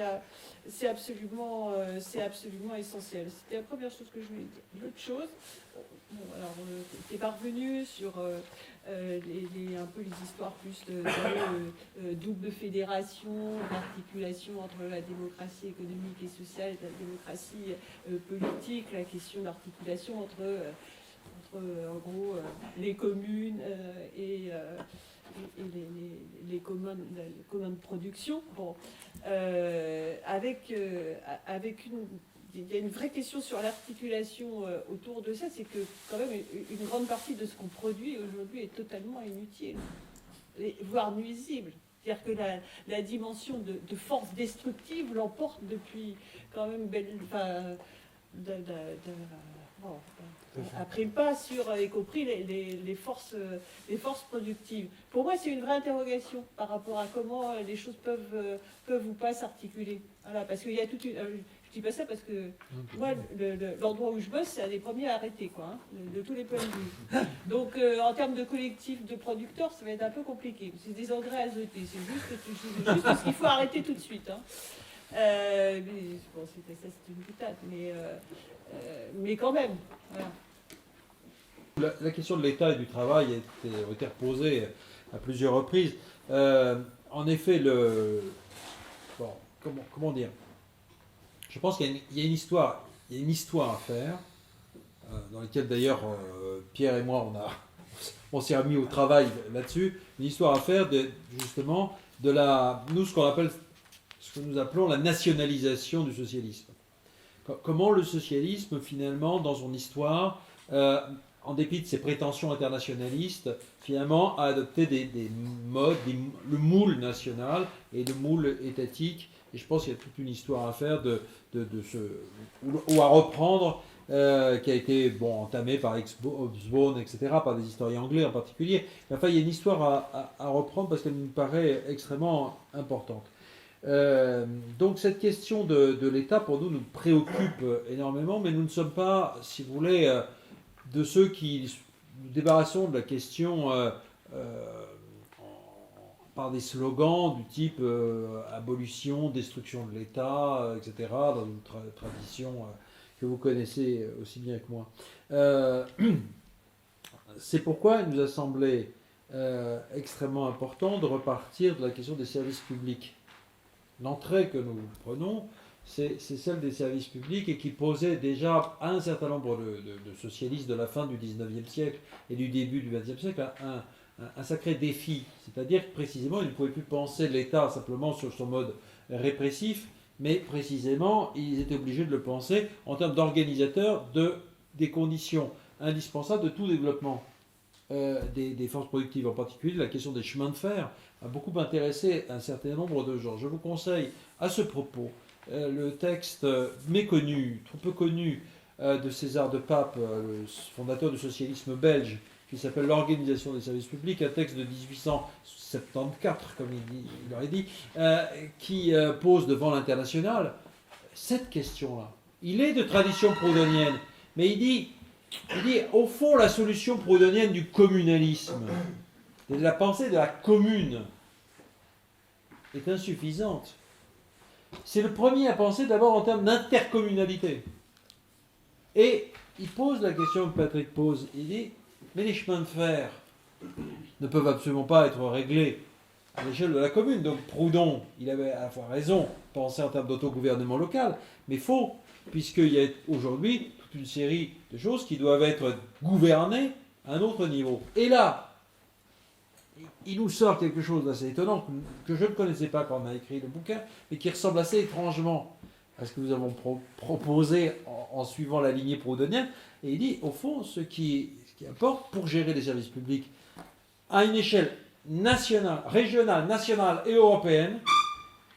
absolument essentiel. C'était la première chose que je voulais dire. L'autre chose, tu es parvenu sur un peu les histoires plus de double fédération, d'articulation entre la démocratie économique et sociale et la démocratie politique, la question d'articulation entre en gros les communes et les communs de production. Bon, il y a une vraie question sur l'articulation autour de ça, c'est que quand même une grande partie de ce qu'on produit aujourd'hui est totalement inutile, voire nuisible. C'est-à-dire que la dimension de force destructive l'emporte depuis quand même après le pas sur, y compris les forces productives. Pour moi, c'est une vraie interrogation par rapport à comment les choses peuvent ou pas s'articuler. Voilà, parce qu'il y a toute une... je dis pas ça parce que moi, l'endroit où je bosse, c'est un des premiers à arrêter, quoi, hein, de tous les points de vue. Donc, en termes de collectif de producteurs, ça va être un peu compliqué. C'est des engrais azotés, c'est juste ce qu'il faut arrêter tout de suite. Hein. Ça, c'est une boutade, mais quand même, voilà. La question de l'État et du travail a été reposée à plusieurs reprises. En effet, comment dire ? Je pense qu'il y a une histoire à faire, dans laquelle d'ailleurs Pierre et moi on s'est remis au travail là-dessus. Une histoire à faire justement ce que nous appelons la nationalisation du socialisme. Comment le socialisme, finalement, dans son histoire, en dépit de ses prétentions internationalistes, finalement, a adopté des modes, le moule national et le moule étatique. Et je pense qu'il y a toute une histoire à faire ou à reprendre, qui a été entamée par Hobsbawm, etc., par des historiens anglais en particulier. Mais enfin, il y a une histoire à reprendre parce qu'elle nous paraît extrêmement importante. Donc cette question de l'État, pour nous préoccupe énormément, mais nous ne sommes pas, si vous voulez, de ceux qui nous débarrassons de la question par des slogans du type abolition, destruction de l'État, etc., dans une tradition que vous connaissez aussi bien que moi. C'est pourquoi il nous a semblé extrêmement important de repartir de la question des services publics. L'entrée que nous prenons, c'est celle des services publics et qui posait déjà à un certain nombre de socialistes de la fin du 19e siècle et du début du 20e siècle un sacré défi. C'est-à-dire que précisément, ils ne pouvaient plus penser l'État simplement sur son mode répressif, mais précisément, ils étaient obligés de le penser en termes d'organisateurs des conditions indispensables de tout développement des forces productives. En particulier, la question des chemins de fer a beaucoup intéressé un certain nombre de gens. Je vous conseille à ce propos le texte méconnu, trop peu connu, de César de Pape, le fondateur du socialisme belge, qui s'appelle L'organisation des services publics, un texte de 1874, comme il aurait dit, qui pose devant l'international cette question-là. Il est de tradition proudhonienne, mais il dit, au fond, la solution proudhonienne du communalisme, de la pensée de la commune, est insuffisante. C'est le premier à penser d'abord en termes d'intercommunalité. Et il pose la question que Patrick pose. Il dit, mais les chemins de fer ne peuvent absolument pas être réglés à l'échelle de la commune. Donc Proudhon, il avait à la fois raison, penser en termes d'autogouvernement local, mais faux, puisqu'il y a aujourd'hui toute une série de choses qui doivent être gouvernées à un autre niveau. Et là, il nous sort quelque chose d'assez étonnant que je ne connaissais pas quand on a écrit le bouquin, mais qui ressemble assez étrangement à ce que nous avons proposé en suivant la lignée proudhonienne. Et il dit, au fond, ce qui importe pour gérer les services publics à une échelle nationale, régionale, nationale et européenne,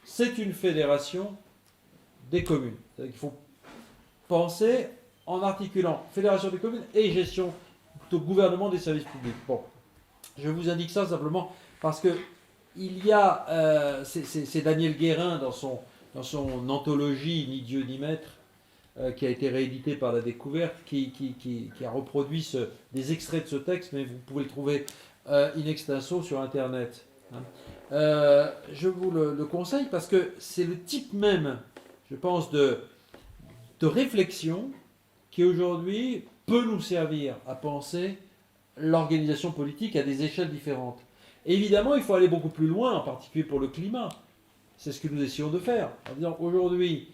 c'est une fédération des communes. C'est-à-dire qu'il faut penser en articulant fédération des communes et gestion, plutôt gouvernement des services publics. Bon. Je vous indique ça simplement parce que il y a, c'est Daniel Guérin dans son anthologie Ni Dieu ni Maître, qui a été réédité par La Découverte, qui a reproduit des extraits de ce texte, mais vous pouvez le trouver in extenso sur Internet. Je vous le conseille parce que c'est le type même, je pense, de réflexion qui aujourd'hui peut nous servir à penser l'organisation politique à des échelles différentes. Évidemment, il faut aller beaucoup plus loin, en particulier pour le climat. C'est ce que nous essayons de faire. En disant aujourd'hui,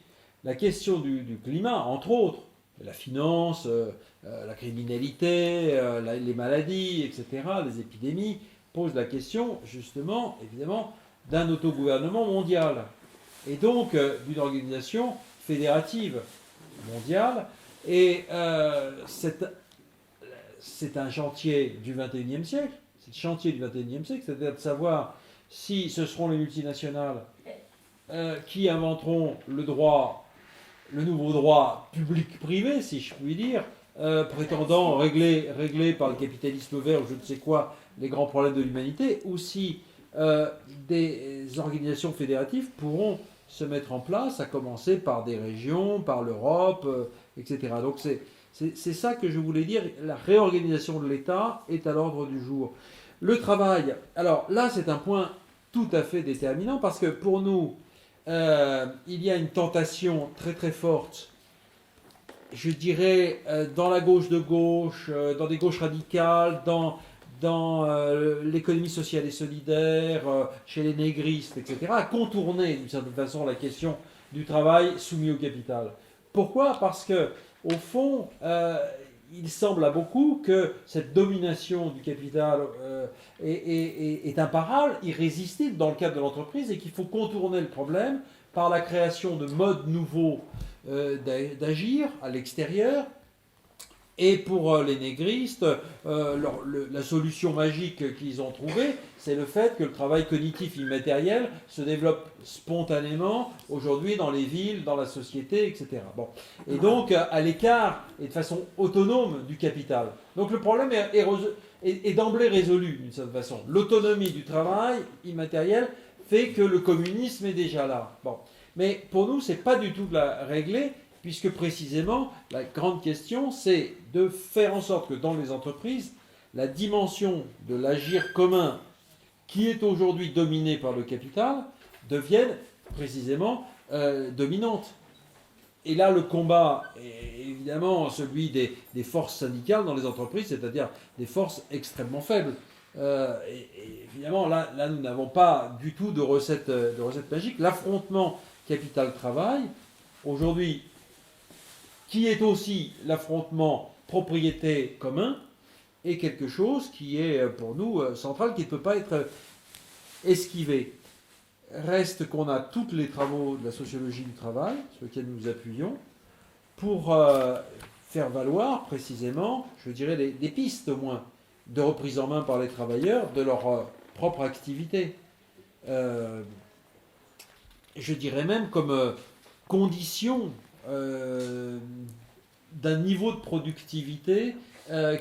la question du climat, entre autres, la finance, la criminalité, les maladies, etc., les épidémies, pose la question, justement, évidemment, d'un autogouvernement mondial. Et donc, d'une organisation fédérative mondiale. Et c'est un chantier du XXIe siècle. C'est le chantier du XXIe siècle, c'est-à-dire de savoir si ce seront les multinationales qui inventeront le nouveau droit public-privé, si je puis dire, prétendant régler par le capitalisme vert ou je ne sais quoi les grands problèmes de l'humanité, ou si des organisations fédératives pourront se mettre en place, à commencer par des régions, par l'Europe, etc. Donc c'est ça que je voulais dire. La réorganisation de l'État est à l'ordre du jour. Le travail, alors là c'est un point tout à fait déterminant parce que pour nous, il y a une tentation très très forte, je dirais, dans la gauche de gauche, dans des gauches radicales, dans l'économie sociale et solidaire, chez les négristes, etc., à contourner d'une certaine façon la question du travail soumis au capital. Pourquoi ? Parce que au fond, il semble à beaucoup que cette domination du capital est imparable, irrésistible dans le cadre de l'entreprise et qu'il faut contourner le problème par la création de modes nouveaux d'agir à l'extérieur. Et pour les négristes, la solution magique qu'ils ont trouvée, c'est le fait que le travail cognitif immatériel se développe spontanément aujourd'hui dans les villes, dans la société, etc. Bon. Et donc à l'écart et de façon autonome du capital. Donc le problème est d'emblée résolu d'une certaine façon. L'autonomie du travail immatériel fait que le communisme est déjà là. Bon. Mais pour nous, c'est pas du tout de la régler, puisque précisément, la grande question, c'est de faire en sorte que dans les entreprises, la dimension de l'agir commun, qui est aujourd'hui dominée par le capital, devienne précisément dominante. Et là, le combat est évidemment celui des forces syndicales dans les entreprises, c'est-à-dire des forces extrêmement faibles. Et évidemment, là, nous n'avons pas du tout de recette magique. L'affrontement capital-travail, aujourd'hui, qui est aussi l'affrontement propriété-commun, est quelque chose qui est pour nous central, qui ne peut pas être esquivé. Reste qu'on a tous les travaux de la sociologie du travail, sur lesquels nous nous appuyons, pour faire valoir précisément, je dirais, des pistes au moins, de reprise en main par les travailleurs de leur propre activité. Je dirais même comme condition d'un niveau de productivité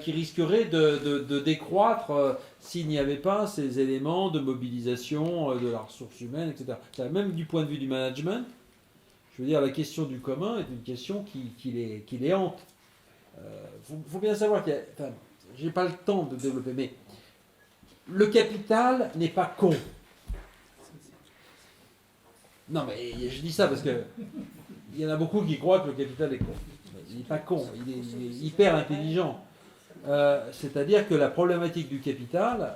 qui risquerait de décroître s'il n'y avait pas ces éléments de mobilisation de la ressource humaine, etc. Même du point de vue du management, je veux dire, la question du commun est une question qui les hante. Faut bien savoir qu'il y a... Enfin, j'ai pas le temps de développer, mais le capital n'est pas con. Non, mais je dis ça parce que il y en a beaucoup qui croient que le capital est con. Il n'est pas con, il est hyper intelligent. C'est-à-dire que la problématique du capital,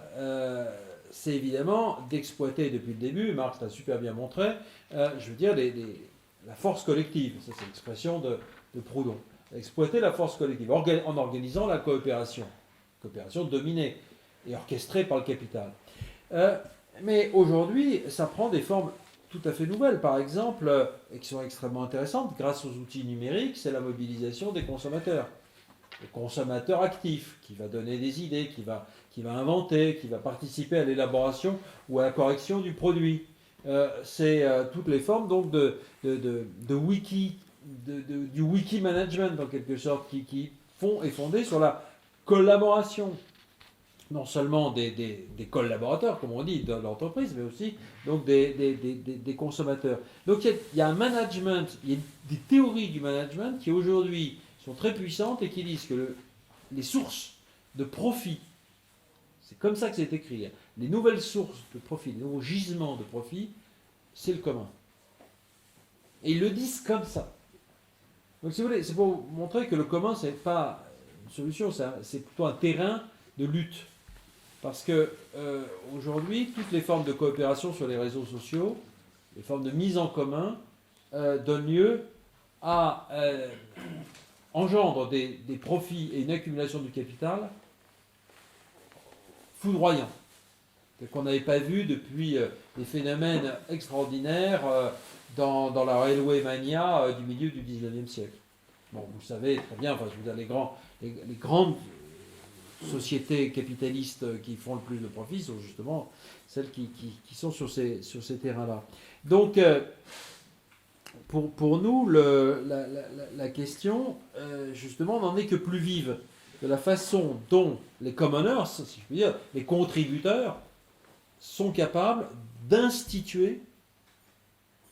c'est évidemment d'exploiter depuis le début, Marx l'a super bien montré, je veux dire, la force collective. Ça, c'est l'expression de Proudhon. Exploiter la force collective en organisant la coopération. Coopération dominée et orchestrée par le capital. Mais aujourd'hui, ça prend des formes tout à fait nouvelles. Par exemple, et qui sont extrêmement intéressantes, grâce aux outils numériques, c'est la mobilisation des consommateurs. Le consommateur actif, qui va donner des idées, qui va inventer, qui va participer à l'élaboration ou à la correction du produit. C'est toutes les formes donc de wiki, du wiki management en quelque sorte, qui est fondé sur la collaboration, non seulement des collaborateurs, comme on dit, de l'entreprise, mais aussi donc des consommateurs. Donc il y a un management, il y a des théories du management qui aujourd'hui sont très puissantes et qui disent que les sources de profit, c'est comme ça que c'est écrit, hein, les nouvelles sources de profit, les nouveaux gisements de profit, c'est le commun. Et ils le disent comme ça. Donc si vous voulez, c'est pour vous montrer que le commun, c'est pas une solution, c'est plutôt un terrain de lutte. Parce que aujourd'hui, toutes les formes de coopération sur les réseaux sociaux, les formes de mise en commun, donnent lieu à engendre des profits et une accumulation du capital foudroyants, qu'on n'avait pas vu depuis des phénomènes extraordinaires dans la railway mania du milieu du 19e siècle. Bon, vous le savez très bien, enfin, je veux dire, les grandes sociétés capitalistes qui font le plus de profit sont justement celles qui sont sur ces terrains-là. Donc, pour nous, la question, justement, n'en est que plus vive de la façon dont les commoners, si je puis dire, les contributeurs, sont capables d'instituer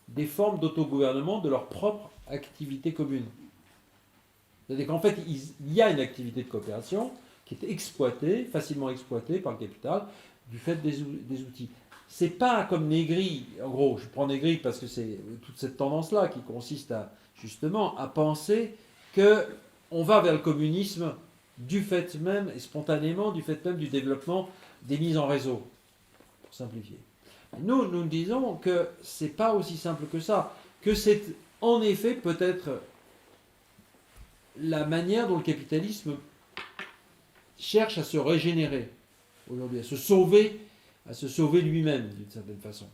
des formes d'autogouvernement de leur propre activité commune. C'est-à-dire qu'en fait, il y a une activité de coopération qui est exploitée, facilement exploitée par le capital, du fait des outils. C'est pas comme Negri, en gros, je prends Negri parce que c'est toute cette tendance-là qui consiste justement à penser qu'on va vers le communisme du fait même, et spontanément, du fait même du développement des mises en réseau, pour simplifier. Nous disons que c'est pas aussi simple que ça, que c'est en effet peut-être la manière dont le capitalisme cherche à se régénérer aujourd'hui, à se sauver lui-même d'une certaine façon.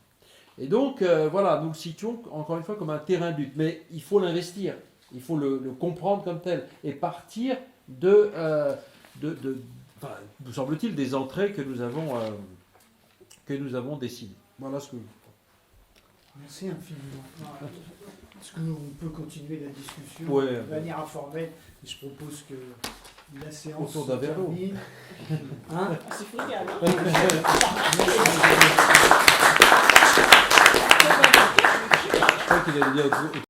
Et donc, voilà, nous le situons encore une fois comme un terrain de lutte. Mais il faut l'investir, il faut le comprendre comme tel, et partir enfin, nous semble-t-il, des entrées que nous avons dessinées. Voilà ce que... Merci infiniment. Est-ce qu'on peut continuer la discussion de manière informelle? Je propose que la séance autour d'un verre d'eau. C'est frugal, hein. qu'il allait dire